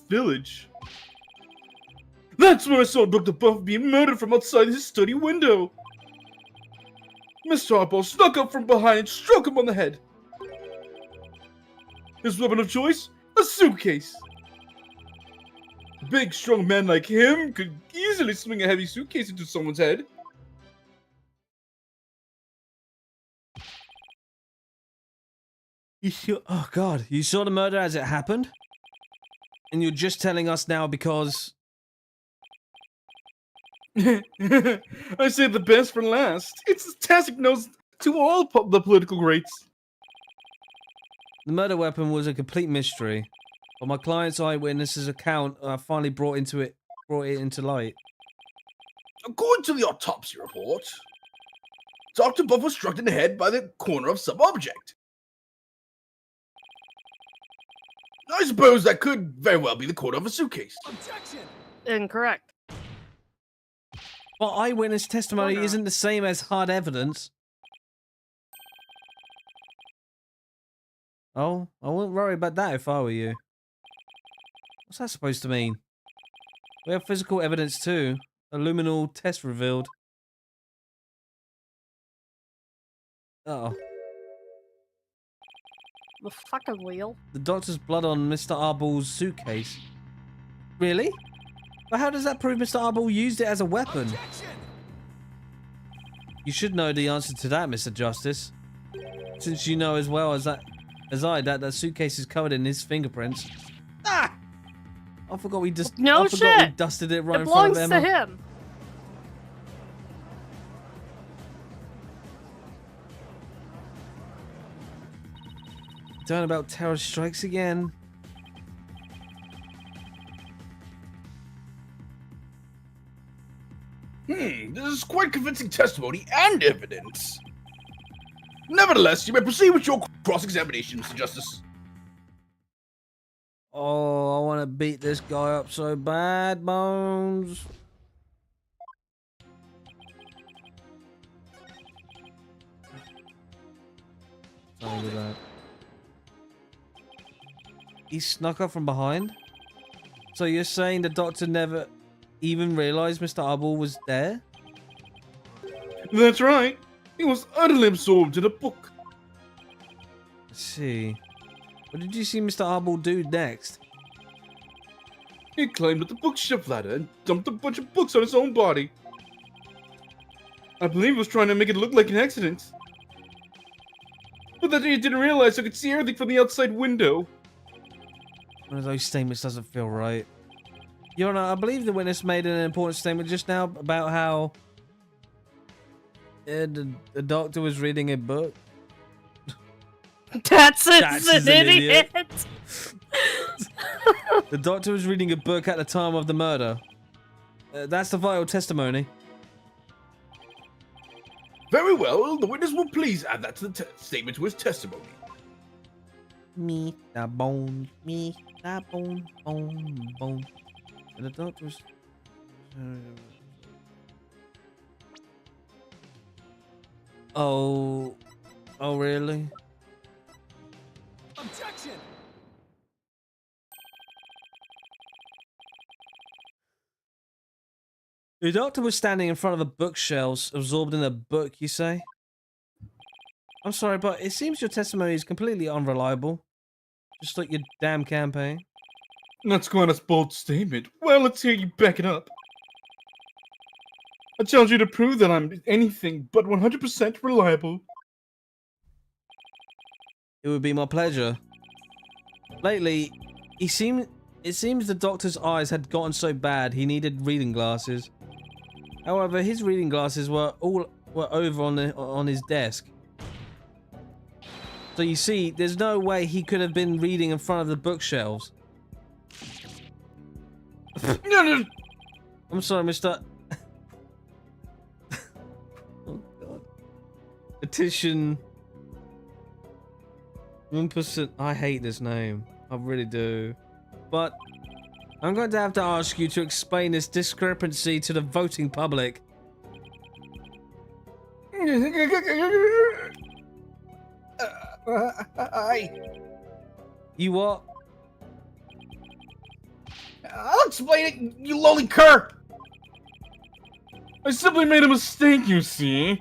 village. That's when I saw Dr. Buff being murdered from outside his study window. Mr. Harpo snuck up from behind and struck him on the head. His weapon of choice? A suitcase. A big, strong man like him could easily swing a heavy suitcase into someone's head. Oh God, you saw the murder as it happened? And you're just telling us now because... I saved the best for last. It's a tacit note to all the political greats. The murder weapon was a complete mystery, but my client's eyewitness's account finally brought into it brought it into light. According to the autopsy report, Dr. Buff was struck in the head by the corner of some object. I suppose that could very well be the corner of a suitcase. Objection! Incorrect. But eyewitness testimony Corner. isn't the same as hard evidence. Oh, I wouldn't worry about that if I were you. What's that supposed to mean? We have physical evidence too. A luminal test revealed. Uh oh. The fucking wheel. The doctor's blood on Mr. Arbel's suitcase. Really? But how does that prove Mr. Arbel used it as a weapon? Objection! You should know the answer to that, Mr. Justice. Since you know as well as I that suitcase is covered in his fingerprints. Ah! I forgot we just No I forgot we shit. dusted it right It in front belongs of to Emma. him. Turnabout terror strikes again. This is quite convincing testimony and evidence. Nevertheless, you may proceed with your cross-examination, Mr. Justice. Oh, I want to beat this guy up so bad, Bones. Sorry about that. He snuck up from behind? So you're saying the doctor never even realized Mr. Arbel was there? That's right. He was utterly absorbed in a book. Let's see. What did you see Mr. Arbel do next? He climbed up the bookshelf ladder and dumped a bunch of books on his own body. I believe he was trying to make it look like an accident. But that he didn't realize I could see everything from the outside window. One of those statements doesn't feel right. Your Honor, I believe the witness made an important statement just now about how the doctor was reading a book. That's That's an an idiot. The doctor was reading a book at the time of the murder. That's the vital testimony. Very well, the witness will please add that to the statement to his testimony. Me, that bone, me, that bone, bone, bone. And the doctor was... Oh... Oh, really? Objection! The doctor was standing in front of a bookshelf, absorbed in a book, you say? I'm sorry, but it seems your testimony is completely unreliable. Just like your damn campaign. That's quite a bold statement. Well, let's hear you back it up. I challenge you to prove that I'm anything but 100% reliable. It would be my pleasure. Lately, it seems the doctor's eyes had gotten so bad he needed reading glasses. However, his reading glasses were over on his desk. So you see, there's no way he could have been reading in front of the bookshelves. No. I'm sorry, Mr. Oh God. Petition. 1%. I hate this name. I really do. But I'm going to have to ask you to explain this discrepancy to the voting public. You what? I'll explain it, you lowly cur! I simply made a mistake, you see.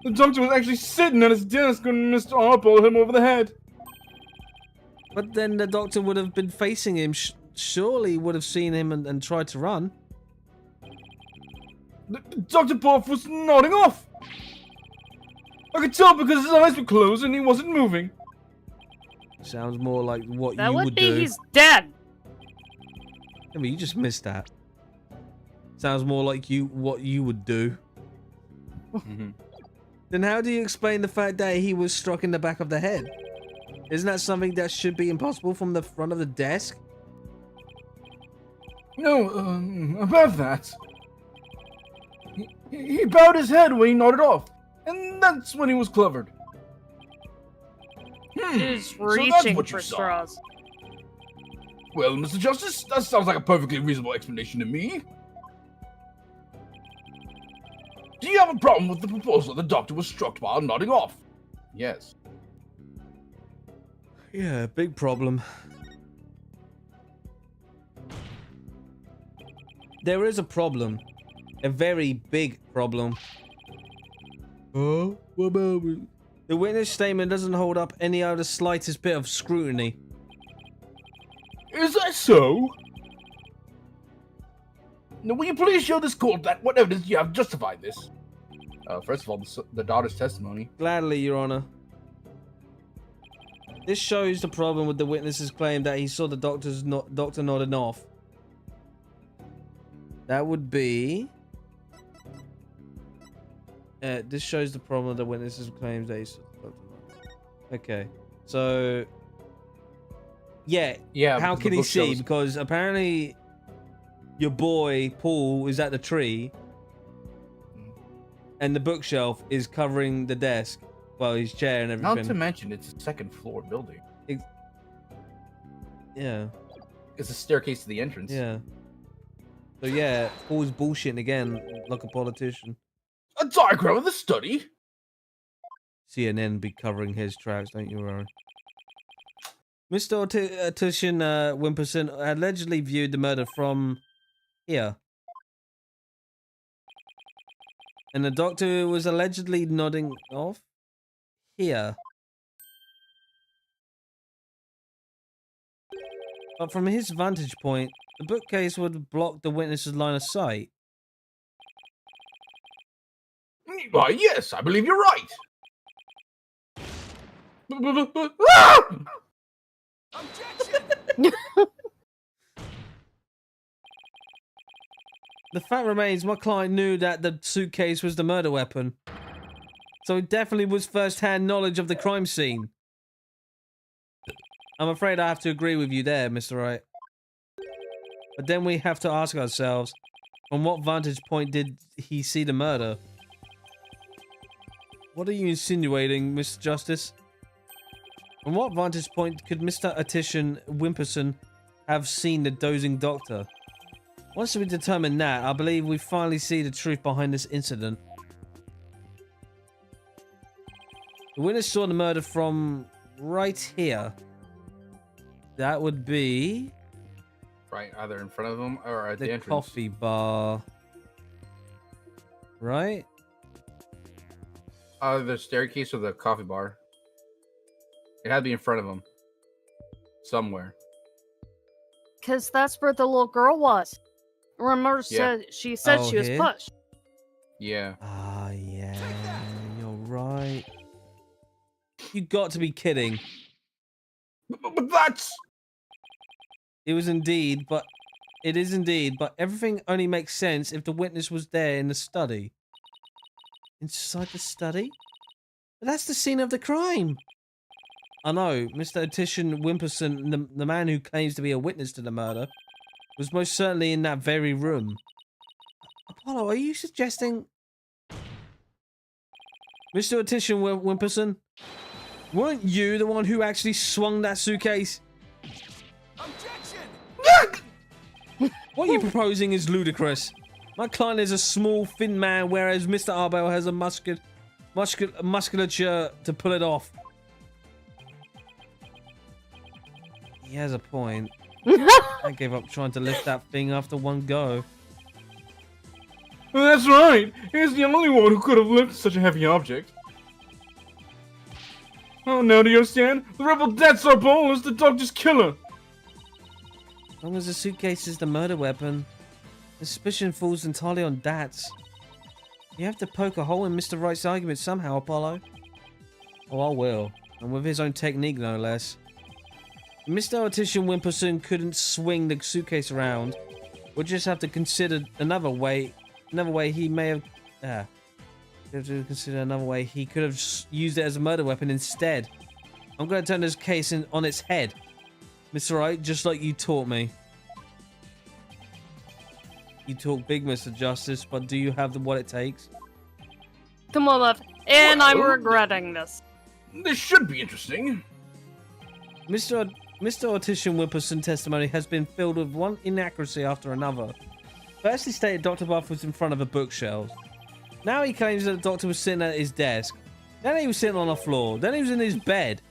The doctor was actually sitting at his desk when Mr. Arbel hit him over the head. But then the doctor would have been facing him. Surely would have seen him and tried to run. Dr. Buff was nodding off. I could tell because his eyes were closed and he wasn't moving. Sounds more like what That you would would be do. he's dead. I mean, you just missed that. Sounds more like what you would do. Then how do you explain the fact that he was struck in the back of the head? Isn't that something that should be impossible from the front of the desk? No, about that. He bowed his head when he nodded off, and that's when he was clevered. She's So that's reaching what you for saw. straws. Well, Mr. Justice, that sounds like a perfectly reasonable explanation to me. Do you have a problem with the proposal the doctor was struck while nodding off? Yes. Yeah, big problem. There is a problem. A very big problem. Oh, what about it? The witness statement doesn't hold up any of the slightest bit of scrutiny. Is that so? Now, will you please show this court that what evidence you have to justify this? First of all, the daughter's testimony. Gladly, Your Honor. This shows the problem with the witness's claim that he saw the doctor nodding off. That would be... this shows the problem with the witness's claims that he saw the doctor nodding off. Okay, so... Yeah, how can he see? Because apparently your boy, Paul, is at the tree. And the bookshelf is covering the desk. Well, his chair and everything. Not to mention, it's a second floor building. Yeah. It's a staircase to the entrance. Yeah. So yeah, Paul's bullshitting again, like a politician. A diagram of the study? CNN be covering his tracks, don't you worry. Mr. Tushin Wimperson allegedly viewed the murder from here. And the doctor was allegedly nodding off here. But from his vantage point, the bookcase would block the witness's line of sight. Why, yes, I believe you're right. Objection! The fact remains, my client knew that the suitcase was the murder weapon. So it definitely was first-hand knowledge of the crime scene. I'm afraid I have to agree with you there, Mr. Wright. But then we have to ask ourselves, from what vantage point did he see the murder? What are you insinuating, Mr. Justice? From what vantage point could Mr. Attition Wimperson have seen the dozing doctor? Once we determine that, I believe we finally see the truth behind this incident. The witness saw the murder from right here. That would be... Right, either in front of them or at the the entrance. coffee bar. Right? The staircase or the coffee bar. It had to be in front of them. Somewhere. Because that's where the little girl was. Remember, Yeah. she said Oh, she was here? pushed. Yeah. Ah, yeah. You're right. You got to be kidding. But that's... It was indeed, but... It is indeed, but everything only makes sense if the witness was there in the study. Inside the study? But that's the scene of the crime. I know, Mr. Attition Wimperson, the man who claims to be a witness to the murder, was most certainly in that very room. Apollo, are you suggesting... Mr. Attition Wimperson, weren't you the one who actually swung that suitcase? Objection! What you're proposing is ludicrous. My client is a small, thin man, whereas Mr. Arbel has a musculature to pull it off. He has a point. I gave up trying to lift that thing after one go. That's right. He's the only one who could have lifted such a heavy object. Oh, now do you understand? The rebel death Sorbonne is the doctor's killer. As long as the suitcase is the murder weapon, the suspicion falls entirely on Dats. You have to poke a hole in Mr. Wright's argument somehow, Apollo. Oh, I will. And with his own technique, no less. If Mr. Attition Wimperson couldn't swing the suitcase around, we'll just have to consider another way he may have... we have to consider another way he could have used it as a murder weapon instead. I'm going to turn this case on its head, Mr. Wright, just like you taught me. you talk big, Mr. Justice, but do you have what it takes? Come on, love. And I'm Well, regretting this. This should be interesting. Mr. Ortician Whipperson's testimony has been filled with one inaccuracy after another. First, he stated Dr. Buff was in front of a bookshelf. Now he claims that the doctor was sitting at his desk. Then he was sitting on the floor. Then he was in his bed.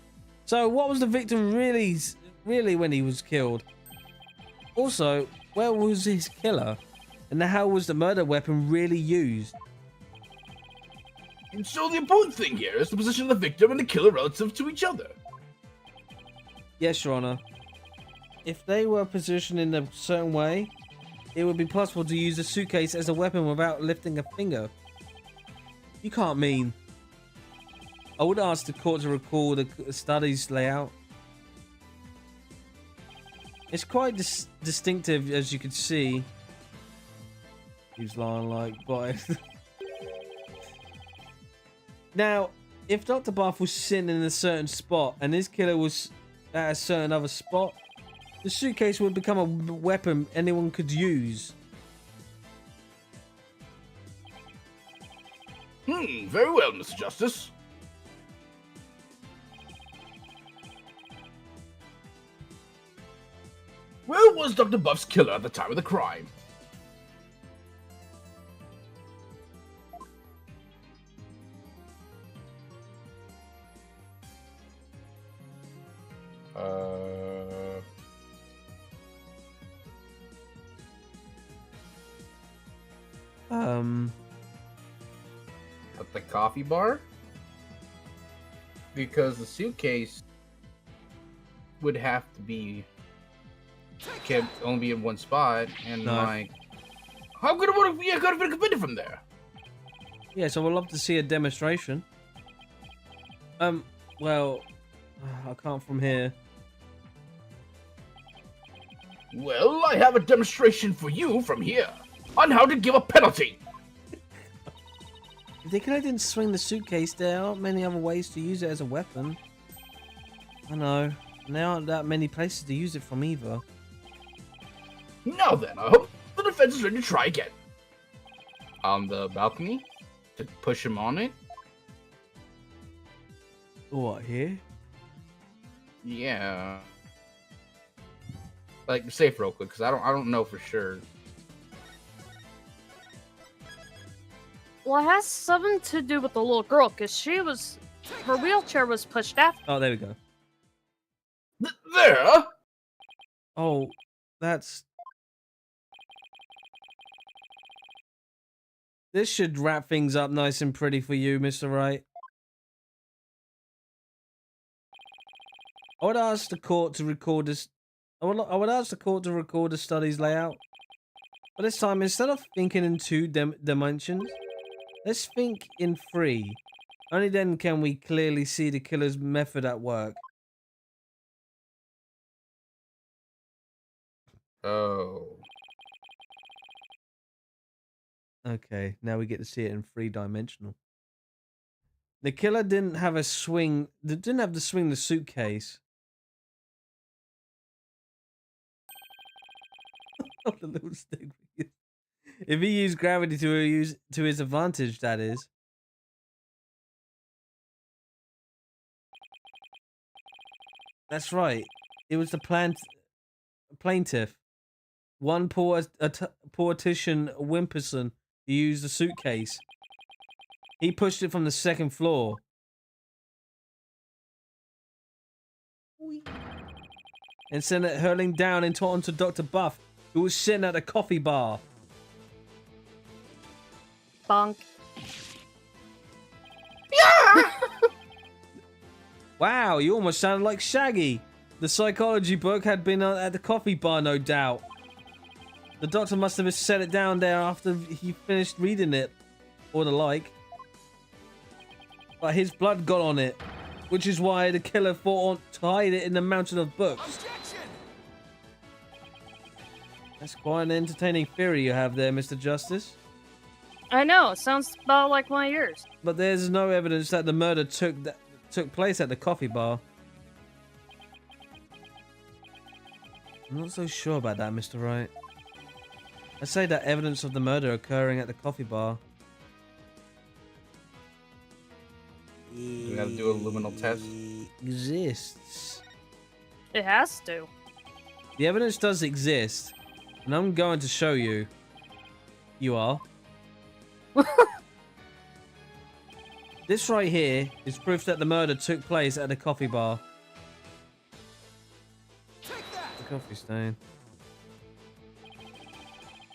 So what was the victim really when he was killed? Also, where was his killer? And how was the murder weapon really used? And so the important thing here is to position the victim and the killer relative to each other. Yes, Your Honor. If they were positioned in a certain way, it would be possible to use a suitcase as a weapon without lifting a finger. You can't mean... I would ask the court to recall the study's layout. It's quite distinctive, as you can see. He's lying like boy. Now, if Dr. Buff was sitting in a certain spot and his killer was at a certain other spot, the suitcase would become a weapon anyone could use. Very well, Mr. Justice. Where was Dr. Buff's killer at the time of the crime? At the coffee bar? Because the suitcase would have to be can't only be in one spot, and No. like, how could it have been committed from there? Yeah, so we'd love to see a demonstration. Well, I can't from here. Well, I have a demonstration for you from here on how to give a penalty. If the killer didn't swing the suitcase, there aren't many other ways to use it as a weapon. I know. There aren't that many places to use it from either. Now then, I hope the defense is ready to try again. On the balcony? To push him on it? What, here? Yeah. Like, safe real quick, because I don't know for sure. Well, it has something to do with the little girl, because her wheelchair was pushed after. Oh, there we go. There! Oh, that's... This should wrap things up nice and pretty for you, Mr. Wright. I would ask the court to record this. I would ask the court to record the study's layout. But this time, instead of thinking in two dimensions, let's think in three. Only then can we clearly see the killer's method at work. Oh. Okay, now we get to see it in three-dimensional. The killer didn't have a swing. Didn't have to swing the suitcase. The little stick. If he used gravity to his advantage, that is. That's right. It was the plaintiff, one politician Wimperson, who used the suitcase. He pushed it from the second floor. And sent it hurling down onto Dr. Buff, who was sitting at a coffee bar. Bonk. Wow, you almost sounded like Shaggy. The psychology book had been at the coffee bar, no doubt. The doctor must have set it down there after he finished reading it, or the like. But his blood got on it, which is why the killer thought to hide it in the mountain of books. Objection! That's quite an entertaining theory you have there, Mr. Justice. I know, sounds about like my ears. But there's no evidence that the murder took place at the coffee bar. I'm not so sure about that, Mr. Wright. I say that evidence of the murder occurring at the coffee bar. We gotta do a luminal test. Exists. It has to. The evidence does exist, and I'm going to show you. You are. This right here is proof that the murder took place at a coffee bar. The coffee stain.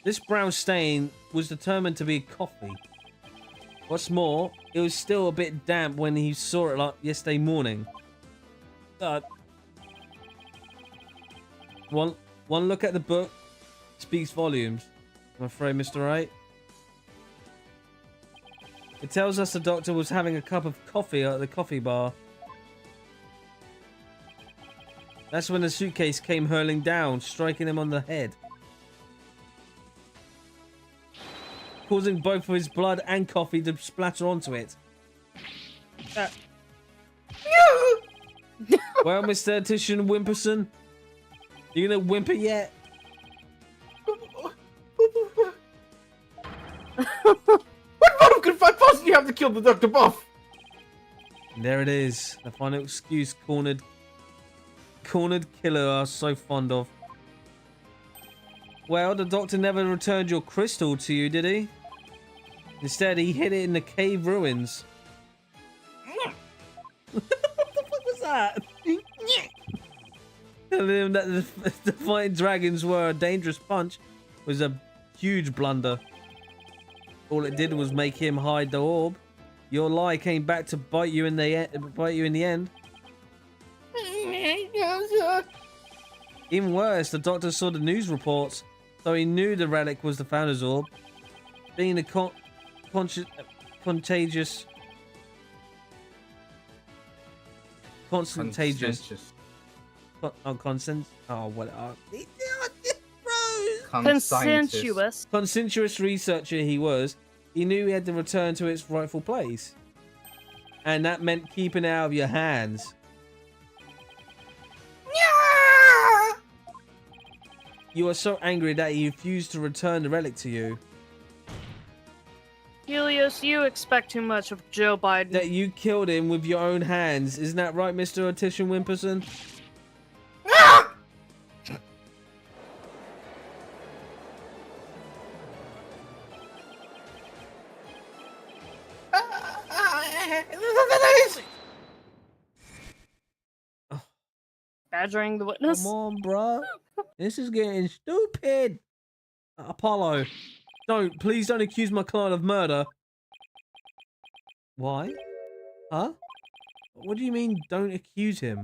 This brown stain was determined to be coffee. What's more, it was still a bit damp when he saw it like yesterday morning. One look at the book speaks volumes, I'm afraid, Mr. Wright. It tells us the doctor was having a cup of coffee at the coffee bar. That's when the suitcase came hurling down, striking him on the head, causing both of his blood and coffee to splatter onto it. Well, Mr. Titian Wimperson, you gonna whimper yet? What motive could I possibly have to kill the Dr. Buff? And there it is, the final excuse cornered killer are so fond of. Well, the doctor never returned your crystal to you, did he? Instead, he hid it in the cave ruins. What the fuck was that? Telling him that the fighting dragons were a dangerous punch was a huge blunder. All it did was make him hide the orb. Your lie came back to bite you in the end. Even worse, the doctor saw the news reports, so he knew the relic was the Founder's Orb. Being a contagious. Consensuous researcher he was, he knew he had to return to its rightful place. And that meant keeping it out of your hands. You are so angry that he refused to return the relic to you. Helios, you expect too much of Joe Biden. That you killed him with your own hands. Isn't that right, Mr. Titian Wimperson? Badgering the witness? Come on, bruh. This is getting stupid. Apollo, please don't accuse my client of murder. Why? Huh? What do you mean, don't accuse him?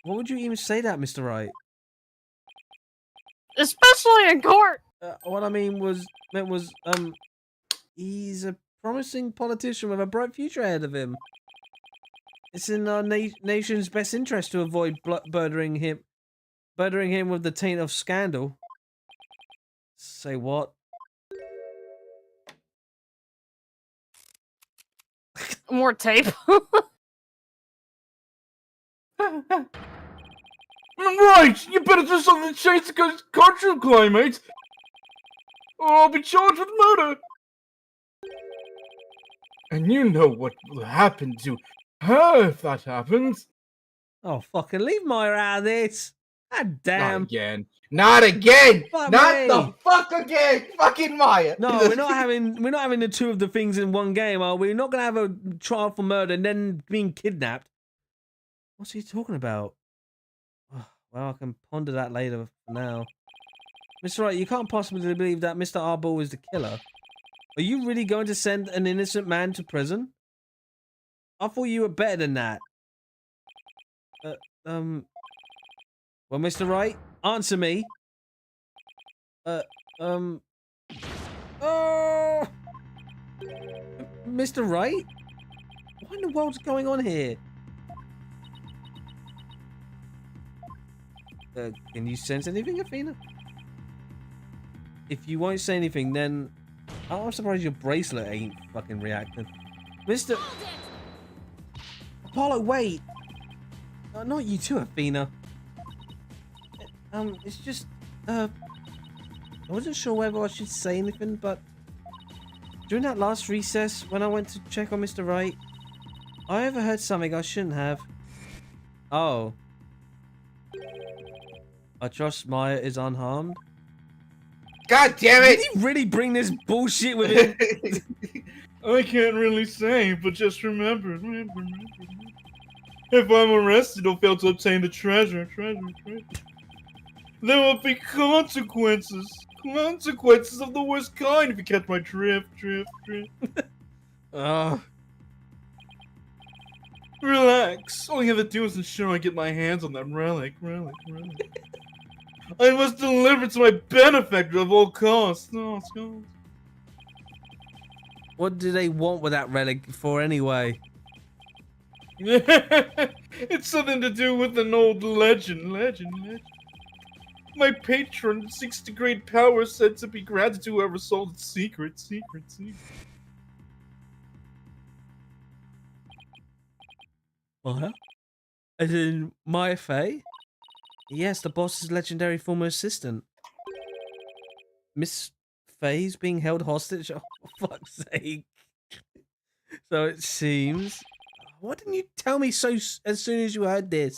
What would you even say that, Mr. Wright? Especially in court! What I meant was, he's a promising politician with a bright future ahead of him. It's in our nation's best interest to avoid murdering him with the taint of scandal. Say what? More tape. Right, you better do something to change the cultural climate, or I'll be charged with murder. And you know what will happen to her if that happens. Oh, fucking leave Maya out of this. God damn. Not again. Not again. Fuck Not me. the fuck again. Fucking Maya. No, we're not having the two of the things in one game, are we? We're not gonna have a trial for murder and then being kidnapped. What's he talking about? Oh, well, I can ponder that later for now. Mr. Wright, you can't possibly believe that Mr. Arbor is the killer. Are you really going to send an innocent man to prison? I thought you were better than that. Well, Mr. Wright, answer me. Oh, Mr. Wright? What in the world's going on here? Can you sense anything, Athena? If you won't say anything, then I'm surprised your bracelet ain't fucking reacting. Mr. Apollo, wait! Not you too, Athena. It's just, I wasn't sure whether I should say anything, but during that last recess, when I went to check on Mr. Wright, I overheard something I shouldn't have. Oh. I trust Maya is unharmed. God damn Did it! he really bring this bullshit with him? I can't really say, but just remember. If I'm arrested or fail to obtain the treasure, there will be consequences. Consequences of the worst kind if you catch my drift. Oh. Relax. All you have to do is ensure I get my hands on that relic. I must deliver it to my benefactor of all costs. What do they want with that relic for anyway? It's something to do with an old legend. My patron seeks to great power said to be granted to whoever sold its secret. Maya? As in Maya Fey? Yes, the boss's legendary former assistant. Miss Fey's being held hostage? Oh, for fuck's sake. So it seems. Why didn't you tell me so as soon as you heard this?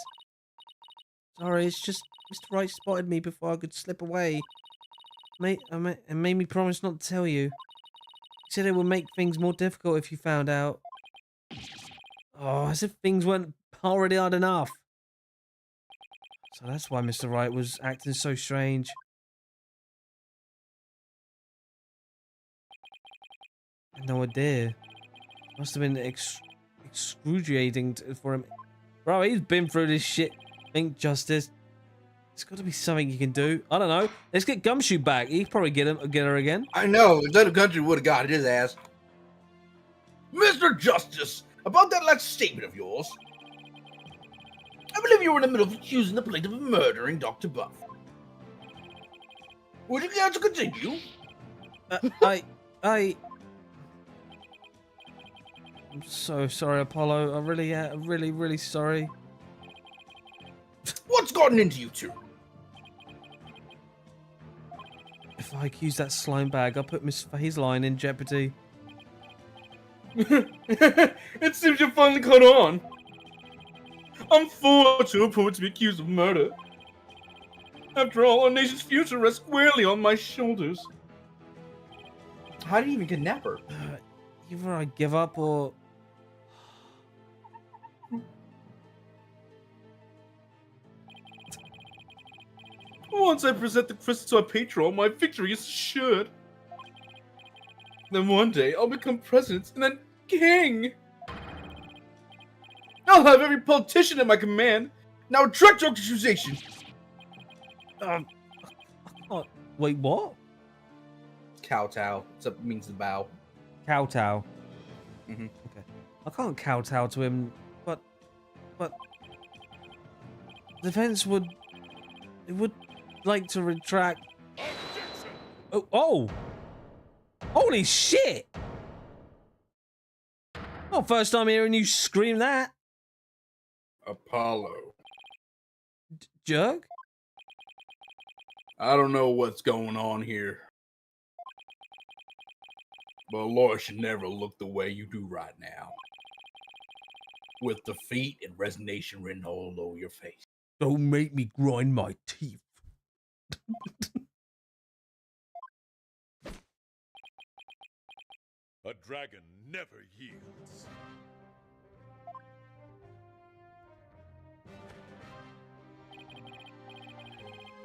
Sorry, it's just Mr. Wright spotted me before I could slip away. And made me promise not to tell you. He said it would make things more difficult if you found out. Oh, as if things weren't already hard enough. So that's why Mr. Wright was acting so strange. I had no idea. Must have been excruciating for him. Bro, he's been through this shit. Think justice. There's got to be something you can do. I don't know. Let's get Gumshoe back. He'd probably get her again. I know. If the country would have got his ass. Mr. Justice, about that last statement of yours. I believe you were in the middle of accusing the plaintiff of murdering Dr. Buff. Would you care to continue? I'm so sorry, Apollo. I really sorry. What's gotten into you two? If I accuse that slime bag, I'll put Miss Fay's line in jeopardy. It seems you finally caught on. I'm fortunate to be accused of murder. After all, our nation's future rests squarely on my shoulders. How do you even kidnap her? Either I give up or... Once I present the crystal to our patron, my victory is assured. Then one day, I'll become president and then king. I'll have every politician at my command. Now retract your accusation. Wait, what? Kowtow. It means to bow. Kowtow. Mhm. Okay. I can't kowtow to him, but the defense would like to retract. Oh! Holy shit! Oh, first time hearing you scream that. Apollo. Jerk? I don't know what's going on here. But a lawyer should never look the way you do right now. With defeat and resignation written all over your face. Don't make me grind my teeth. A dragon never yields.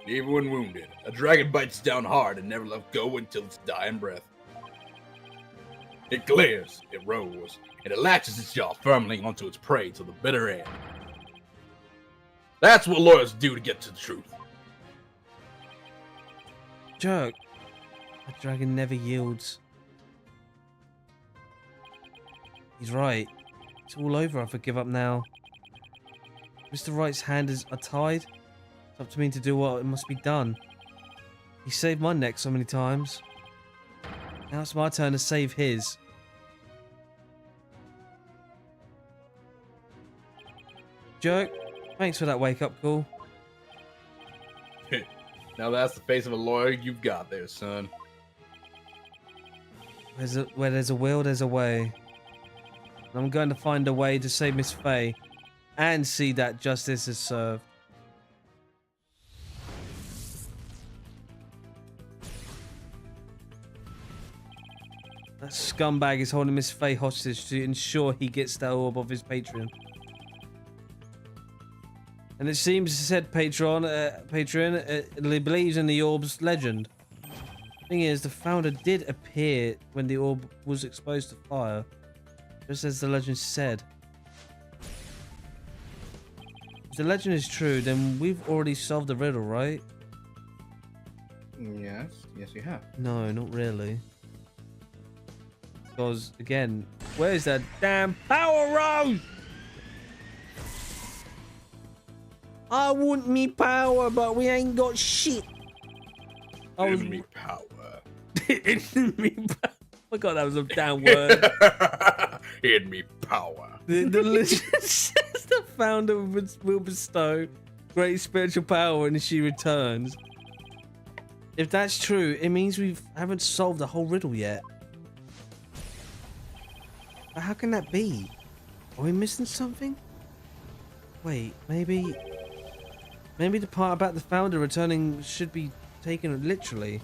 Even when wounded, a dragon bites down hard and never lets go until its dying breath. It glares, it roars, and it latches its jaw firmly onto its prey till the bitter end. That's what lawyers do to get to the truth. Jerk. A dragon never yields. He's right. It's all over if I give up now. Mr. Wright's hands are tied. It's up to me to do what must be done. He saved my neck so many times. Now it's my turn to save his. Jerk, thanks for that wake-up call. Now that's the face of a lawyer you've got there, son. Where there's a will, there's a way. And I'm going to find a way to save Miss Faye and see that justice is served. That scumbag is holding Miss Faye hostage to ensure he gets that orb of his patron. And it seems, said patron believes in the orb's legend. Thing is, the founder did appear when the orb was exposed to fire, just as the legend said. If the legend is true, then we've already solved the riddle, right? Yes, you have. No, not really. Because, again, where's that damn power rose? I want me power, but we ain't got shit. Enemy power. Enemy power. Oh my god, that was a damn word. Enemy power. The legend says the founder will bestow great spiritual power when she returns. If that's true, it means we haven't solved the whole riddle yet. But how can that be? Are we missing something? Wait, maybe the part about the founder returning should be taken literally.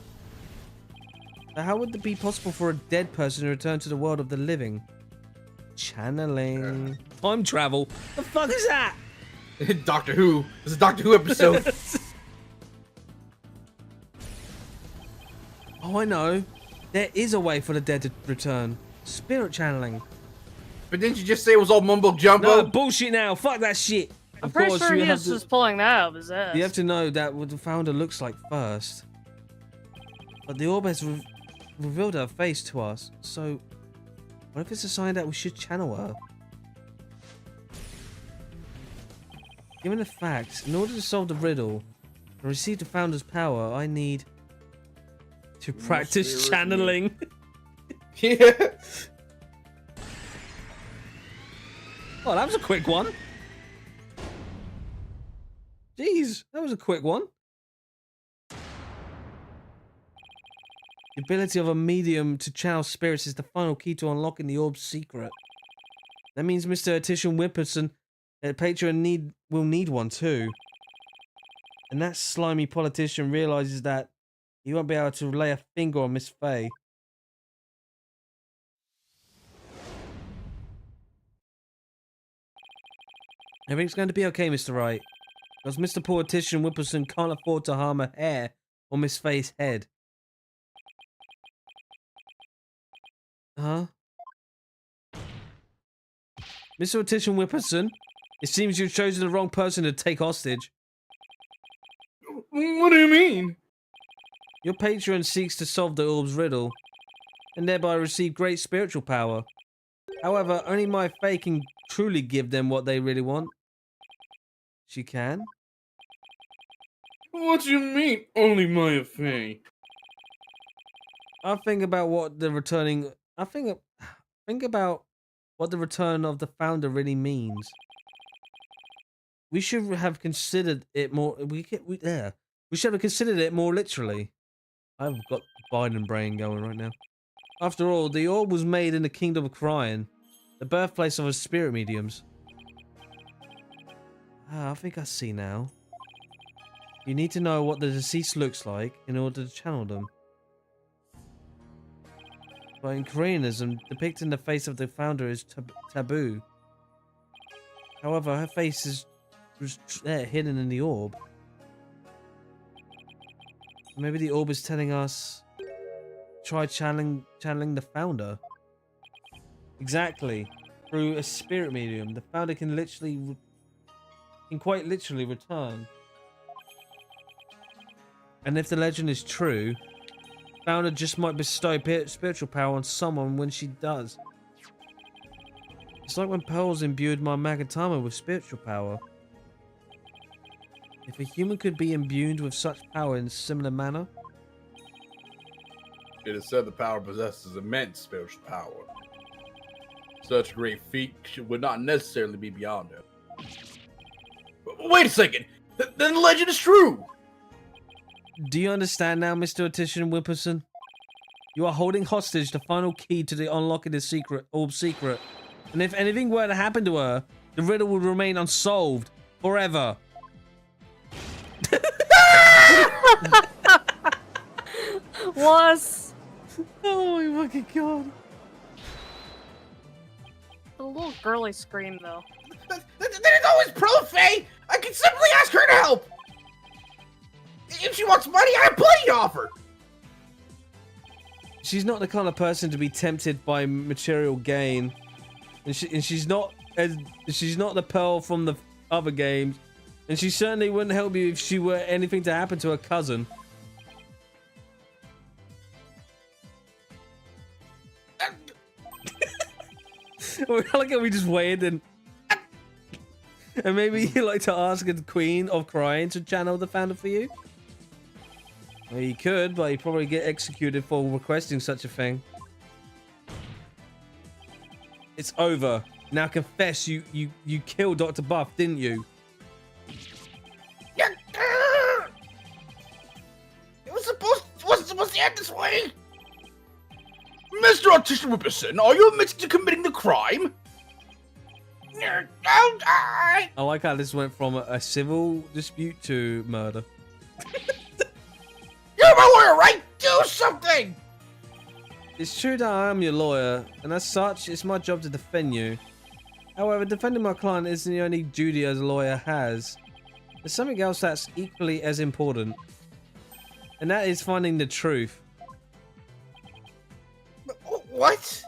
But how would it be possible for a dead person to return to the world of the living? Channeling. Time travel. The fuck is that? Doctor Who. This is a Doctor Who episode. Oh, I know. There is a way for the dead to return. Spirit channeling. But didn't you just say it was all mumbo jumbo? No, bullshit now. Fuck that shit. I'm pretty sure he was just pulling that out of his ass. You have to know that what the founder looks like first. But the orb has revealed her face to us. So, what if it's a sign that we should channel her? Given the facts, in order to solve the riddle and receive the founder's power, I need to practice channeling. Yeah. Oh, that was a quick one. Jeez, that was a quick one. The ability of a medium to channel spirits is the final key to unlocking the orb's secret. That means Mr. Attition Whipperson, patron will need one too. And that slimy politician realizes that he won't be able to lay a finger on Miss Faye. Everything's going to be okay, Mr. Wright. Because Mr. Politician Whipperson can't afford to harm a hair on Miss Faye's head. Huh? Mr. Attition Whipperson, it seems you've chosen the wrong person to take hostage. What do you mean? Your patron seeks to solve the orb's riddle, and thereby receive great spiritual power. However, only my Faye can truly give them what they really want. She can? What do you mean, only my Faye? I think about what the returning... think about what the return of the founder really means. We should have considered it more... We should have considered it more literally. I've got Biden brain going right now. After all, the orb was made in the kingdom of Cryon, the birthplace of spirit mediums. I think I see now. You need to know what the deceased looks like in order to channel them. But in Koreanism, depicting the face of the founder is taboo. However, her face is hidden in the orb. Maybe the orb is telling us, try channeling the founder. Exactly. Through a spirit medium, the founder can quite literally return. And if the legend is true, founder just might bestow spiritual power on someone when she does. It's like when Pearls imbued my Magatama with spiritual power. If a human could be imbued with such power in a similar manner, It is said the power possesses immense spiritual power. Such a great feat would not necessarily be beyond it. Wait a second. Then the legend is true. Do you understand now, Mr. Attition Whipperson? You are holding hostage the final key to the unlocking the secret, orb secret. And if anything were to happen to her, the riddle would remain unsolved forever. Was Oh my fucking god. a little girly scream though. There's always Profane! I can simply ask her to help! If she wants money, I have plenty to offer! She's not the kind of person to be tempted by material gain. And she's not the Pearl from the other games. And she certainly wouldn't help you if she were anything to happen to her cousin. I like how we just waited and maybe you'd like to ask the Queen of Crying to channel the founder for you? Well, you could, but you'd probably get executed for requesting such a thing. It's over. Now confess you killed Dr. Buff, didn't you? Wasn't supposed to end this way! Mr. Artisan Whipperson, are you admitted to committing the crime? I like how this went from a civil dispute to murder. You're my lawyer, right? Do something! It's true that I am your lawyer, and as such, it's my job to defend you. However, defending my client isn't the only duty a lawyer has. There's something else that's equally as important. And that is finding the truth. What?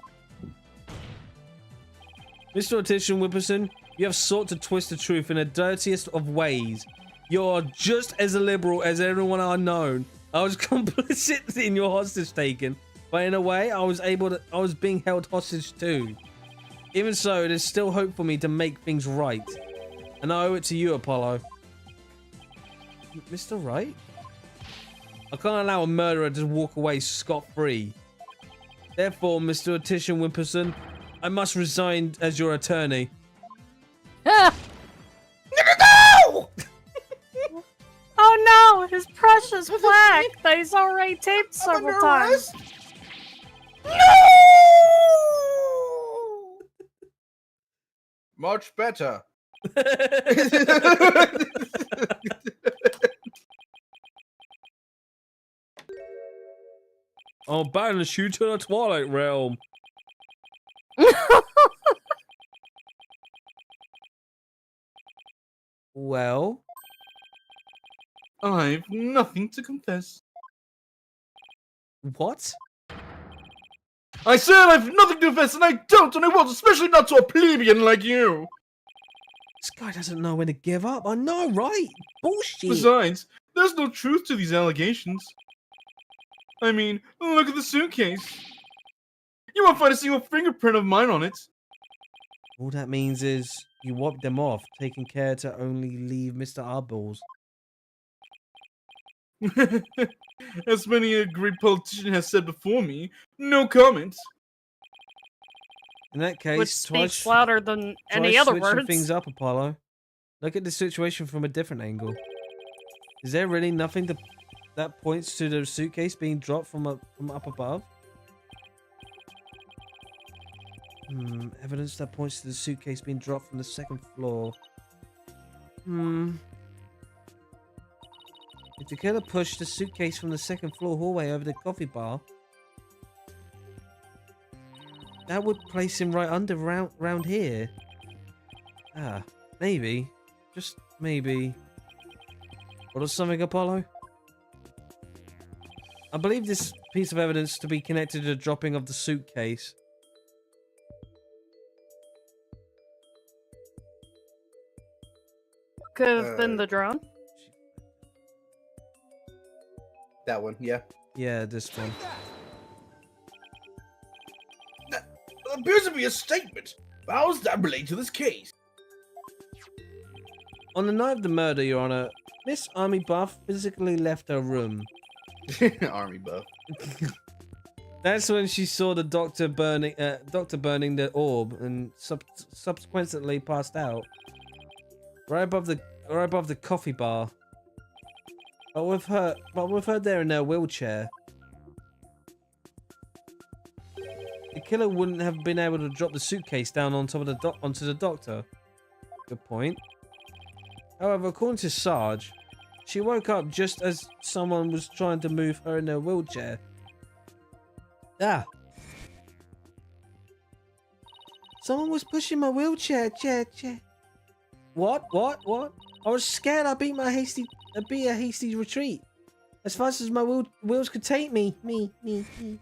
Mr. Attition Whipperson, you have sought to twist the truth in the dirtiest of ways. You're just as liberal as everyone I've known. I was complicit in your hostage taking, but in a way, I was being held hostage too. Even so, there's still hope for me to make things right. And I owe it to you, Apollo. Mr. Wright? I can't allow a murderer to walk away scot-free. Therefore, Mr. Attition Whipperson, I must resign as your attorney. Ah! No! Oh no, his precious plaque that he's already taped I'm several under times. arrest? No! Much better. I'll banish you to the Twilight Realm. Well? I've nothing to confess. What? I said I've nothing to confess, and I don't, and I won't, especially not to a plebeian like you. This guy doesn't know when to give up. I know, right? Bullshit. Besides, there's no truth to these allegations. I mean, look at the suitcase. You won't find a single fingerprint of mine on it. All that means is you wiped them off, taking care to only leave Mr. Oddballs. As many a great politician has said before me, no comment. In that case, Which speaks louder than any try other switching words. things up, Apollo. Look at the situation from a different angle. Is there really nothing that points to the suitcase being dropped from up above? Evidence that points to the suitcase being dropped from the second floor. If the killer pushed the suitcase from the second floor hallway over the coffee bar, that would place him right under round here. Ah, maybe. Just maybe. What is something, Apollo? I believe this piece of evidence to be connected to the dropping of the suitcase. Could have been the drone. That one, yeah. Yeah, this one. That appears to be a statement. How does that relate to this case? On the night of the murder, Your Honor, Miss Army Buff physically left her room. Army buff. That's when she saw the doctor burning the orb and subsequently passed out. Right above the coffee bar. But with her there in her wheelchair, the killer wouldn't have been able to drop the suitcase down on top of onto the doctor. Good point. However, according to Sarge, she woke up just as someone was trying to move her in her wheelchair. Ah. Someone was pushing my wheelchair, chair. What? I was scared. I beat a hasty retreat. As fast as my wheels could take me. It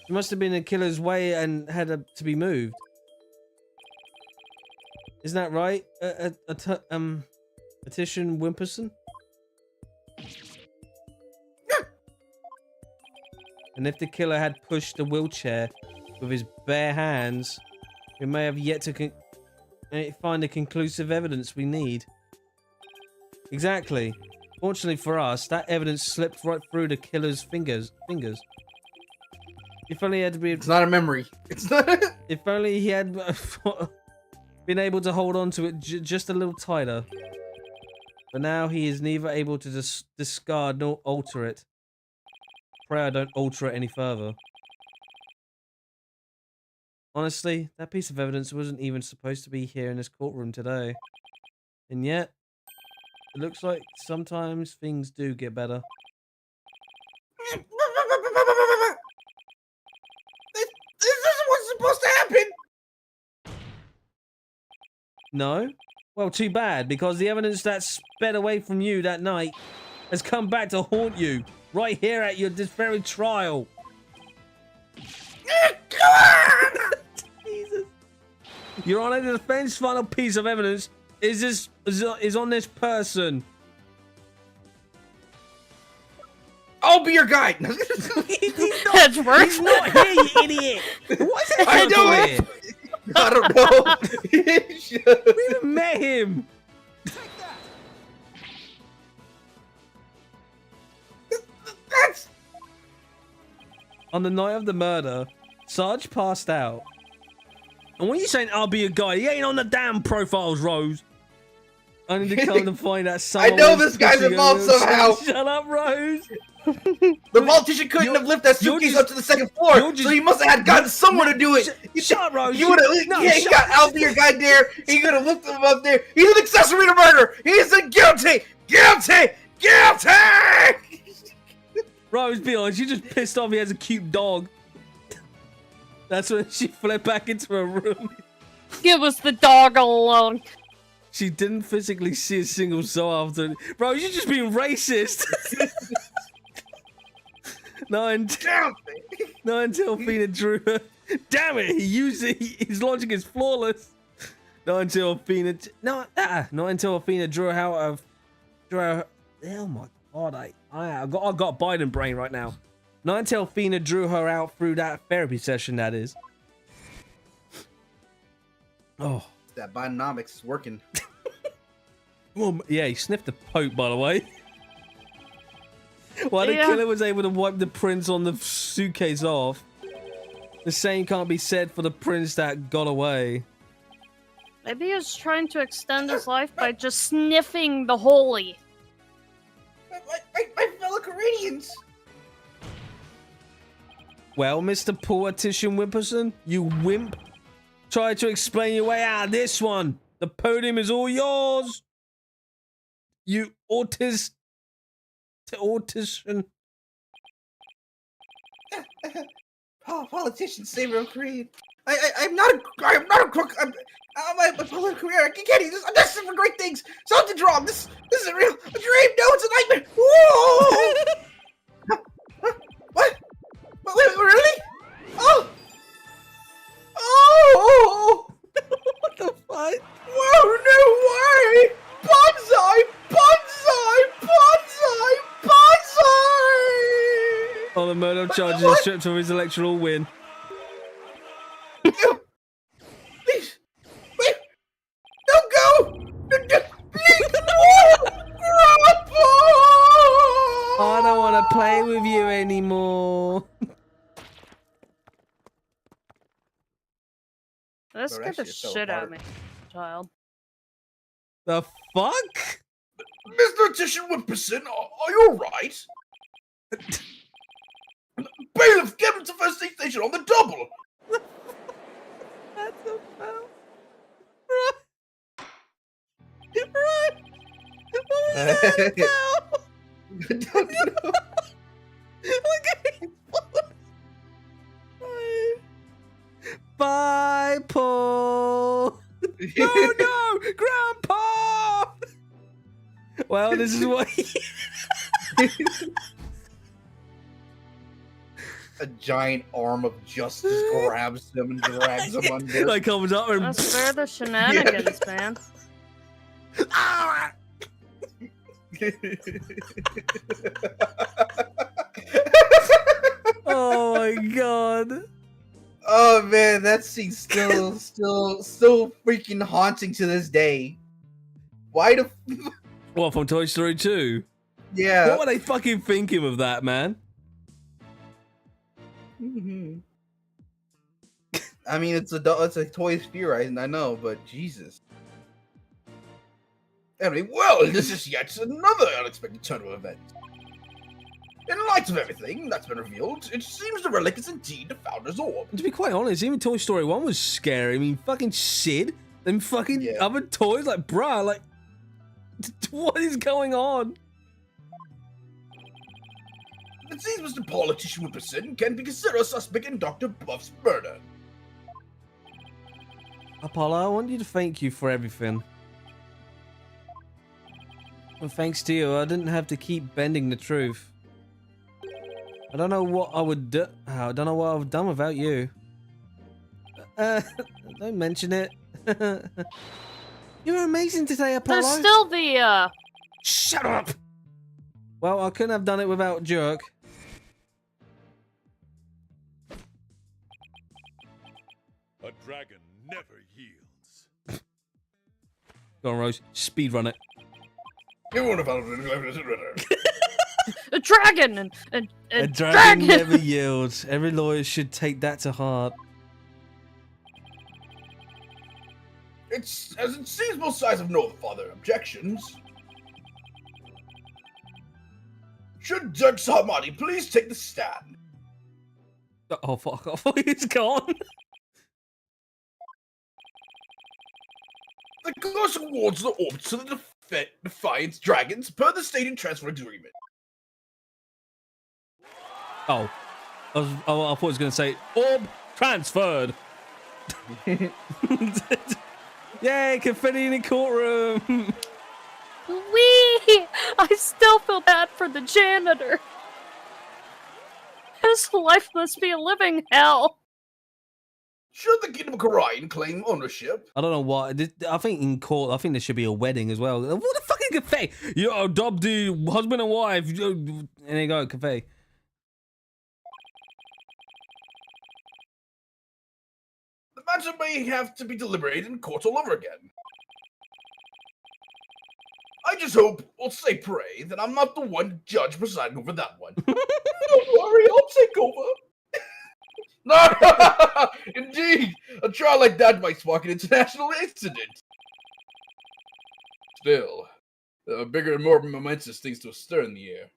must have been the killer's way and had to be moved. Isn't that right? Petition Wimperson? And if the killer had pushed the wheelchair with his bare hands, we may have yet to find the conclusive evidence we need. Exactly. Fortunately for us, that evidence slipped right through the killer's fingers. If only he had to be. It's not a memory. It's not. If only he had been able to hold on to it just a little tighter. But now he is neither able to discard nor alter it. Pray I don't alter it any further. Honestly, that piece of evidence wasn't even supposed to be here in this courtroom today. And yet, it looks like sometimes things do get better. This isn't what's supposed to happen! No? Well, too bad, because the evidence that sped away from you that night has come back to haunt you, right here at this very trial. Jesus. Your Honor, the defense's final piece of evidence is on this person. I'll be your guide. That's worse. He's not here, you idiot. What's that? I know it. I don't know. We even met him. That's... On the night of the murder, Sarge passed out. And when you saying I'll be a guy, he ain't on the damn profiles, Rose. Only to come to find out someone. I know was this guy's pushing involved a wheelchair. somehow. Shut up, Rose. The politician couldn't have lifted that suitcase up to the second floor, so he must have had gotten someone to do it. Shut up, Rose. You would have. He got I'll be your guy there. He could have lifted him up there. He's an accessory to murder. He's a guilty. Rose, be honest, you just pissed off he has a cute dog. That's when she fled back into her room. Give us the dog alone. She didn't physically see a single soul after. Bro, you're just being racist. Not until Fina drew her. Damn it! He used it. His logic is flawless. Not until Fina. Not until Fina drew her out of. Oh my god! I got Biden brain right now. Not until Fina drew her out through that therapy session. That is. Oh. That Bidenomics is working. Well, yeah, he sniffed the Pope, by the way. While the killer was able to wipe the prints on the suitcase off, the same can't be said for the prints that got away. Maybe he was trying to extend his life by just sniffing the holy. My fellow Canadians. Well, Mr. Politician Wimperson, you wimp. Try to explain your way out of this one. The podium is all yours. You autist. Politician, savior of Korean. I'm not a crook. I'm my political career. I can't even. I'm destined for great things. Something's wrong. This isn't real. A dream? No, it's a nightmare. Whoa! What? Wait, really? Oh! Oh! What the fuck? Whoa, no way! Bonsai! On the murder charges are stripped of his electoral win. Please! Wait! Don't go! Please! I don't want to play with you anymore. That Bro, scared that the shit fell shit out apart. of me, child. The fuck? Mr. Titian Whipperson, are you alright? Bailiff, get him to first aid station on the double! That's a foul. Right. What was that foul? I don't know. Look at him. Bye, Paul. No, Grandpa. Well, this is what A giant arm of justice grabs him and drags him under. like comes up and That's fair the shenanigans, man. Ah! Oh my god. Oh man, that scene's still freaking haunting to this day. Why the? What, from Toy Story 2? Yeah. What were they fucking thinking of that, man? Mhm. I mean, it's a Toy Story, I know, but Jesus. Anyway, well, this is yet another unexpected turn of events. In light of everything that's been revealed, it seems the relic is indeed the Founder's Orb. To be quite honest, even Toy Story 1 was scary. I mean, fucking Sid, them fucking Yeah. other toys, like, bruh, like, what is going on? It seems Mr. Politician Whipperson can be considered a suspect in Dr. Buff's murder. Apollo, I want you to thank you for everything. Well, thanks to you, I didn't have to keep bending the truth. I don't know what I would do. I don't know what I would have done without you. Don't mention it. You were amazing today, Apollo. There's still the, Shut up! Well, I couldn't have done it without Jerk. A dragon never yields. Go on, Rose. Speedrun it. You won't have found it. a dragon and A dragon never yields. Every lawyer should take that to heart. It's as it seems both sides have no further objections. Should Judge Sarmati please take the stand? Oh, fuck off. He's gone. The course awards the orb to the Defiance Dragons per the stated transfer agreement. Oh. I thought it was going to say, orb transferred. Yay, confetti in the courtroom. Wee! I still feel bad for the janitor. His life must be a living hell. Should the Kingdom of Karayan claim ownership? I don't know what. I think in court, I think there should be a wedding as well. What the fucking confetti? You adopt the husband and wife. And there you go, confetti. The matter may have to be deliberated in court all over again. I just hope, or say pray, that I'm not the one judge presiding over that one. Don't worry, I'll take over. No, indeed, a trial like that might spark an international incident. Still, there are bigger and more momentous things to stir in the air.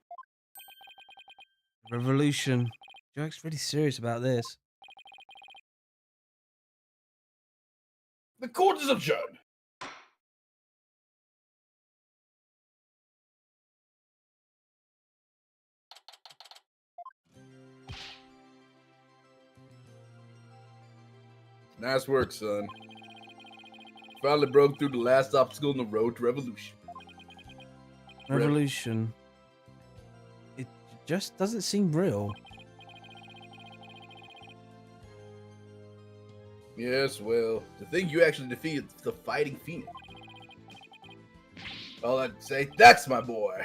Revolution. Jack's really serious about this. The court is adjourned. Nice work, son. Finally broke through the last obstacle in the road to revolution. Revolution. It just doesn't seem real. Yes, well, to think you actually defeated the Fighting Phoenix. All I'd say, that's my boy.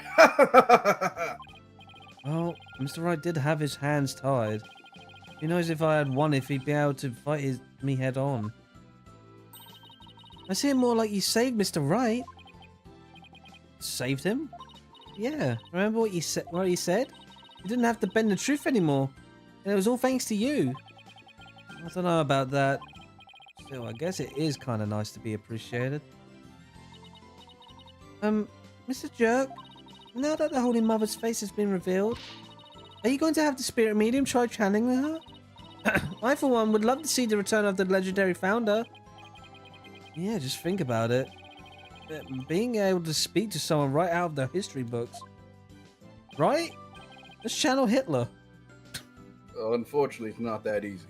Well, Mr. Wright did have his hands tied. Who knows if I had won if he'd be able to fight me head on. I see it more like you saved Mr. Wright. Saved him? Yeah. Remember what you said? What he said? You didn't have to bend the truth anymore, and it was all thanks to you. I don't know about that. Still, I guess it is kind of nice to be appreciated. Mr. Mr. Jerk, now that the Holy Mother's face has been revealed, are you going to have the spirit medium try channeling her? I, for one, would love to see the return of the legendary founder. Yeah, just think about it. Being able to speak to someone right out of their history books. Right? Let's channel Hitler. Unfortunately, it's not that easy.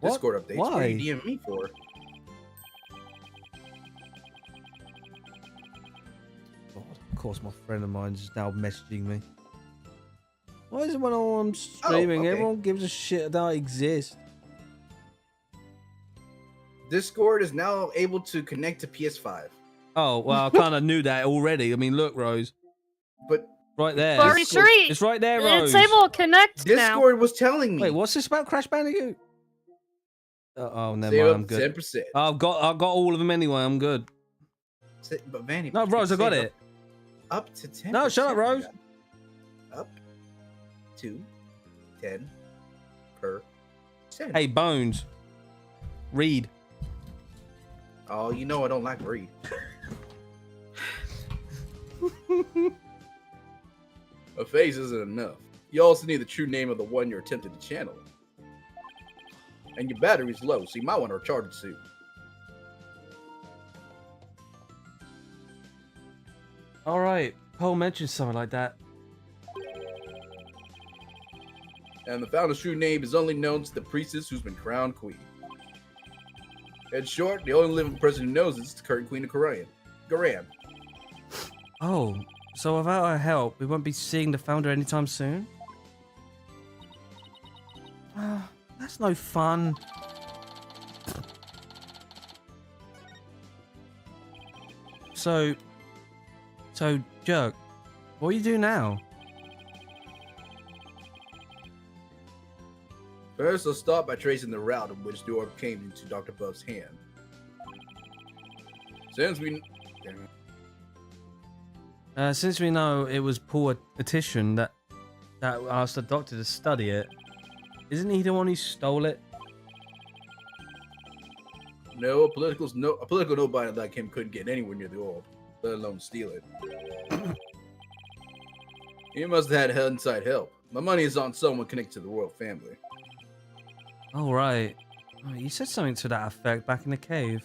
What? Discord updates. What Why? are you DMing me for? God, of course, my friend of mine is now messaging me. Why is it when I'm streaming, okay. everyone gives a shit that I exist? Discord is now able to connect to PS5. Oh, well, I kind of knew that already. I mean, look, Rose. But Right there. Sorry, Shree. It's right there, Rose. It's able to connect now. Discord was telling me. Wait, what's this about Crash Bandicoot? Oh, never Save mind. up I'm good. 10%. I've got all of them anyway. I'm good. But Vanny, No, Rose, I got it. Up to 10%. No, shut up, Rose. Up to 10%. Hey, Bones. Read. Oh, you know I don't like read. A face isn't enough. You also need the true name of the one you're attempting to channel. And your battery's low, so you might want to recharge it soon. All right. Cole mentioned something like that. And the founder's true name is only known to the priestess who's been crowned queen. In short, the only living person who knows is the current queen of Garan. Oh, so without our help, we won't be seeing the founder anytime soon? That's no fun. So, Jerk, what do you do now? First, I'll start by tracing the route in which the orb came into Dr. Buff's hand. Since we know it was Paul Attition that asked the doctor to study it, isn't he the one who stole it? No, a political nobody like him couldn't get anywhere near the orb, let alone steal it. He must have had inside help. My money is on someone connected to the royal family. Oh, right. Oh, you said something to that effect back in the cave.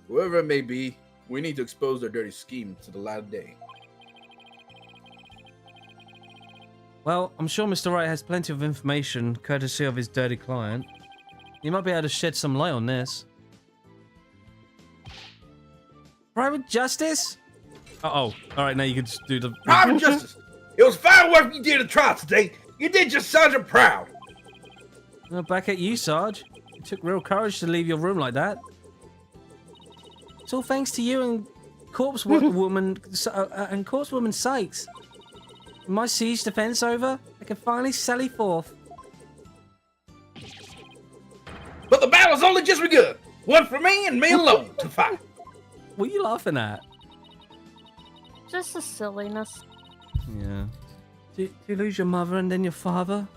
Whoever it may be, we need to expose their dirty scheme to the light of day. Well, I'm sure Mr. Wright has plenty of information, courtesy of his dirty client. He might be able to shed some light on this. Private Justice? Uh-oh. Alright, now you can just do the... Private Justice! It was fine work you did at trial today! You did your sergeant proud! Back at you, Sarge. It took real courage to leave your room like that. It's all thanks to you and Corpsewoman Sykes. With my siege defense over, I can finally sally forth. But the battle's only just begun! One for me and me alone to fight! What are you laughing at? Just a silliness. Yeah. Do you lose your mother and then your father?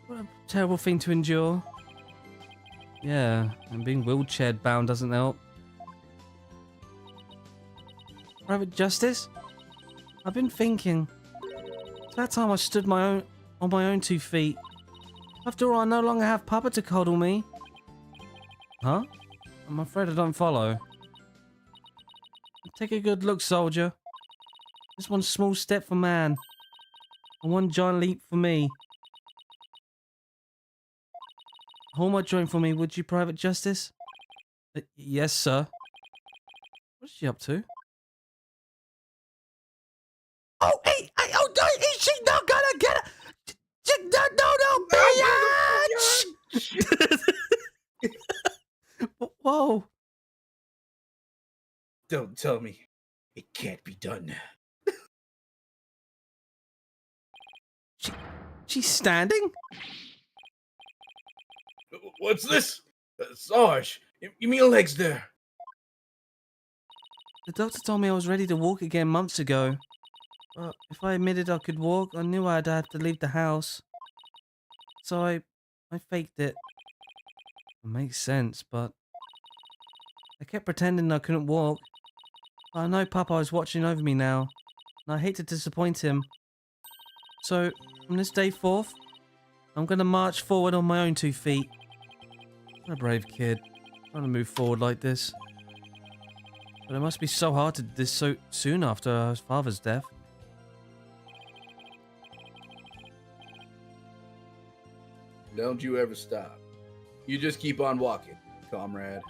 What a terrible thing to endure. Yeah, and being wheelchair bound doesn't help. Private Justice? I've been thinking. It's that time I stood on my own 2 feet. After all, I no longer have Papa to coddle me. Huh? I'm afraid I don't follow. Take a good look, soldier. This one small step for man. And one giant leap for me. Hold my joint for me, would you, Private Justice? Yes, sir. What's she up to? Oh, hey, oh, is she not gonna get it? No, Whoa. Don't tell me it can't be done. She's standing? What's this? Sarge, you mean your legs there? The doctor told me I was ready to walk again months ago. But if I admitted I could walk, I knew I'd have to leave the house. So I faked it. It makes sense, but I kept pretending I couldn't walk. But I know Papa is watching over me now, and I hate to disappoint him. So, from this day forth, I'm gonna march forward on my own 2 feet. I'm a brave kid, trying to move forward like this. But it must be so hard to do this so soon after his father's death. Don't you ever stop. You just keep on walking, comrade.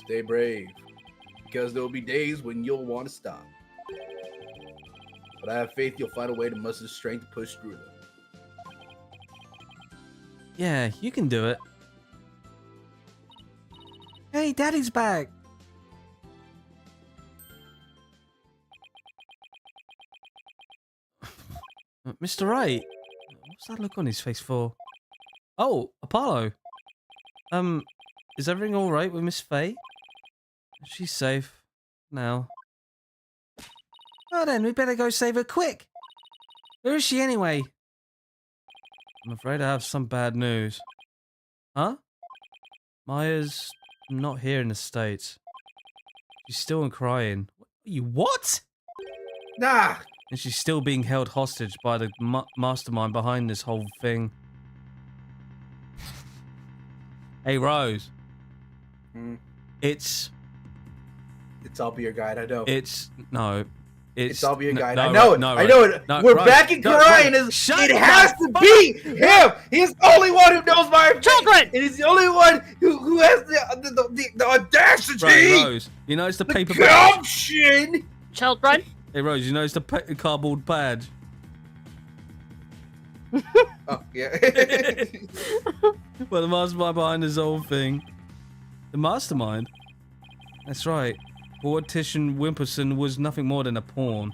Stay brave, because there'll be days when you'll want to stop. But I have faith you'll find a way to muster the strength to push through them. Yeah, you can do it. Hey, Daddy's back! Mr. Wright, what's that look on his face for? Oh, Apollo. Is everything alright with Miss Faye? She's safe. Now. Oh then, we better go save her quick! Where is she anyway? I'm afraid I have some bad news. Huh? Maya's not here in the States. She's still crying. What? Nah. And she's still being held hostage by the mastermind behind this whole thing. Hey, Rose. It's I'll be your guide. I know. No. It's I'll be your guide. No, I know it. no, I know it. no, We're Rose, back in Korean. It has to be him. He's the only one who knows my Children! and he's the only one who has the audacity. Right, Rose, you know it's the the paper badge. gumption. Children? Hey, Rose, you know it's the cardboard badge. Oh yeah. Well, the mastermind behind this whole thing. The mastermind? That's right. Mortician Wimperson was nothing more than a pawn.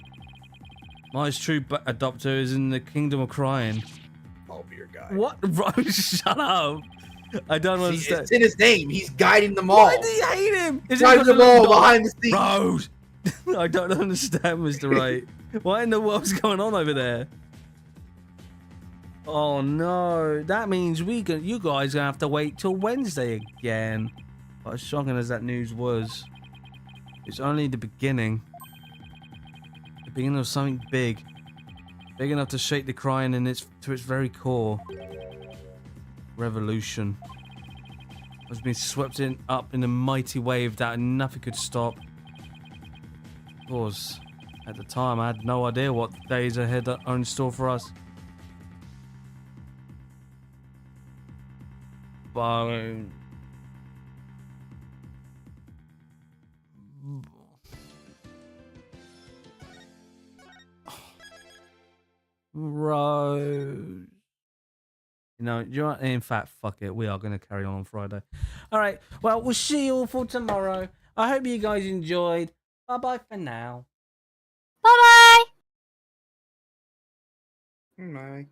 Maya's true adopter is in the Kingdom of Crying. I'll be your guide. What? Rose, shut up. I don't See, understand. it's in his name. He's guiding them all. Why do you hate him? Is it Guiding because them of the all dog? behind the scenes. Rose! I don't understand, Mr. Wright. What in the world's going on over there? Oh no, that means you guys gonna have to wait till Wednesday again. But as shocking as that news was, it's only the beginning. The beginning of something big. Big enough to shake the Crying to its very core. Revolution. Has been swept up in a mighty wave that nothing could stop. Of course, at the time I had no idea what days ahead are in store for us. But Rose. In fact, fuck it. We are going to carry on Friday. All right. Well, we'll see you all for tomorrow. I hope you guys enjoyed. Bye-bye for now. Bye-bye! Bye.